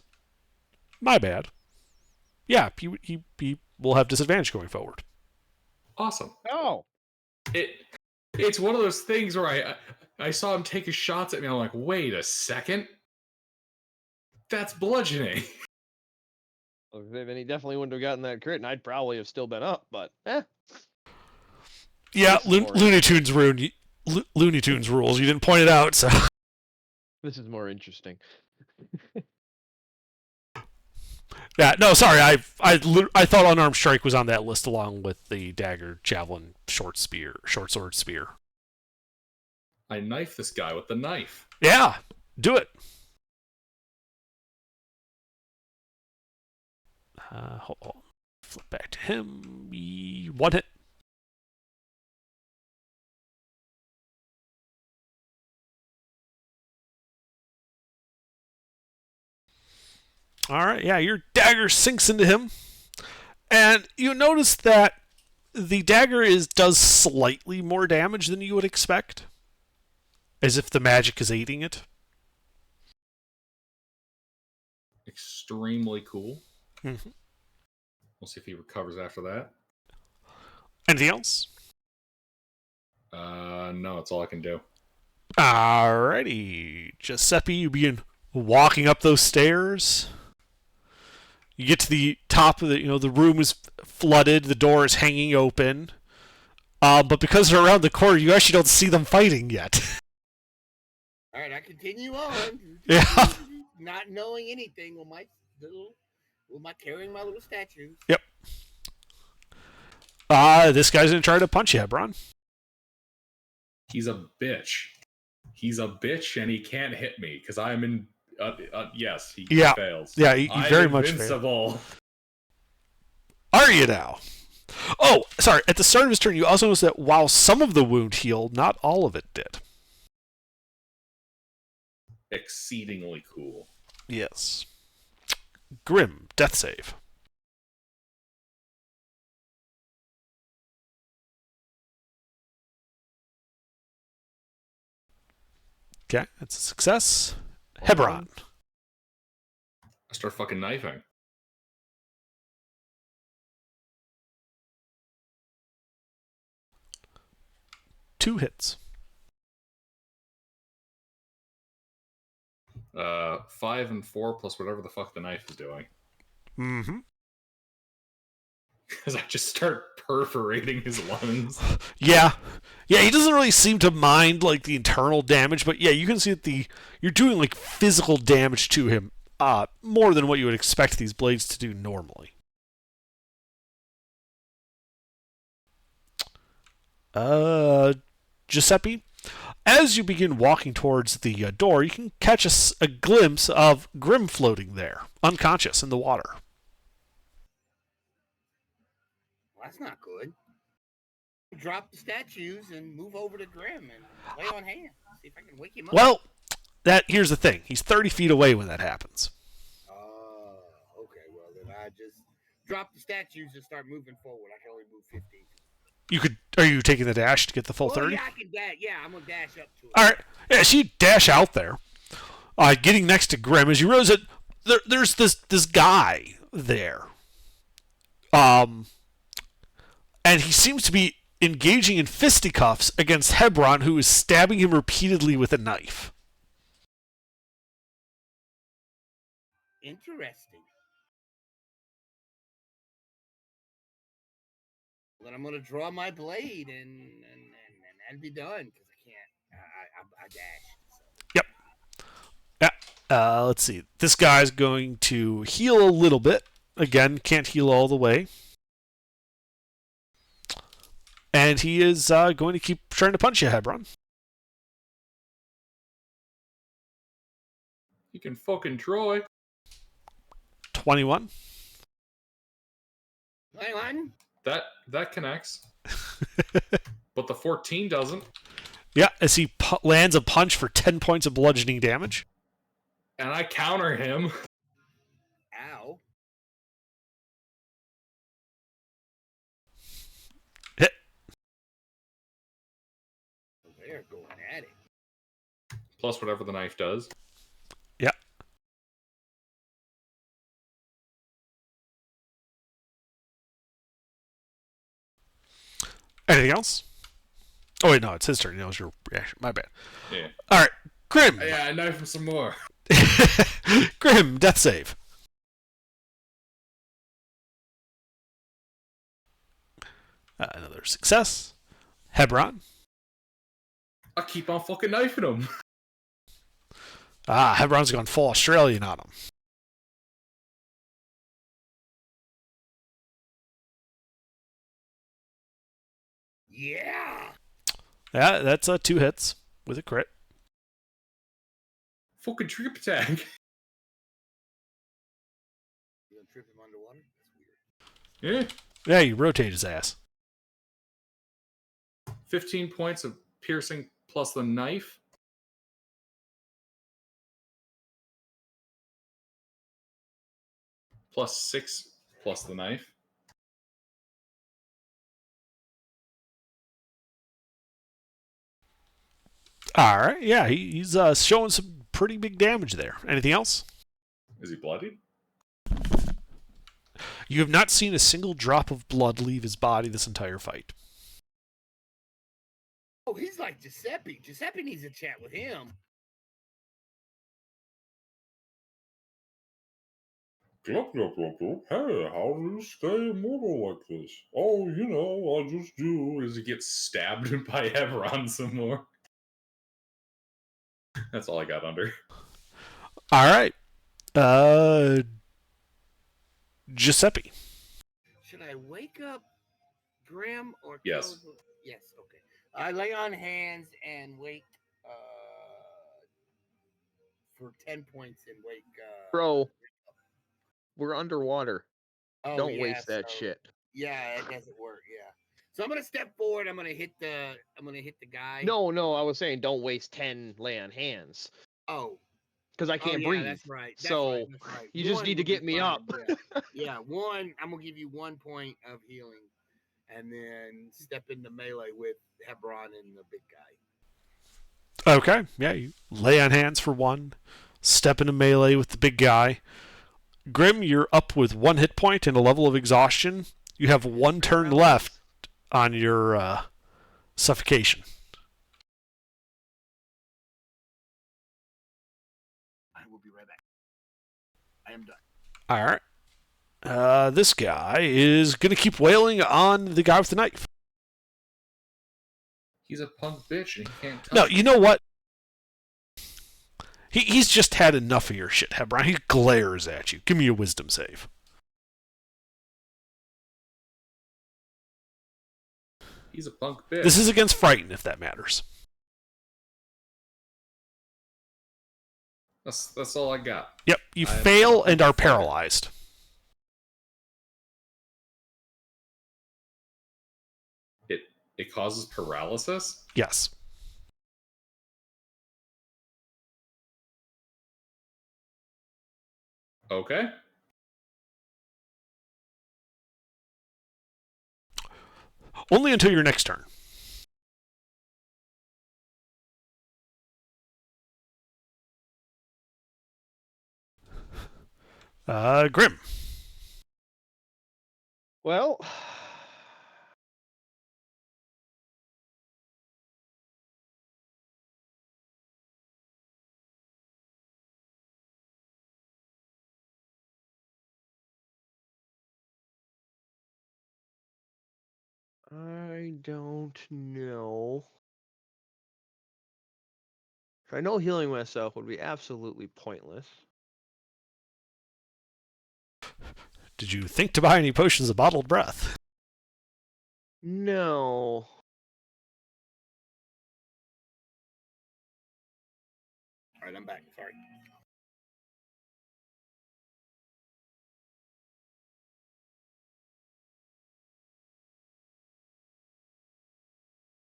My bad. Yeah, he will have disadvantage going forward. Awesome. Oh. It's one of those things where I saw him take his shots at me. I'm like, wait a second. That's bludgeoning. And he definitely wouldn't have gotten that crit, and I'd probably have still been up, but Yeah, This is more Looney Tunes Looney Tunes rules. You didn't point it out, so. this is more interesting. Yeah, no, sorry. I thought unarmed strike was on that list along with the dagger, javelin, short sword, spear. I knife this guy with the knife. Yeah, do it. Hold on. Flip back to him. One hit. All right, yeah, your dagger sinks into him, and you notice that the dagger does slightly more damage than you would expect, as if the magic is aiding it. Extremely cool. Mm-hmm. We'll see if he recovers after that. Anything else? No, that's all I can do. Alrighty, Giuseppe, you begin walking up those stairs. You get to the top of the room is flooded, the door is hanging open. But because they're around the corner, you actually don't see them fighting yet. All right, I continue on. Yeah. Not knowing anything with my carrying my little statues. Yep. This guy's gonna try to punch you, Hebron. He's a bitch. He's a bitch, and he can't hit me because I'm in. Yes, he fails. Yeah, he very much fails. Invincible. Are you now? Oh, sorry. At the start of his turn, you also notice that while some of the wound healed, not all of it did. Exceedingly cool. Yes. Grim, death save. Okay, that's a success. Hebron. I start fucking knifing. Two hits. 5 and 4 plus whatever the fuck the knife is doing. Mm-hmm. Because I just start perforating his lungs. Yeah, he doesn't really seem to mind like the internal damage, but yeah, you can see that you're doing like physical damage to him, more than what you would expect these blades to do normally. Giuseppe, as you begin walking towards the door, you can catch a glimpse of Grim floating there, unconscious in the water. Well, that's not good. Drop the statues and move over to Grim and lay on hands. See if I can wake him up. Well, here's the thing. He's 30 feet away when that happens. Okay. Well, then I just drop the statues and start moving forward. I can only move 15. You could. Are you taking the dash to get the full 30? Yeah, I can dash. Yeah, I'm gonna dash up to it. All right. Yeah, so you dash out there, getting next to Grim as you realize that there's this guy there, and he seems to be engaging in fisticuffs against Hebron, who is stabbing him repeatedly with a knife. Interesting. Then I'm gonna draw my blade and be done because I can't. I dashed. So. Yep. Yeah. Let's see. This guy's going to heal a little bit. Again, can't heal all the way. And he is going to keep trying to punch you, Hebron. You can fucking Troy. 21. 21. That connects. But the 14 doesn't. Yeah, as he lands a punch for 10 points of bludgeoning damage. And I counter him. Ow. Hit. They're going at it. Plus whatever the knife does. Yeah. Anything else? Oh, wait, no, it's his turn. It was your reaction. My bad. Yeah. All right, Grim. Yeah, I knife him some more. Grim, death save. Another success. Hebron. I keep on fucking knifing him. Hebron's gone full Australian on him. Yeah. Yeah, that's 2 hits with a crit. Fucking trip attack. You gonna trip him underwater? That's weird. Yeah. Yeah, you rotate his ass. 15 points of piercing plus the knife. Plus 6 plus the knife. All right, yeah, he's showing some pretty big damage there. Anything else? Is he bloodied? You have not seen a single drop of blood leave his body this entire fight. Oh, he's like Giuseppe. Giuseppe needs to chat with him. Glop, glop, glop, glop. Hey, how do you stay immortal like this? Oh, you know, I just do. Does he get stabbed by Hebron some more? That's all I got under. All right. Giuseppe. Should I wake up Grim or Yes. close the- Yes, okay. I lay on hands and wake for 10 points and wake Bro, we're underwater. oh, Don't yeah, waste that so- shit. Yeah, it doesn't work, yeah. So I'm gonna step forward, I'm gonna hit the guy. No, I was saying don't waste 10 lay on hands. Oh. Because I Oh, can't yeah, breathe. that's right. That's So, right, that's right. you just One need to would be get me fine, up. Yeah. Yeah, one. I'm gonna give you 1 point of healing, and then step into melee with Hebron and the big guy. Okay, yeah, you lay on hands for 1, step into melee with the big guy. Grim, you're up with 1 hit point and a level of exhaustion. You have 1 turn left on your suffocation. I will be right back. I am done. All right. This guy is going to keep wailing on the guy with the knife. He's a punk bitch and he can't touch No, me. you know what? He's just had enough of your shit, Hebron. He glares at you. Give me a wisdom save. He's a punk bitch. This is against Frighten, if that matters. That's all I got. Yep, you I am fail a and are fighter. paralyzed. It causes paralysis? Yes. Okay. Only until your next turn. Grim. Well, I don't know. I know healing myself would be absolutely pointless. Did you think to buy any potions of bottled breath? No. All right, I'm back. Sorry.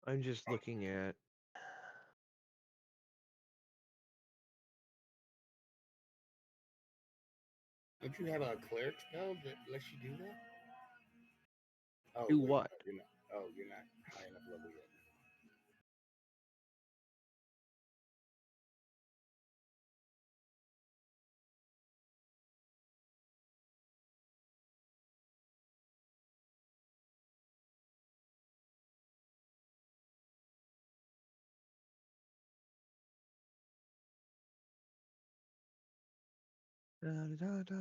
I'm just looking at. Don't you have a cleric spell that lets you do that? Oh, Do wait, what? no, you're not. Oh, you're not high enough level yet. Da, da, da.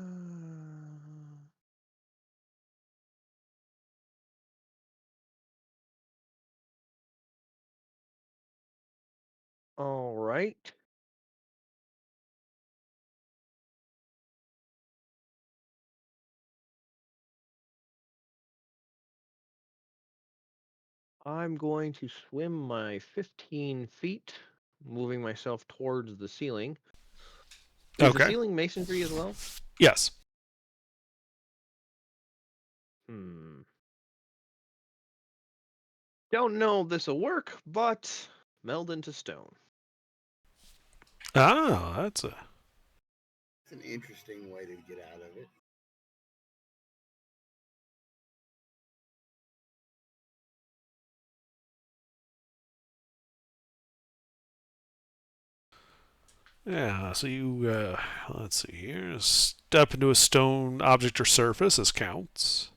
All right. I'm going to swim my 15 feet, moving myself towards the ceiling. Is the Okay. ceiling masonry as well? Yes. Don't know if this will work, but meld into stone. Oh, that's a. It's an interesting way to get out of it. Yeah, so you, let's see here. Step into a stone object or surface. This counts.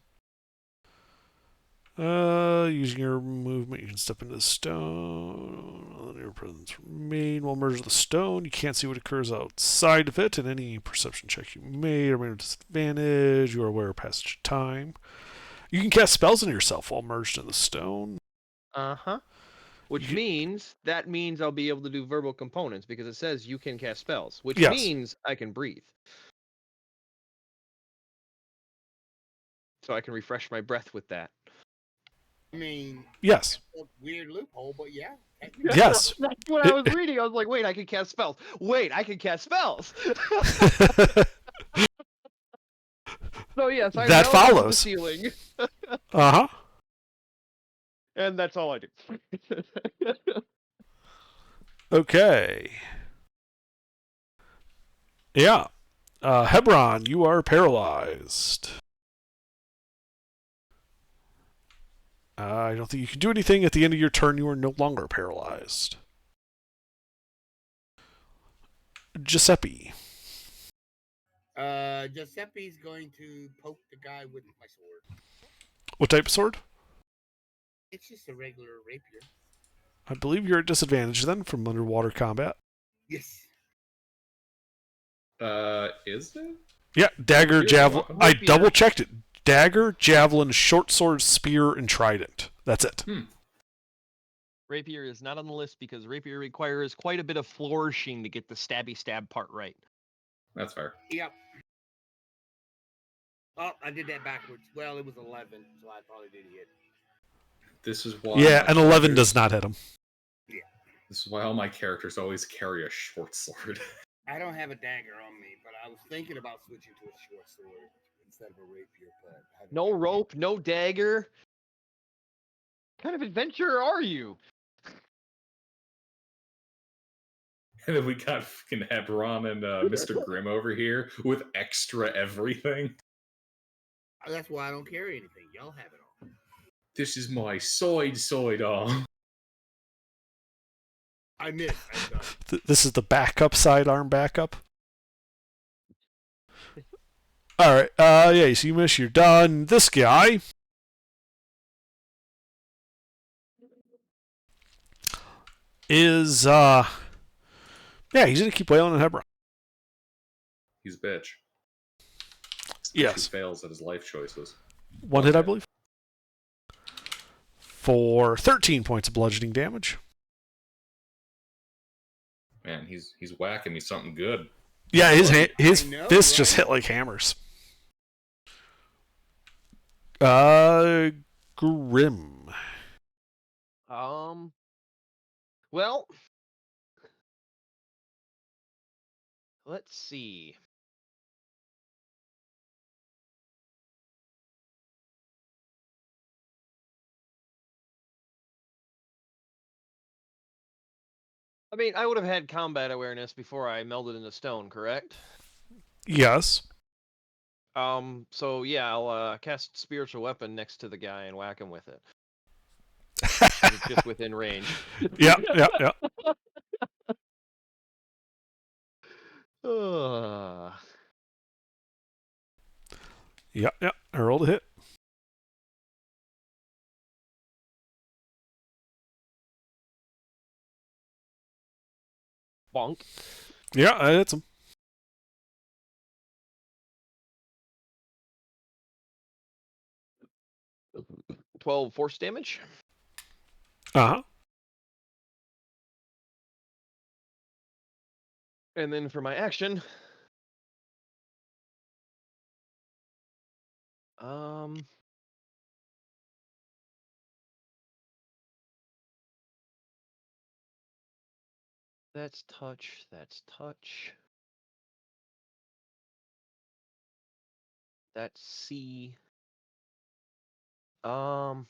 Using your movement, you can step into the stone. Let your presence remain while merged with the stone. You can't see what occurs outside of it, and any perception check you made are made with disadvantage. You are aware of passage of time. You can cast spells on yourself while merged in the stone. Uh-huh. Which means I'll be able to do verbal components because it says you can cast spells, which Yes. means I can breathe. So I can refresh my breath with that. I mean, Yes. that's a weird loophole, but yeah. Yes. That's what I was reading. I was like, wait, I can cast spells. Wait, I can cast spells. So yes, I That meld into the follows. ceiling. Uh-huh. And that's all I do. Okay. Yeah. Hebron, you are paralyzed. I don't think you can do anything. At the end of your turn, you are no longer paralyzed. Giuseppe. Giuseppe's going to poke the guy with my sword. What type of sword? It's just a regular rapier. I believe you're at disadvantage then from underwater combat. Yes. Is it? Yeah, dagger, Rapier, javelin. weapon? I Rapier. double checked it. Dagger, javelin, short sword, spear, and trident. That's it. Rapier is not on the list because rapier requires quite a bit of flourishing to get the stabby stab part right. That's fair. Yep. Oh, I did that backwards. Well, it was 11, so I probably did hit. This is why. Yeah, my an 11 characters- does not hit him. This is why all my characters always carry a short sword. I don't have a dagger on me, but I was thinking about switching to a short sword instead of a rapier. But I haven't No done it. rope, no dagger. What kind of adventurer are you? And then we got fucking Hebron and Mr. Grimm over here with extra everything. That's why I don't carry anything. Y'all have it all. This is my sidearm. I miss. I'm done. This is the backup sidearm backup. All right. Yeah. So you miss. You're done. This guy is yeah. He's gonna keep wailing at Hebron. He's a bitch. Yes. He fails at his life choices. One hit, I believe. For 13 points of bludgeoning damage. Man, he's whacking me something good. Yeah, his I know, fists just right? hit like hammers. Grim. Well, let's see. I mean, I would have had combat awareness before I melded into stone, correct? Yes. So yeah, I'll cast spiritual weapon next to the guy and whack him with it. It's just within range. Yeah. Yeah. I rolled a hit. Bonk. Yeah, that hits him. 12 force damage. Uh-huh. And then for my action, that's touch. That's C. I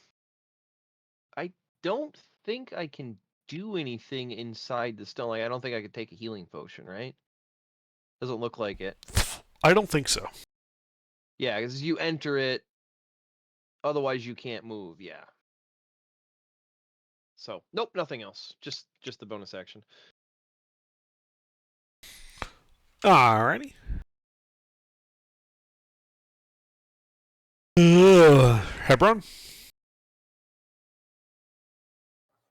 don't think I can do anything inside the stone. Like, I don't think I could take a healing potion, right? Doesn't look like it. I don't think so. Yeah, because you enter it, otherwise you can't move. Yeah. So nope, nothing else. Just the bonus action. Alrighty. Hebron.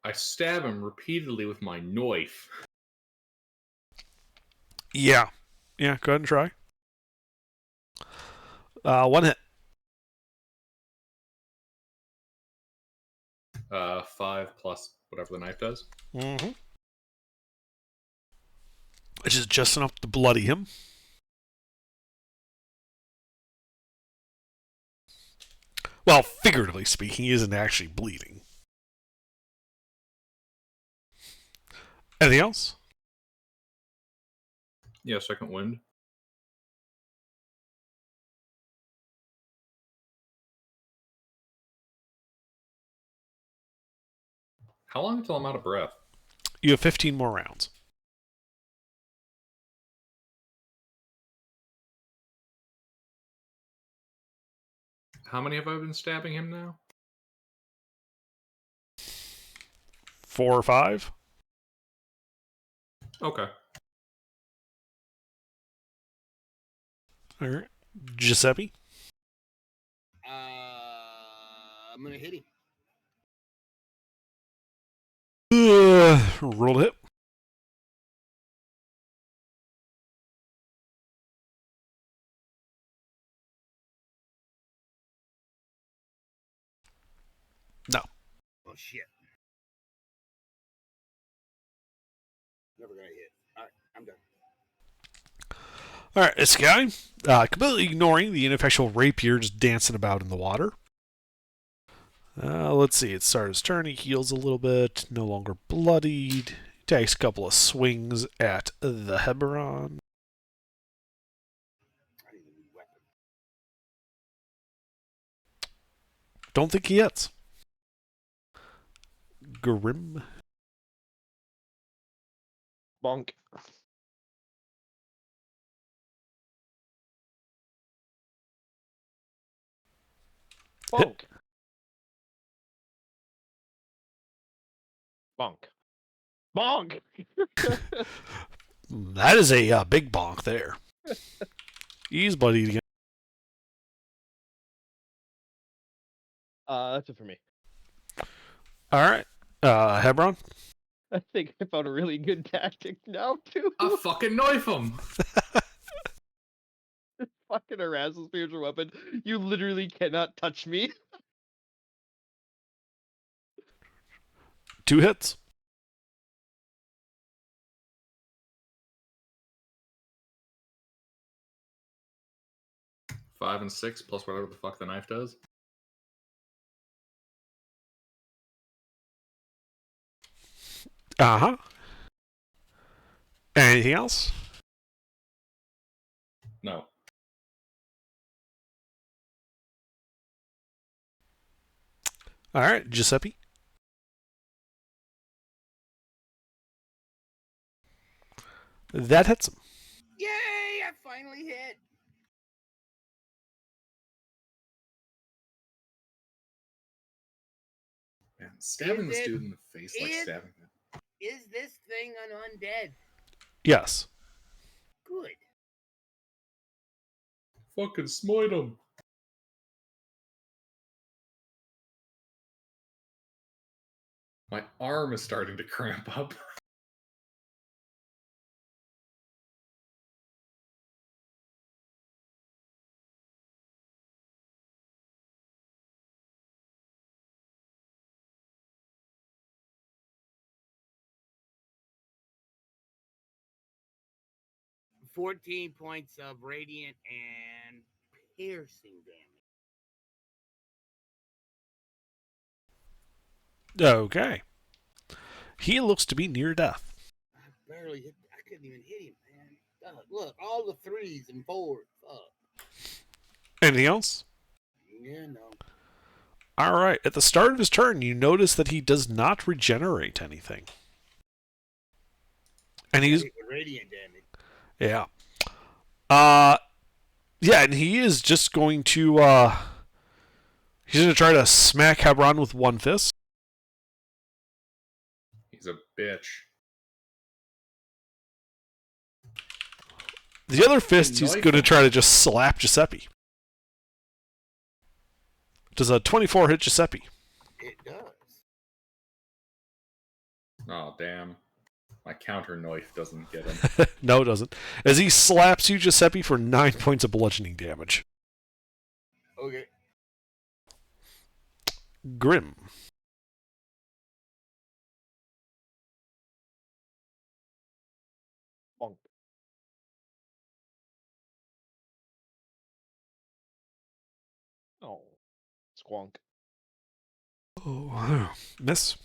I stab him repeatedly with my knife. Yeah. Yeah, go ahead and try. One hit. 5 plus whatever the knife does. Mm-hmm. Which is just enough to bloody him. Well, figuratively speaking, he isn't actually bleeding. Anything else? Yeah, second wind. How long until I'm out of breath? You have 15 more rounds. How many have I been stabbing him now? 4 or 5. Okay. All right. Giuseppe. I'm gonna hit him. Roll a hit. No. Oh shit! Never gonna hit. All right, I'm done. All right, this guy, completely ignoring the ineffectual rapier just dancing about in the water. Let's see. It started his turn. He heals a little bit. No longer bloodied. Takes a couple of swings at the Hebron. I need a new weapon. Don't think he hits. Grim. Bonk. Bonk. Bonk. Bonk! That is a big bonk there. He's buddy again. That's it for me. All right. Hebron? I think I found a really good tactic now, too. I fucking knife him. Fucking harassal spiritual weapon. You literally cannot touch me. 2 hits. Five and 6 plus whatever the fuck the knife does. Uh-huh. Anything else? No. All right, Giuseppe. That hits him. Yay! I finally hit. Man, stabbing Is this it- dude in the face like is- stabbing him. Is this thing an undead? Yes. Good. Fucking smite him. My arm is starting to cramp up. $14 points of radiant and piercing damage. Okay. He looks to be near death. I barely hit. I couldn't even hit him, man. Look, all the 3s and 4s. Fuck. Anything else? Yeah, no. All right. At the start of his turn, you notice that he does not regenerate anything. And he's Hit with radiant damage. yeah. Yeah, and he is just going to he's going to try to smack Hebron with one fist. He's a bitch. The other fist, he's Knife going to him. try to just slap Giuseppe. Does a 24 hit Giuseppe? It does. Oh, damn. My counter knife doesn't get him. No, it doesn't. As he slaps you, Giuseppe, for 9 points of bludgeoning damage. Okay. Grim. Bonk. Oh. Squonk. Oh, miss.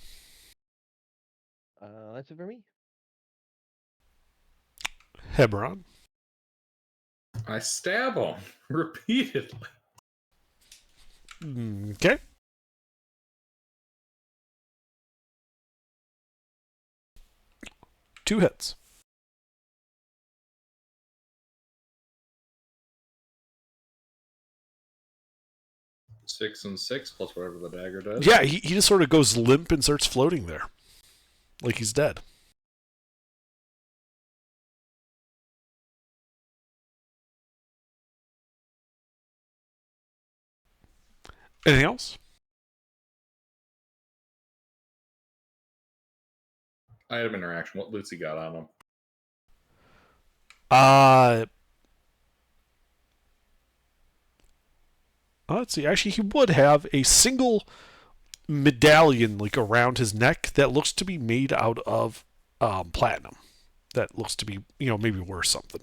That's it for me. Hebron. I stab him repeatedly. Okay. Two hits. Six and 6 plus whatever the dagger does. Yeah, he just sort of goes limp and starts floating there. Like he's dead. Anything else? Item interaction. What loot's he got on him? Let's see. Actually, he would have a single medallion like around his neck that looks to be made out of platinum. That looks to be, maybe worth something.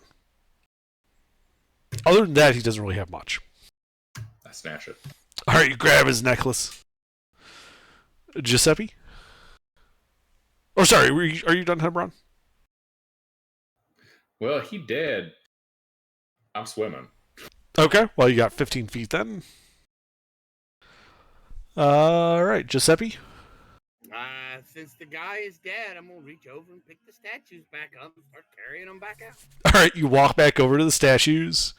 Other than that, he doesn't really have much. I snatch it. All right, you grab his necklace. Giuseppe? Oh, sorry. Are you done, Hebron? Well, he dead. I'm swimming. Okay. Well, you got 15 feet then. All right, Giuseppe. Since the guy is dead, I'm gonna reach over and pick the statues back up and start carrying them back out. All right, you walk back over to the statues,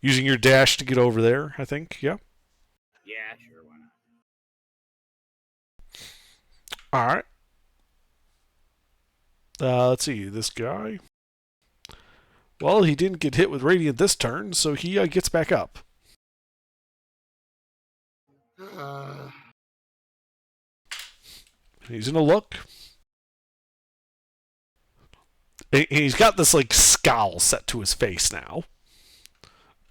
using your dash to get over there. I think. Yeah. Yeah, sure, why not? All right. Let's see, this guy. Well, he didn't get hit with radiant this turn, so he gets back up. He's gonna look. He's got this like scowl set to his face now,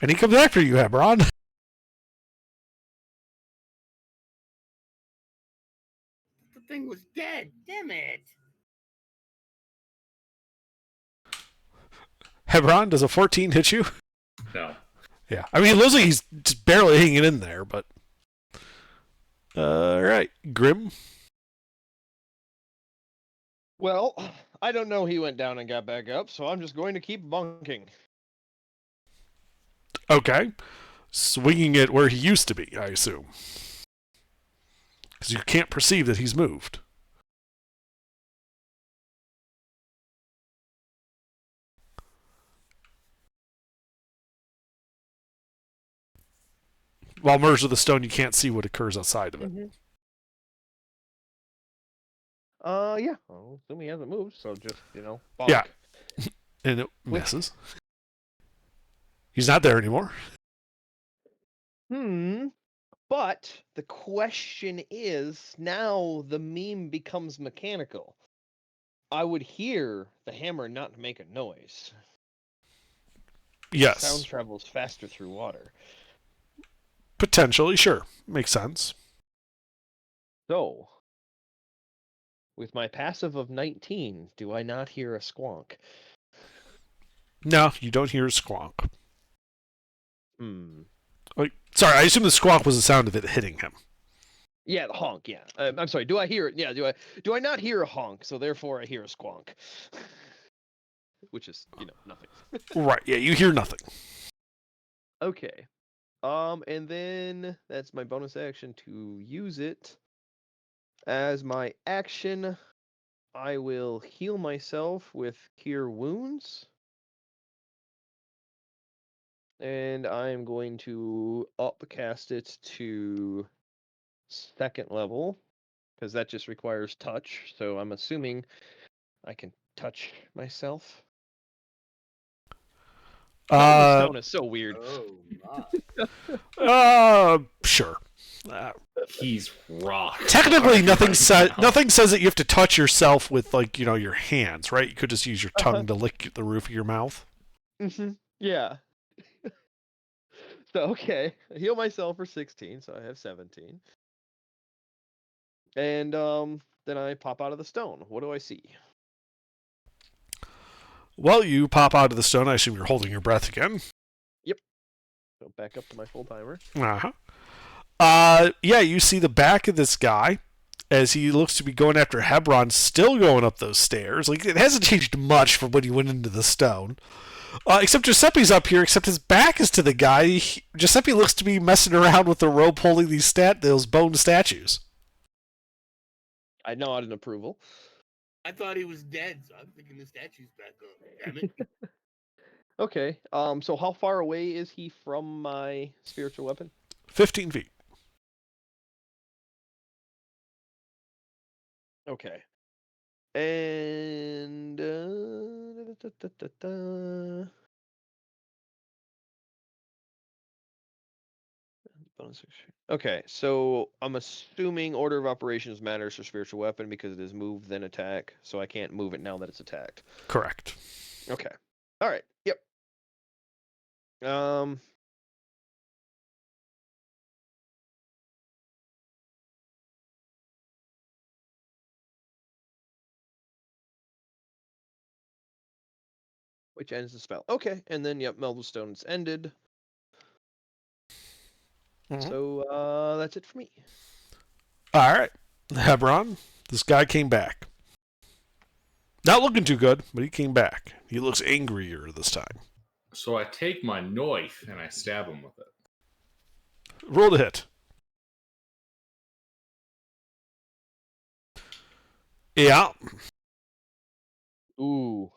and he comes after you, Hebron. The thing was dead. Damn it. Hebron, does a 14 hit you? No. Yeah, I mean, it looks like he's just barely hanging in there, but all right, Grim. Well, I don't know he went down and got back up, so I'm just going to keep bunking. Okay, swinging it where he used to be, I assume, because you can't perceive that he's moved. While merged with the stone, you can't see what occurs outside of it. Mm-hmm. Yeah. I'll assume he hasn't moved, so just, bonk. Yeah. And it misses. He's not there anymore. But the question is, now the meme becomes mechanical. I would hear the hammer not make a noise. Yes. Sound travels faster through water. Potentially, sure. Makes sense. So, with my passive of 19, do I not hear a squonk? No, you don't hear a squonk. Sorry, I assume the squonk was the sound of it hitting him. Yeah, the honk, yeah. I'm sorry, do I hear it? Yeah, do I not hear a honk, so therefore I hear a squonk? Which is, nothing. Right, yeah, you hear nothing. Okay. And then that's my bonus action to use it. As my action, I will heal myself with Cure Wounds. And I'm going to upcast it to 2nd level, because that just requires touch. So I'm assuming I can touch myself. The stone is so weird. Oh my. Sure. He's rock. Technically, nothing says that you have to touch yourself with your hands, right? You could just use your tongue to lick the roof of your mouth. Yeah. So okay, I heal myself for 16, so I have 17. And then I pop out of the stone. What do I see? Well, you pop out of the stone. I assume you're holding your breath again. Yep. Go back up to my full timer. Yeah, you see the back of this guy as he looks to be going after Hebron, still going up those stairs. Like, it hasn't changed much from when you went into the stone. Except Giuseppe's up here, except his back is to the guy. Giuseppe looks to be messing around with the rope holding those bone statues. I nod in approval. I thought he was dead, so I'm thinking the statue's back up. Damn it. Okay, so how far away is he from my spiritual weapon? 15 feet. Okay. And okay, so I'm assuming order of operations matters for spiritual weapon because it is move then attack, so I can't move it now that it's attacked. Correct. Okay. All right. Yep. Which ends the spell. Okay, and then yep, Melvillestone's ended. Mm-hmm. So that's it for me. All right, Hebron. This guy came back. Not looking too good, but he came back. He looks angrier this time. So I take my knife and I stab him with it. Roll to hit. Yeah. Ooh.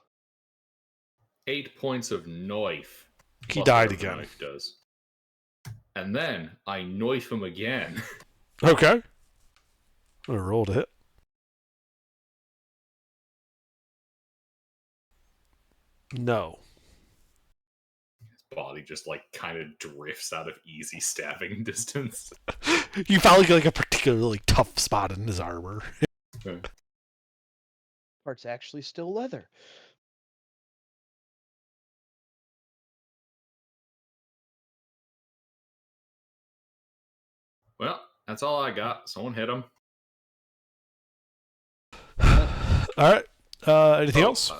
8 points of knife. He plus died whatever the again. Knife does. And then I knife him again. Okay. I'm gonna roll to hit. No. His body just like kind of drifts out of easy stabbing distance. You found like a particularly tough spot in his armor. Part's actually still leather. Well, that's all I got. Someone hit him. All right. Anything else?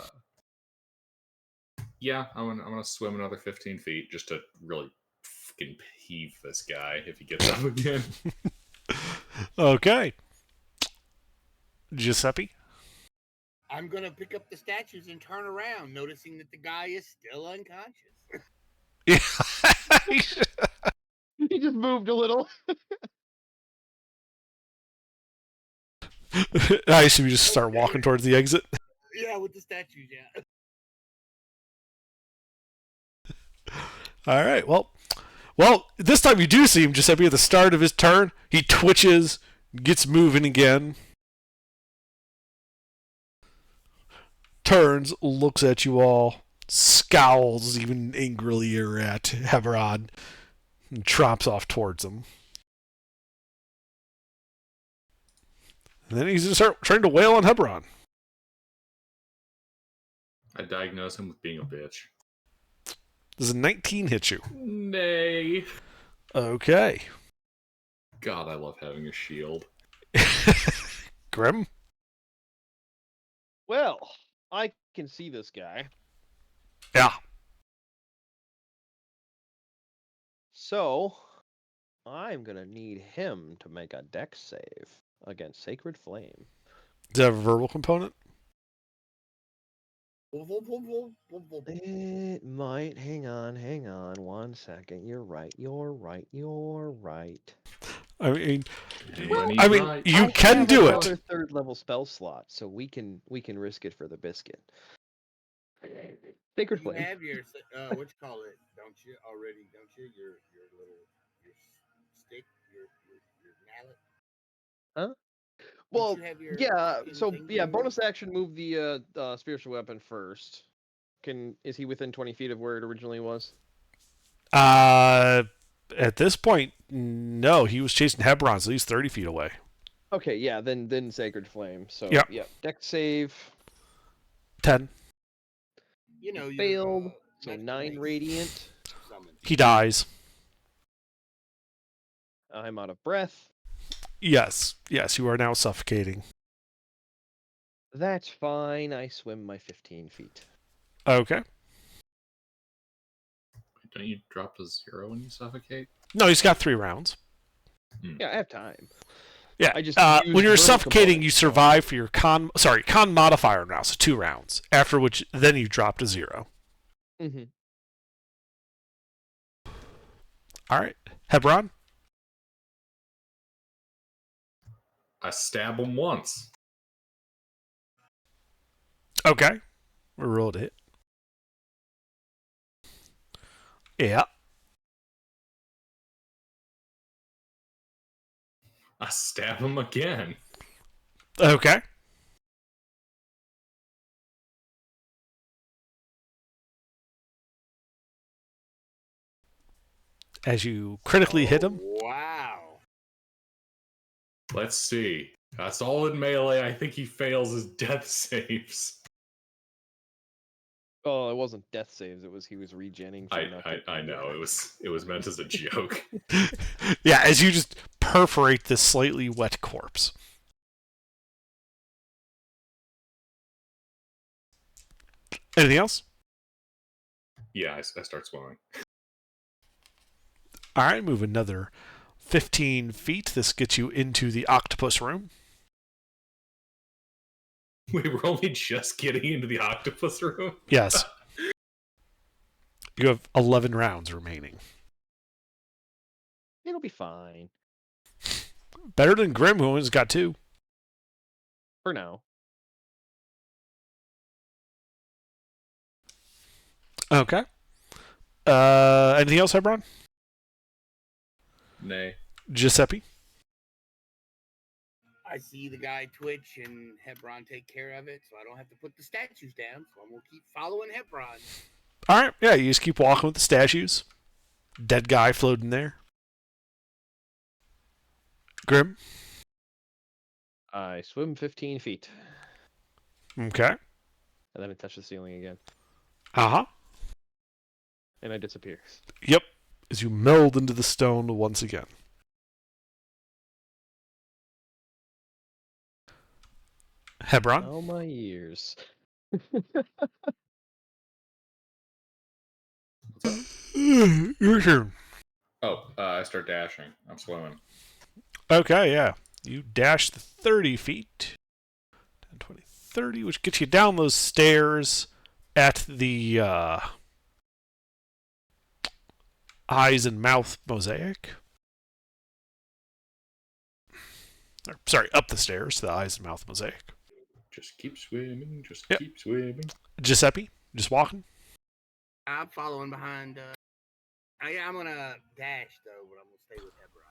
Yeah, I'm gonna swim another 15 feet just to really fucking heave this guy if he gets up again. Okay. Giuseppe? I'm gonna pick up the statues and turn around, noticing that the guy is still unconscious. Yeah. He just moved a little. I assume you just start walking towards the exit. Yeah, with the statues, yeah. All right. Well, this time you do see him, Giuseppe, at the start of his turn. He twitches, gets moving again, turns, looks at you all, scowls even angrier at Hebron, and tromps off towards him. And then he's going to start trying to wail on Hebron. I diagnose him with being a bitch. Does a 19 hit you? Nay. Okay. God, I love having a shield. Grim? Well, I can see this guy. Yeah. So, I'm going to need him to make a dex save against Sacred Flame. Does it have a verbal component? It might. Hang on 1 second. You're right. I mean, Right. you can do it. Another third level spell slot, so we can risk it for the biscuit. Sacred You Flame. have your what you call it? Don't you already? Don't you your stick, your mallet? Huh? Don't Well, you have your yeah. fucking So thing yeah, going? bonus action. Move the spiritual weapon first. Is he within 20 feet of where it originally was? At this point, no. He was chasing Hebron, so he's 30 feet away. Okay, yeah. Then Sacred Flame. So Yep. yeah, dex save 10. You know, your, failed. So magical 9 mace radiant. summon. He dies. I'm out of breath. Yes, you are now suffocating. That's fine. I swim my 15 feet. Okay. Don't you drop to 0 when you suffocate? No, he's got 3 rounds. Yeah, I have time. Yeah. I just when used you're verbal suffocating, component, you so- survive for your con modifier now, so 2 rounds. After which, then you drop to 0. Mm-hmm. All right, Hebron. I stab him once. Okay. We rolled it. Yeah. I stab him again. Okay. As you critically hit him. Wow. Let's see. That's all in melee. I think he fails his death saves. Oh, it wasn't death saves. It was he was regenning. I know it was meant as a joke. Yeah, as you just perforate this slightly wet corpse. Anything else? Yeah, I start swimming. All right, move another 15 feet. This gets you into the octopus room. We were only just getting into the octopus room. Yes. You have 11 rounds remaining. It'll be fine Better than Grim, who only's got 2. for now. Okay. Anything else, Hebron? Nay. Giuseppe? I see the guy twitch and Hebron take care of it, so I don't have to put the statues down. So I'm gonna keep following Hebron. All right, yeah, you just keep walking with the statues. Dead guy floating there. Grim. I swim 15 feet, Okay. and then I touch the ceiling again, Uh huh. and I disappear. Yep. As you meld into the stone once again. Hebron. Oh my ears. Your turn. Oh, I start dashing. I'm swimming. Okay, yeah. You dash the 30 feet. 10, 20, 30, which gets you down those stairs at the eyes and mouth mosaic. Or, sorry, up the stairs to the eyes and mouth mosaic. Just keep swimming. Just Yep. keep swimming. Giuseppe, just walking. I'm following behind. I'm gonna dash though, but I'm gonna stay with Hebron.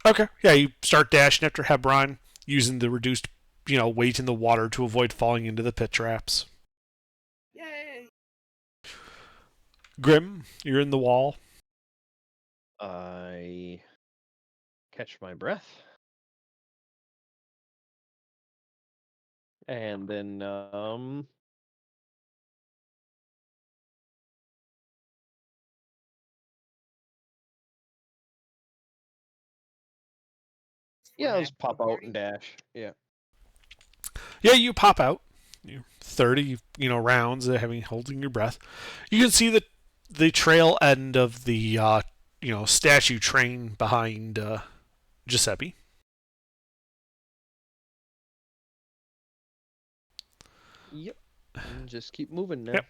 Okay, yeah, you start dashing after Hebron, using the reduced, weight in the water to avoid falling into the pit traps. Yay! Grim, you're in the wall. I catch my breath. And then, yeah, I'll just pop out and dash. Yeah. Yeah, you pop out. You're 30, rounds, holding your breath. You can see the trail end of the, statue train behind Giuseppe. Yep. And just keep moving now. Yep.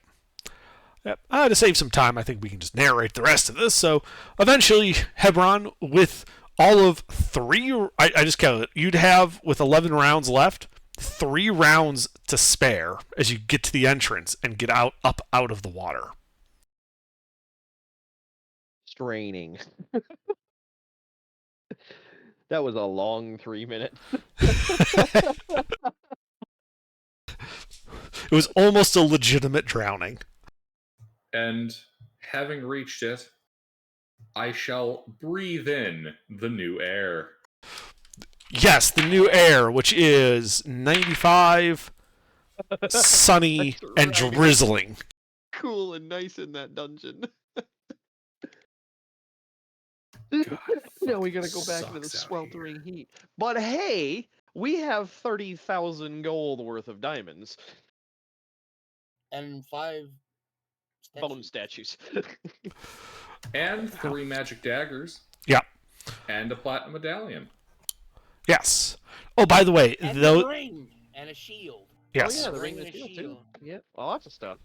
Yep. To save some time, I think we can just narrate the rest of this. So, eventually, Hebron, with all of 3, I just counted it, you'd have, with 11 rounds left, 3 rounds to spare as you get to the entrance and get up out of the water. Straining. That was a long 3 minutes. It was almost a legitimate drowning. And having reached it, I shall breathe in the new air. Yes, the new air, which is 95, sunny, That's and right. drizzling. Cool and nice in that dungeon. God, Now we gotta go fucking back into the sucks out sweltering heat. But hey, we have 30,000 gold worth of diamonds. And 5 Bone statues. And 3 magic daggers. Yeah. And a platinum medallion. Yes. Oh, by the way, And though, a ring and a shield. yes, Oh yeah, the Ring ring and and a shield too. shield. Yep, lots of stuff.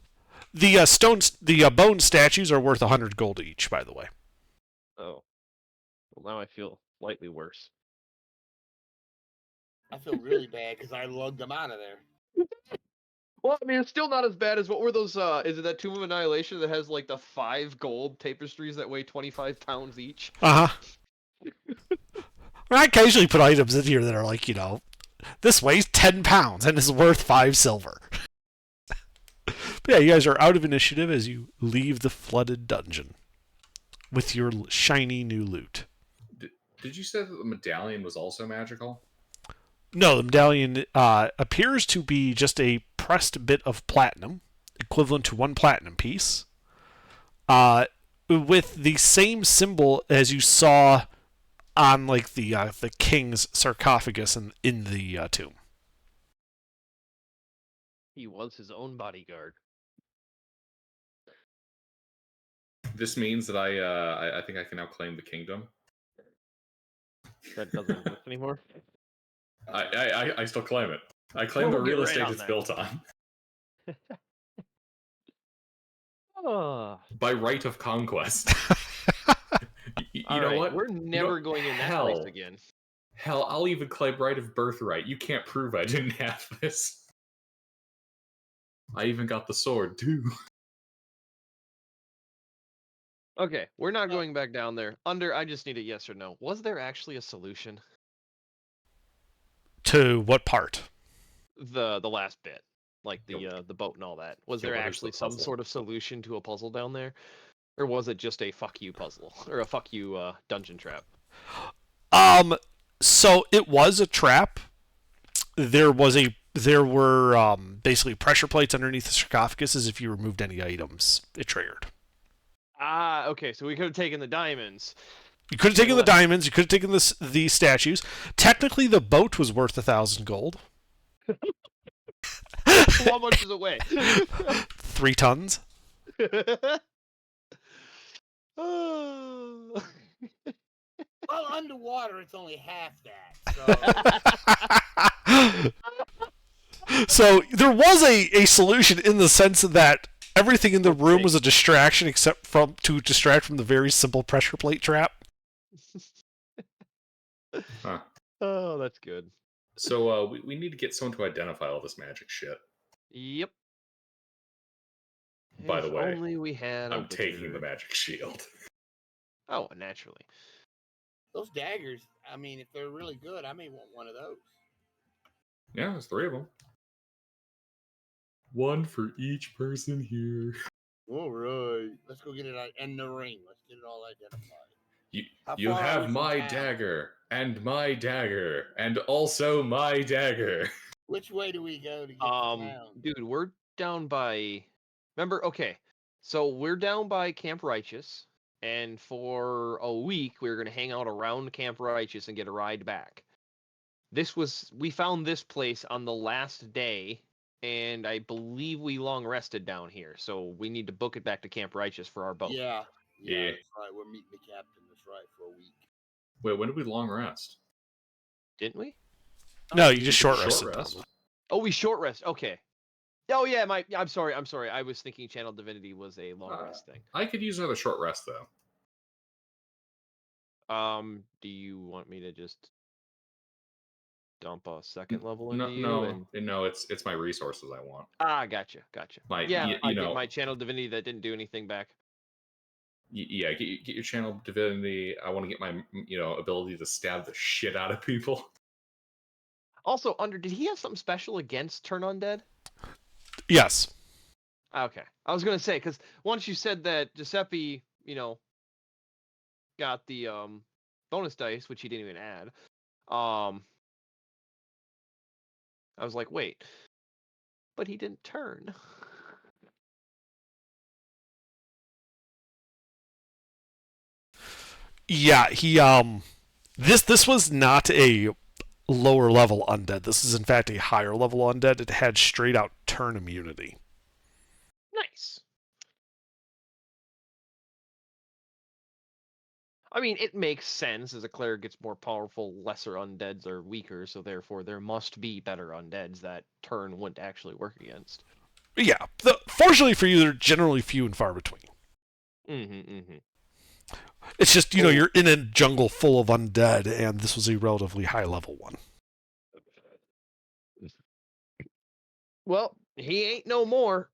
the bone statues are worth 100 gold each. By the way. Oh. Well, now I feel slightly worse. I feel really bad because I lugged them out of there. Well, I mean, it's still not as bad as what were those, is it that Tomb of Annihilation that has, like, the 5 gold tapestries that weigh 25 pounds each? Uh huh. I occasionally put items in here that are like, this weighs 10 pounds and is worth 5 silver. But yeah, you guys are out of initiative as you leave the flooded dungeon with your shiny new loot. Did you say that the medallion was also magical? No, the medallion appears to be just a pressed bit of platinum, equivalent to 1 platinum piece, with the same symbol as you saw on like the king's sarcophagus in the tomb. He was his own bodyguard. This means that I think I can now claim the kingdom. That doesn't exist anymore. I still claim it. I claim We'll the get real right estate on it's that. built on. Oh. By right of conquest. You know Alright, what? we're never going in that place hell. again. Hell, I'll even claim right of birthright. You can't prove I didn't have this. I even got the sword, too. Okay, we're not going back down there. I just need a yes or no. Was there actually a solution? To what part? The last bit, like the boat and all that. Was Yeah, there what is the actually some puzzle? sort of solution to a puzzle down there, or was it just a fuck you puzzle or a fuck you dungeon trap? So it was a trap. There were basically pressure plates underneath the sarcophagus. As if you removed any items, it triggered. Ah, okay. So we could have taken the diamonds. You could have taken the diamonds. You could have taken the statues. Technically, the boat was worth 1,000 gold. How much does it weigh? 3 tons. Oh. Well, underwater, it's only half that. So there was a solution in the sense that everything in the room was a distraction except to distract from the very simple pressure plate trap. Huh. Oh, that's good. So we need to get someone to identify all this magic shit. Yep. By the If way, only we had. I'm taking the magic shield. Oh, naturally. Those daggers, I mean, if they're really good, I may want one of those. Yeah, there's 3 of them. 1 for each person here. All right. Let's go get it out. And the ring. Let's get it all identified. How You far are we have from my town? dagger, and also my dagger. Which way do we go to get to town? Dude, we're down by. Remember, okay, so we're down by Camp Righteous, and for a week we were gonna hang out around Camp Righteous and get a ride back. We found this place on the last day, and I believe we long rested down here, so we need to book it back to Camp Righteous for our boat. Yeah. Yeah. That's right. We're meeting the captain. That's right, for a week. Wait, when did we long rest? Didn't we? No, you just short Short rested. rest. Oh, we short rest. Okay. Oh yeah, I'm sorry. I was thinking Channel Divinity was a long rest thing. I could use another short rest though. Do you want me to just dump a second level into No, you? no, it's my resources I want. Gotcha. I Get know, my Channel Divinity that didn't do anything back. yeah, get your channel divinity. I want to get my ability to stab the shit out of people. Also, did he have something special against Turn Undead? Yes. Okay, I was gonna say because once you said that Giuseppe, got the bonus dice, which he didn't even add. I was like, wait, but he didn't turn. Yeah, he this was not a lower level undead. This is in fact a higher level undead. It had straight out turn immunity. Nice. I mean, it makes sense as a cleric gets more powerful, lesser undeads are weaker, so therefore there must be better undeads that turn wouldn't actually work against. Yeah, fortunately for you, they're generally few and far between. It's just, you're in a jungle full of undead, and this was a relatively high level one. Well, he ain't no more.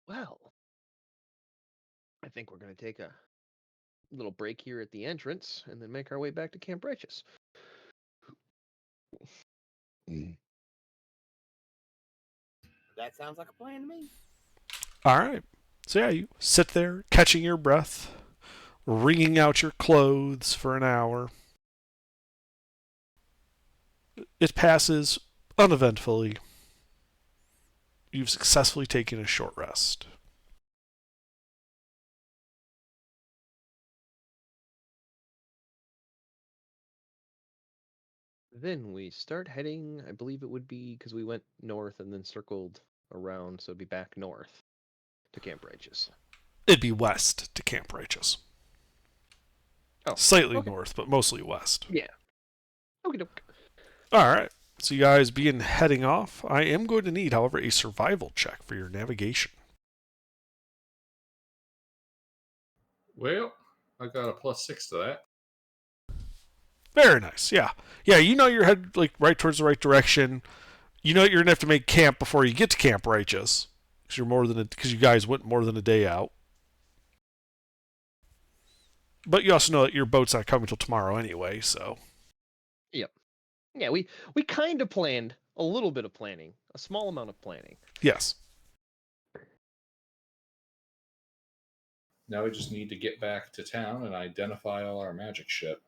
Well, I think we're going to take a little break here at the entrance and then make our way back to Camp Righteous. That sounds like a plan to me. All right. So yeah, you sit there, catching your breath, wringing out your clothes for an hour. It passes uneventfully. You've successfully taken a short rest. Then we start heading, I believe it would be, because we went north and then circled around, so it'd be back north to Camp Righteous. It'd be west to Camp Righteous. Oh, slightly okay. north, but mostly west. Yeah. Okay. All right. So you guys begin heading off. I am going to need, however, a survival check for your navigation. Well, I got a +6 to that. Very nice. Yeah. Yeah, you're headed right towards the right direction. You know you're going to have to make camp before you get to Camp Righteous. Because you guys went more than a day out. But you also know that your boat's not coming till tomorrow anyway, so. Yeah, we kind of planned a little bit of planning, a small amount of planning. Yes. Now we just need to get back to town and identify all our magic shit.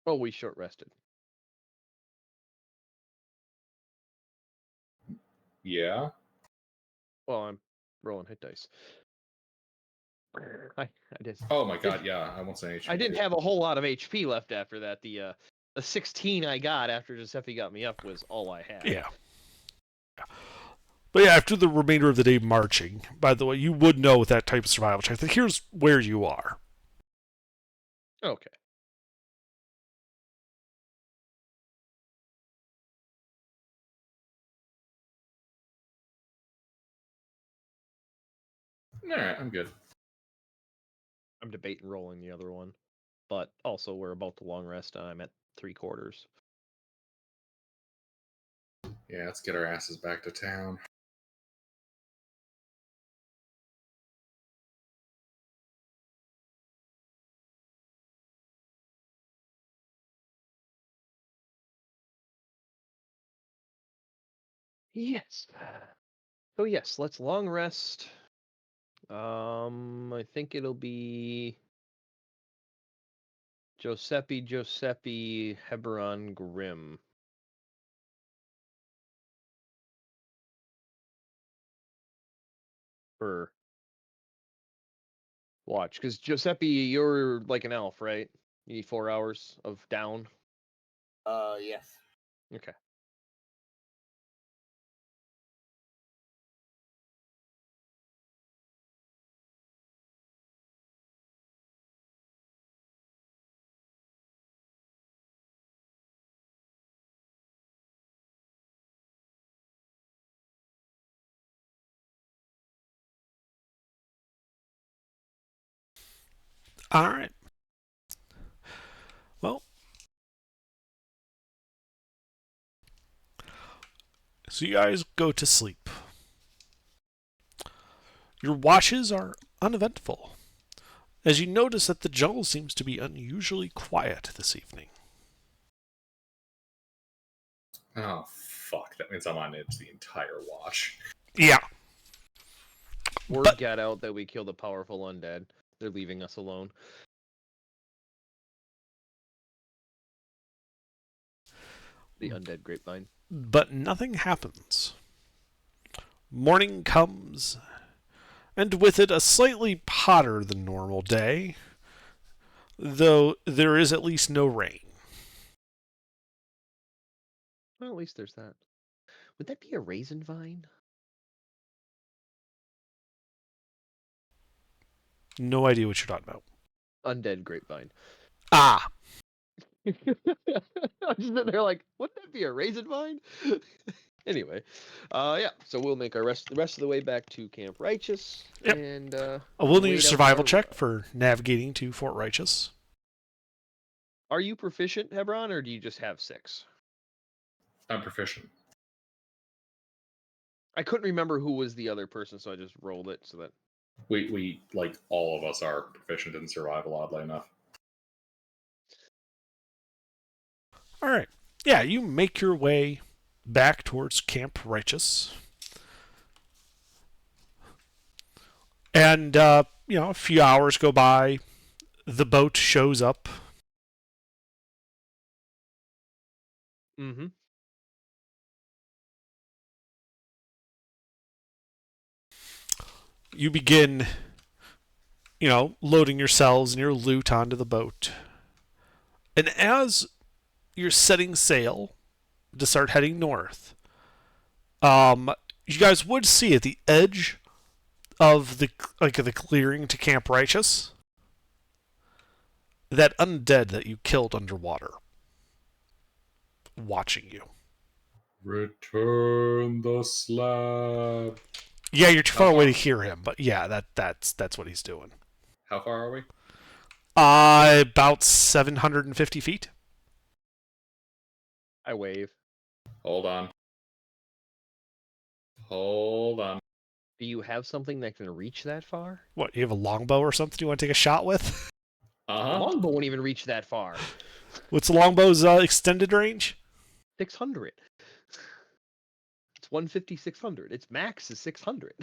Well, we short rested. Yeah? Well, I'm rolling hit dice. I just Oh my god, yeah. I won't say HP. I didn't have a whole lot of HP left after that. The 16 I got after Giuseppe got me up was all I had. Yeah. But yeah, after the remainder of the day marching, by the way, you would know with that type of survival check that here's where you are. Okay. Alright, I'm good. I'm debating rolling the other one, but also we're about to long rest. I'm at 3/4. Yeah, let's get our asses back to town. Yes. So yes, let's long rest. I think it'll be Giuseppe, Heberon, Grimm. For watch, because Giuseppe, you're like an elf, right? You need 4 hours of down. Yes. Okay. All right. Well, so you guys go to sleep. Your watches are uneventful, as you notice that the jungle seems to be unusually quiet this evening. Oh, fuck. That means I'm on edge the entire watch. Yeah. Word But- got out that we killed a powerful undead. They're leaving us alone. The undead grapevine. But nothing happens. Morning comes, and with it a slightly hotter than normal day, though there is at least no rain. Well, at least there's that. Would that be a raisin vine? No idea what you're talking about. Undead grapevine. Ah, I'm just sitting there like, wouldn't that be a raisin vine? Anyway, yeah. So we'll make the rest of the way back to Camp Righteous. Yep. And we'll need a wait out survival our- check for navigating to Fort Righteous. Are you proficient, Hebron, or do you just have 6? I'm proficient. I couldn't remember who was the other person, so I just rolled it so that. We like all of us are proficient in survival, oddly enough. All right. Yeah, you make your way back towards Camp Righteous. And, a few hours go by. The boat shows up. Mm-hmm. You begin, loading yourselves and your loot onto the boat. And as you're setting sail to start heading north, you guys would see at the edge of the clearing to Camp Righteous that undead that you killed underwater watching you. Return the slab. Yeah, you're too How far away far? to hear him, but yeah, that's what he's doing. How far are we? About 750 feet. I wave. Hold on. Hold on. Do you have something that can reach that far? What, you have a longbow or something you want to take a shot with? Uh-huh. Longbow won't even reach that far. What's the longbow's extended range? 600. It's 150, 600. Its max is 600.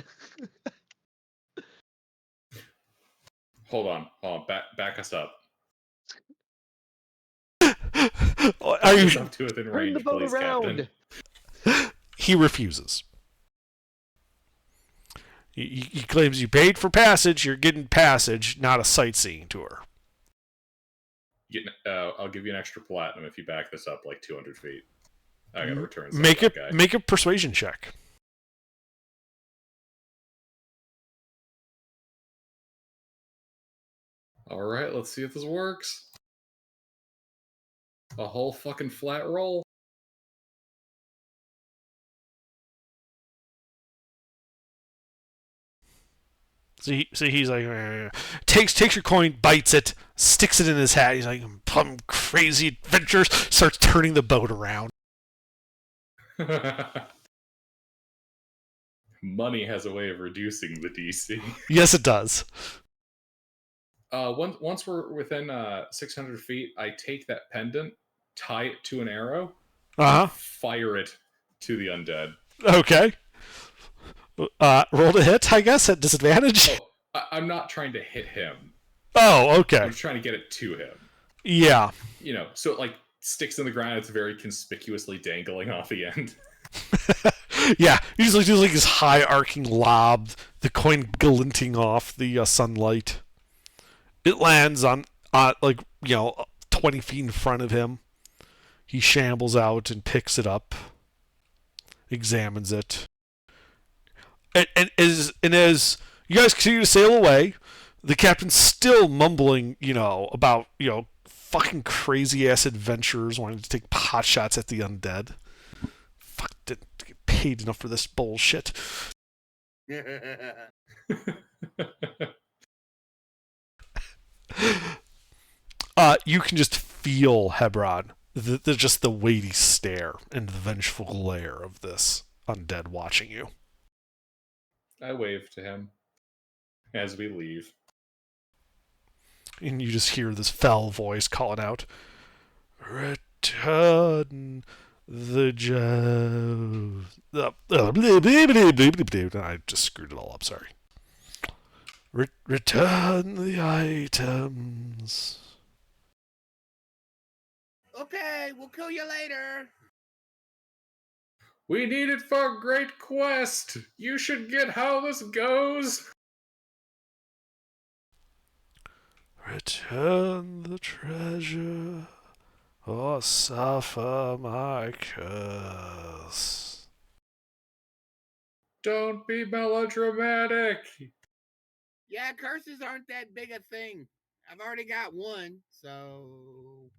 Hold on. Back us up. Are you? Up to within Turn range, the boat please, around. Captain. He refuses. He claims you paid for passage. You're getting passage, not a sightseeing tour. I'll give you an extra platinum if you back this up like 200 feet. I gotta return some Make to it. that guy. Make a persuasion check. All right, let's see if this works. A whole fucking flat roll. So he's like, takes your coin, bites it, sticks it in his hat. He's like, plum crazy adventures. Starts turning the boat around. Money has a way of reducing the DC. Yes, it does. Once we're within 600 feet, I take that pendant, tie it to an arrow, Uh fire it to the undead. huh. Okay. Roll to hit, I guess, at disadvantage. Oh, I'm not trying to hit him. Oh, okay. I'm just trying to get it to him. Yeah. You know, so it like sticks in the ground. It's very conspicuously dangling off the end. Yeah. Usually do like this high arcing lob, the coin glinting off the sunlight. It lands on, 20 feet in front of him. He shambles out and picks it up, examines it. And as you guys continue to sail away, the captain's still mumbling, about, fucking crazy ass adventurers wanting to take pot shots at the undead. Fuck, didn't get paid enough for this bullshit. You can just feel Hebron, just the weighty stare and the vengeful glare of this undead watching you. I wave to him as we leave. And you just hear this foul voice calling out, "Return the gems." I just screwed it all up, sorry. Return the items. Okay, we'll kill you later. We need it for a great quest. You should get how this goes. Return the treasure, or suffer my curse. Don't be melodramatic. Yeah, curses aren't that big a thing. I've already got one, so.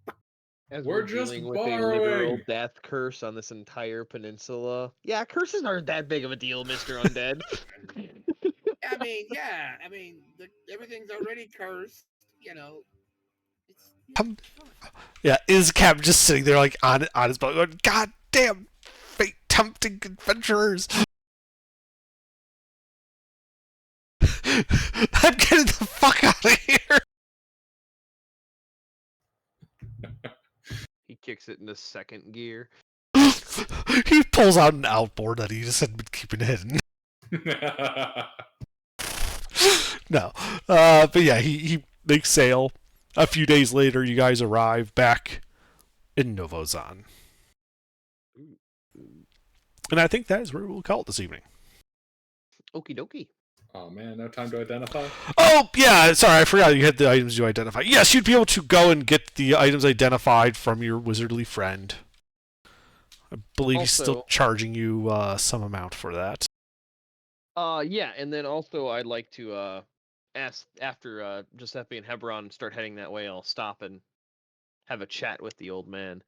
As We're we're just dealing with a literal borrowing. death curse on this entire peninsula. Yeah, curses aren't that big of a deal, Mr. Undead. Everything's already cursed. It's Yeah, Izcap just sitting there like on his boat going, "God damn, fate tempting adventurers." I'm getting the fuck out of here. He kicks it into second gear. He pulls out an outboard that he just had been keeping hidden. No. But yeah, he makes sail. A few days later, you guys arrive back in Novozan. And I think that is where we'll call it this evening. Okie dokie. Oh man, no time to identify. Oh, yeah, sorry, I forgot you had the items you identify. Yes, you'd be able to go and get the items identified from your wizardly friend. I believe he's still Also- charging you some amount for that. Yeah, and then also I'd like to ask after Giuseppe and Hebron start heading that way, I'll stop and have a chat with the old man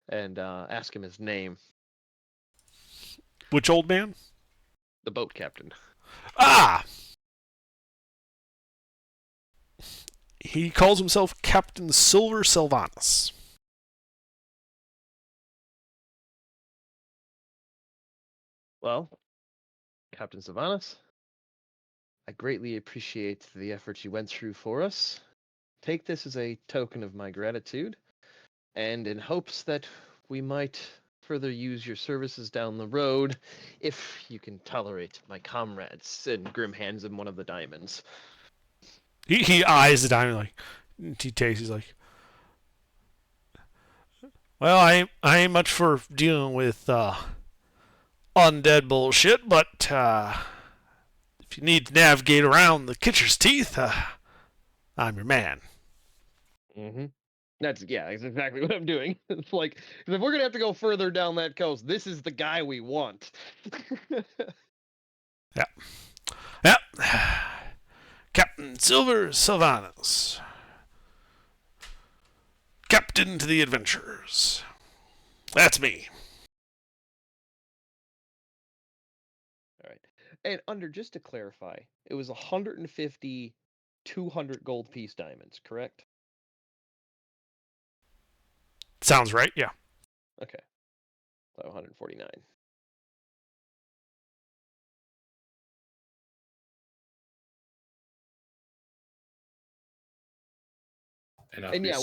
and ask him his name, Which old man? the boat captain. Ah! He calls himself Captain Silver Sylvanus. Well, Captain Sylvanus, I greatly appreciate the effort you went through for us. Take this as a token of my gratitude, and in hopes that we might further use your services down the road, if you can tolerate my comrades. And Grim hands him one of the diamonds. He eyes the diamond like he takes. He's like, well, I ain't much for dealing with undead bullshit, but if you need to navigate around the Kitcher's Teeth, I'm your man. Mm-hmm. That's exactly what I'm doing. It's like, 'cause if we're gonna have to go further down that coast, this is the guy we want. Yep. Captain Silver Sylvanus. Captain to the adventurers. That's me. All right. And under, just to clarify, it was 150, 200 gold piece diamonds, correct? Sounds right, yeah. Okay. So 149. And yeah,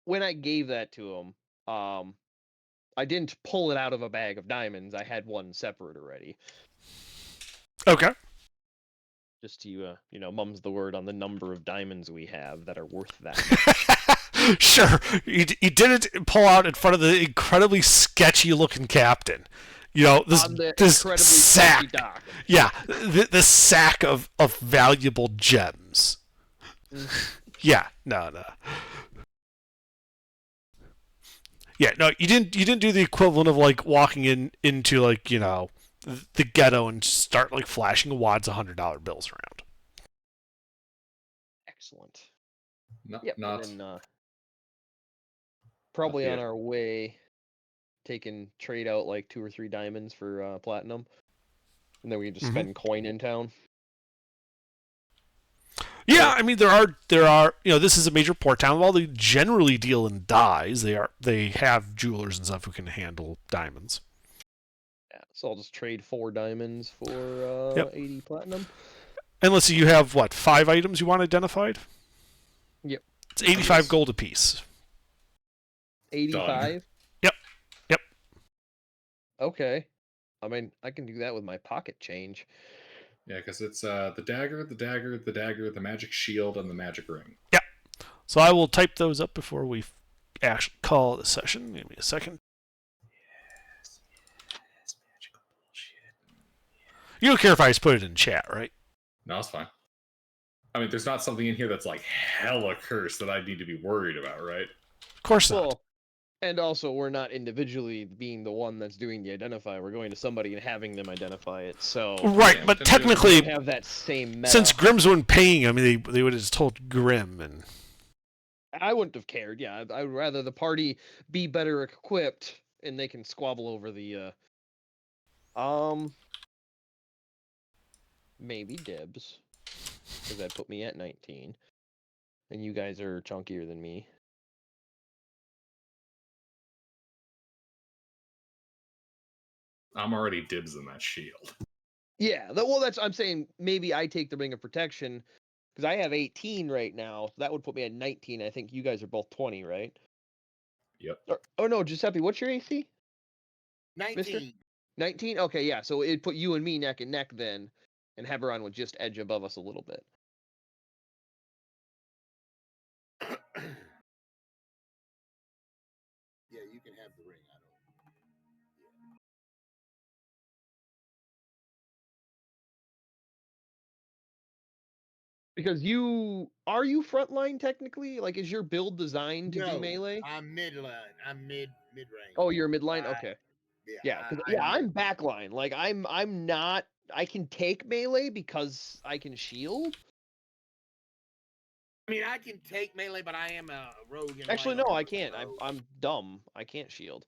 when I gave that to him, I didn't pull it out of a bag of diamonds. I had one separate already. Okay. Just to, mum's the word on the number of diamonds we have that are worth that much. Sure. He didn't pull out in front of the incredibly sketchy looking captain. You know, this incredibly sack. Dock. Yeah, the sack of valuable gems. Yeah, no. Yeah, no, you didn't do the equivalent of like walking into like, you know, the ghetto and start like flashing wads of $100 bills around. Excellent. No, Yep, not. and then, probably Yeah. on our way, trade out like 2 or 3 diamonds for platinum, and then we can just spend coin in town. Yeah, I mean there are you know, this is a major port town. While they generally deal in dyes, they have jewelers and stuff who can handle diamonds. Yeah, so I'll just trade 4 diamonds for 80 platinum. And let's see, you have what, 5 items you want identified? Yep. It's 85 gold apiece. 85? Yep. Okay. I mean, I can do that with my pocket change. Yeah, because it's the dagger, the magic shield, and the magic ring. Yeah. So I will type those up before we actually call the session. Give me a second. Yes, magical bullshit. You don't care if I just put it in chat, right? No, it's fine. I mean, there's not something in here that's like hella cursed that I need to be worried about, right? Of course not. Well, and also, we're not individually being the one that's doing the identify. We're going to somebody and having them identify it. So Right, but technically, we have that same meta. Since Grimm's weren't paying, I mean, they would have just told Grimm, and I wouldn't have cared. Yeah, I would rather the party be better equipped, and they can squabble over the. Maybe dibs, because that put me at 19, and you guys are chunkier than me. I'm already dibs in that shield. Yeah, well, I'm saying maybe I take the Ring of Protection, because I have 18 right now. So that would put me at 19. I think you guys are both 20, right? Yep. Oh no, Giuseppe, what's your AC? 19. Mister? 19? Okay, yeah. So it'd put you and me neck and neck then, and Heberon would just edge above us a little bit. Yeah, you can have the ring. I don't. Because are you frontline technically? Like, is your build designed to be melee? I'm midline. I'm mid range. Oh, you're midline. Okay. Yeah. I'm backline. Like, I'm not. I can take melee because I can shield. I mean, I can take melee, but I am a rogue. Actually, no, I can't. I'm dumb. I can't shield.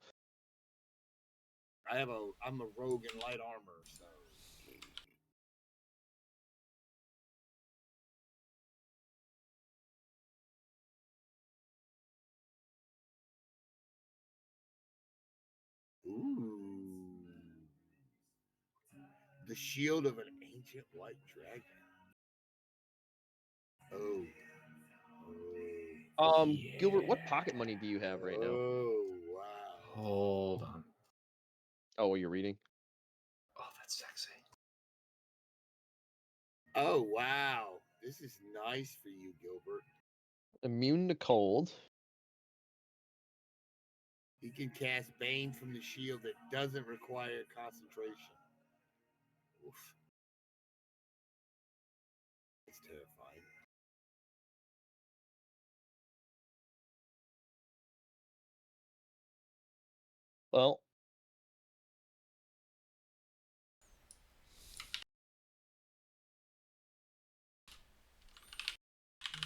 I'm a rogue in light armor, so. Ooh. The shield of an ancient white dragon. Oh. Gilbert, what pocket money do you have right now? Oh, wow. Hold on. Oh, well, you're reading. Oh, that's sexy. Oh, wow. This is nice for you, Gilbert. Immune to cold. He can cast Bane from the shield that doesn't require concentration. Oof. It's terrifying. Well,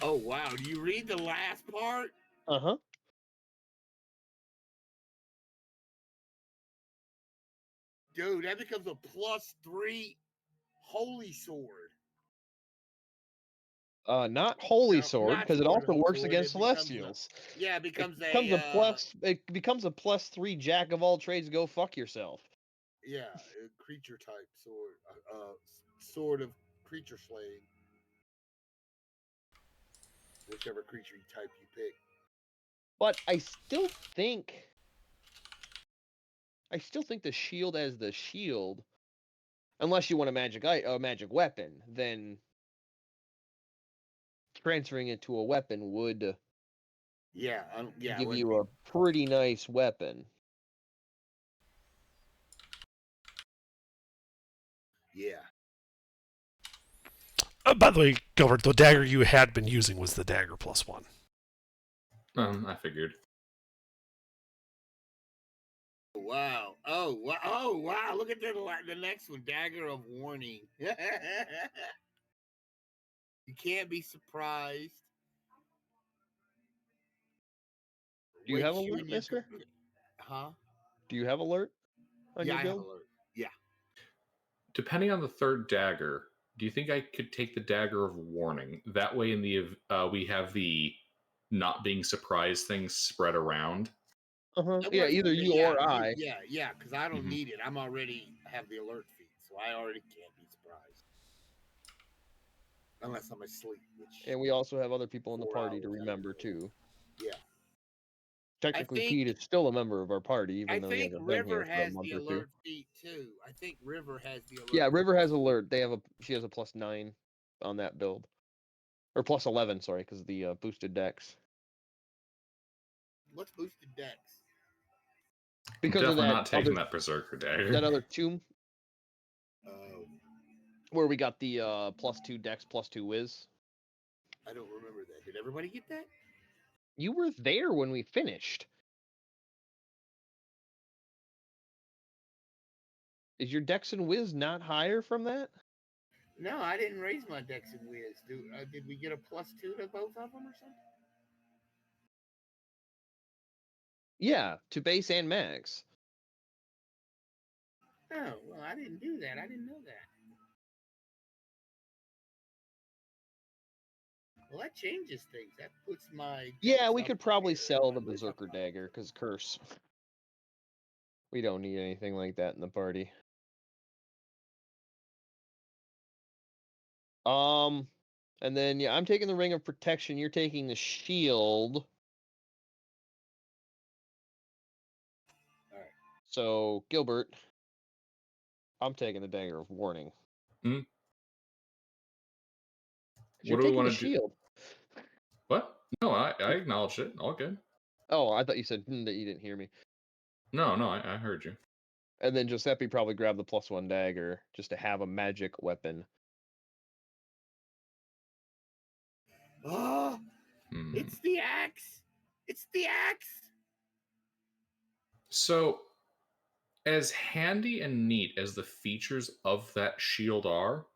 Oh, wow. Do you read the last part? uh-huh. Dude, that becomes a +3 holy sword. Not holy No, sword, not because it also holy works sword, against it becomes a- celestials. Yeah, it becomes It becomes a +3 jack of all trades. Go fuck yourself. yeah, a creature type sword. Sword of creature slaying. Whichever creature type you pick. But I still think the shield as the shield, unless you want a magic weapon, then transferring it to a weapon would Yeah, give you a pretty nice weapon. Yeah. By the way, Gilbert, the dagger you had been using was the dagger +1. I figured. Wow. Oh, wow. Oh, wow. Look at the next one. Dagger of Warning. You can't be surprised. Do you have Wakes alert, in your mister? Huh? Do you have alert on Yeah, your I have build? alert. Yeah. Depending on the third dagger, do you think I could take the dagger of warning? That way, in the we have the not being surprised things spread around. Uh-huh. That Yeah, works for either me. you Yeah, or I. Yeah, because I don't Mhm. need it. I'm already have the alert feed, so I already can't be surprised. Unless I'm asleep, which And we also have other people in the 4 party to hours, I don't remember know. too. Yeah. Technically, think- Pete is still a member of our party, even I though he think hasn't been River here for a has month the or two. alert feed too. I think River has the alert. Yeah, feed. River has alert. She has a +9 on that build, or +11, sorry, because of the boosted dex. What's boosted dex? Because Definitely of that not taking other, that berserker dagger. that other tomb Oh, where we got the +2 dex, +2 whiz. I don't remember that. Did everybody get that? You were there when we finished. Is your dex and whiz not higher from that? No, I didn't raise my dex and whiz. Did we get a +2 to both of them or something? Yeah, to base and max. Oh, well, I didn't do that. I didn't know that. Well, that changes things. That puts my Yeah, dex we up could probably higher, sell my the whiz up berserker higher. dagger, because curse. We don't need anything like that in the party. And then yeah, I'm taking the ring of protection. You're taking the shield. All right. So Gilbert, I'm taking the dagger of warning. Hmm? 'Cause you're What do we taking the want to do? shield. What? No, I acknowledged it. All good. Oh, I thought you said that you didn't hear me. No, I heard you. And then Giuseppe probably grabbed the +1 dagger just to have a magic weapon. Oh, Hmm. it's the axe. It's the axe. So, as handy and neat as the features of that shield are,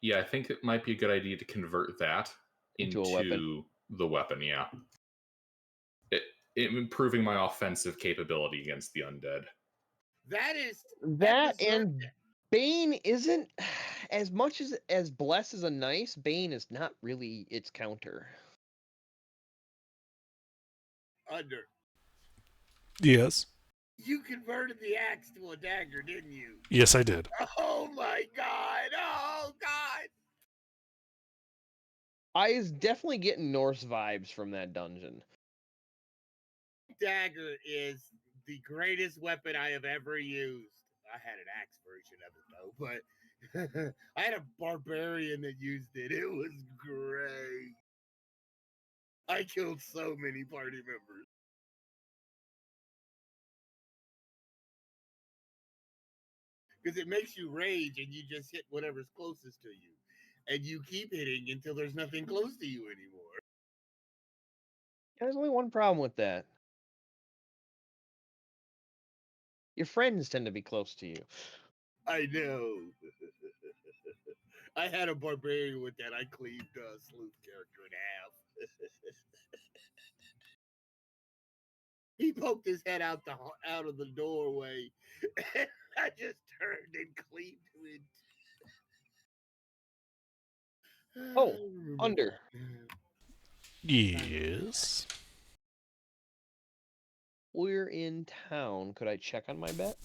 yeah, I think it might be a good idea to convert that Into a weapon. into the weapon. Yeah, it improving my offensive capability against the undead. That is That berserk- and Bane isn't as much as Bless is a nice. Bane is not really its counter. under. Yes. You converted the axe to a dagger, didn't you? Yes, I did. Oh my god! Oh god! I is definitely getting Norse vibes from that dungeon. Dagger is the greatest weapon I have ever used. I had an axe version of it though, but I had a barbarian that used it. It was great. I killed so many party members. Because it makes you rage and you just hit whatever's closest to you. And you keep hitting until there's nothing close to you anymore. There's only one problem with that. Your friends tend to be close to you. I know. I had a barbarian with that. I cleaved Sleuth character in half. He poked his head out of the doorway. And I just turned and cleaved it. Oh, Under. Yes. We're in town. Could I check on my bet?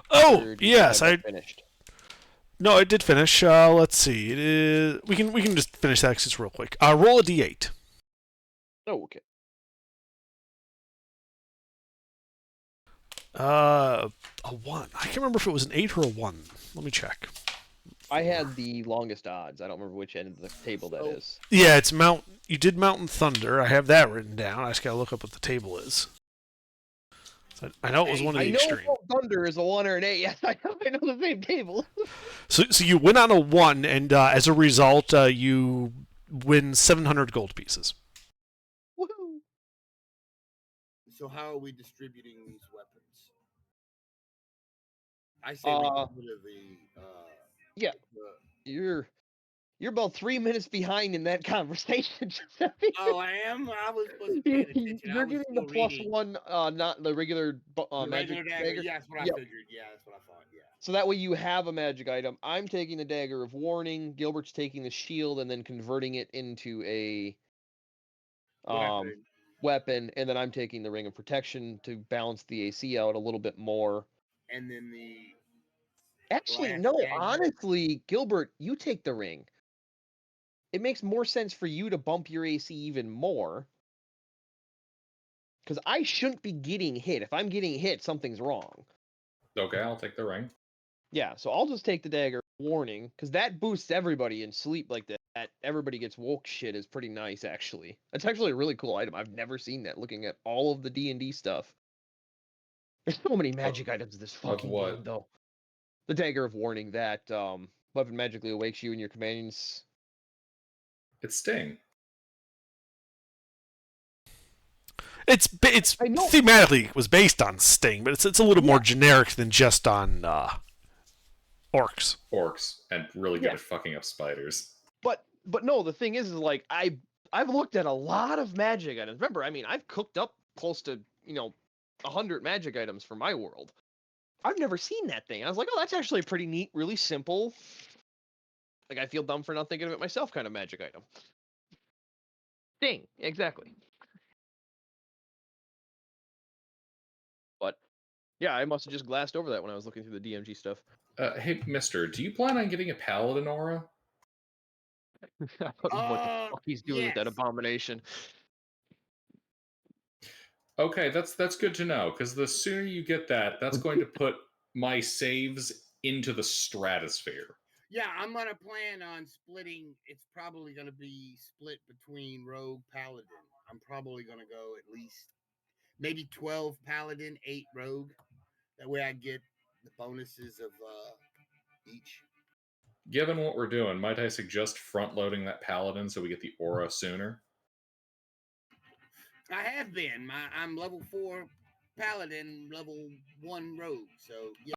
Oh, Or do you yes, have I that finished. no, it did finish. Let's see. It is we can just finish that just real quick. Roll a d8. Oh, okay. A 1. I can't remember if it was an 8 or a 1. Let me check. I had the longest odds. I don't remember which end of the table that is. Yeah, it's you did Mountain Thunder. I have that written down. I just gotta look up what the table is. So I know it was one of the I know extreme. Thunder is a 1 or an 8. Yes, I know the same table. So you win on a 1, and as a result, you win 700 gold pieces. Woohoo! So how are we distributing these weapons? I say we get rid of the Yeah. You're about 3 minutes behind in that conversation. Oh, I am. I was supposed to pay attention. You're getting the +1, not the regular the magic regular dagger. Yeah, that's what I figured. Yeah, that's what I thought. Yeah. So that way you have a magic item. I'm taking the Dagger of Warning. Gilbert's taking the shield and then converting it into a weapon, and then I'm taking the Ring of Protection to balance the AC out a little bit more. And then the Actually, last no, dagger. honestly, Gilbert, you take the ring. It makes more sense for you to bump your AC even more. Because I shouldn't be getting hit. If I'm getting hit, something's wrong. Okay, I'll take the ring. Yeah, so I'll just take the Dagger Warning, because that boosts everybody in sleep like that. That everybody gets woke shit is pretty nice, actually. That's actually a really cool item. I've never seen that, looking at all of the D&D stuff. There's so many magic items in this fucking what? game, though. The Dagger of Warning, that weapon magically awakes you and your companions. It's Sting. It's thematically was based on Sting, but it's a little more generic than just on orcs. Orcs, and really good at fucking up spiders. But no, the thing is like I've looked at a lot of magic items. Remember, I mean, I've cooked up close to 100 magic items for my world. I've never seen that thing. I was like, oh, that's actually pretty neat, really simple. Like, I feel dumb for not thinking of it myself, kind of magic item. Sting, exactly. But yeah, I must have just glassed over that when I was looking through the DMG stuff. Hey, mister, do you plan on getting a paladin aura? I don't know what the fuck he's doing with that abomination. Okay, that's good to know, because the sooner you get that, that's going to put my saves into the stratosphere. Yeah, I'm gonna plan on splitting. It's probably gonna be split between Rogue Paladin. I'm probably gonna go at least maybe 12 Paladin, 8 Rogue. That way I get the bonuses of each. Given what we're doing, might I suggest front-loading that paladin so we get the aura sooner? I have been. I'm level 4 Paladin, level 1 Rogue. So yeah.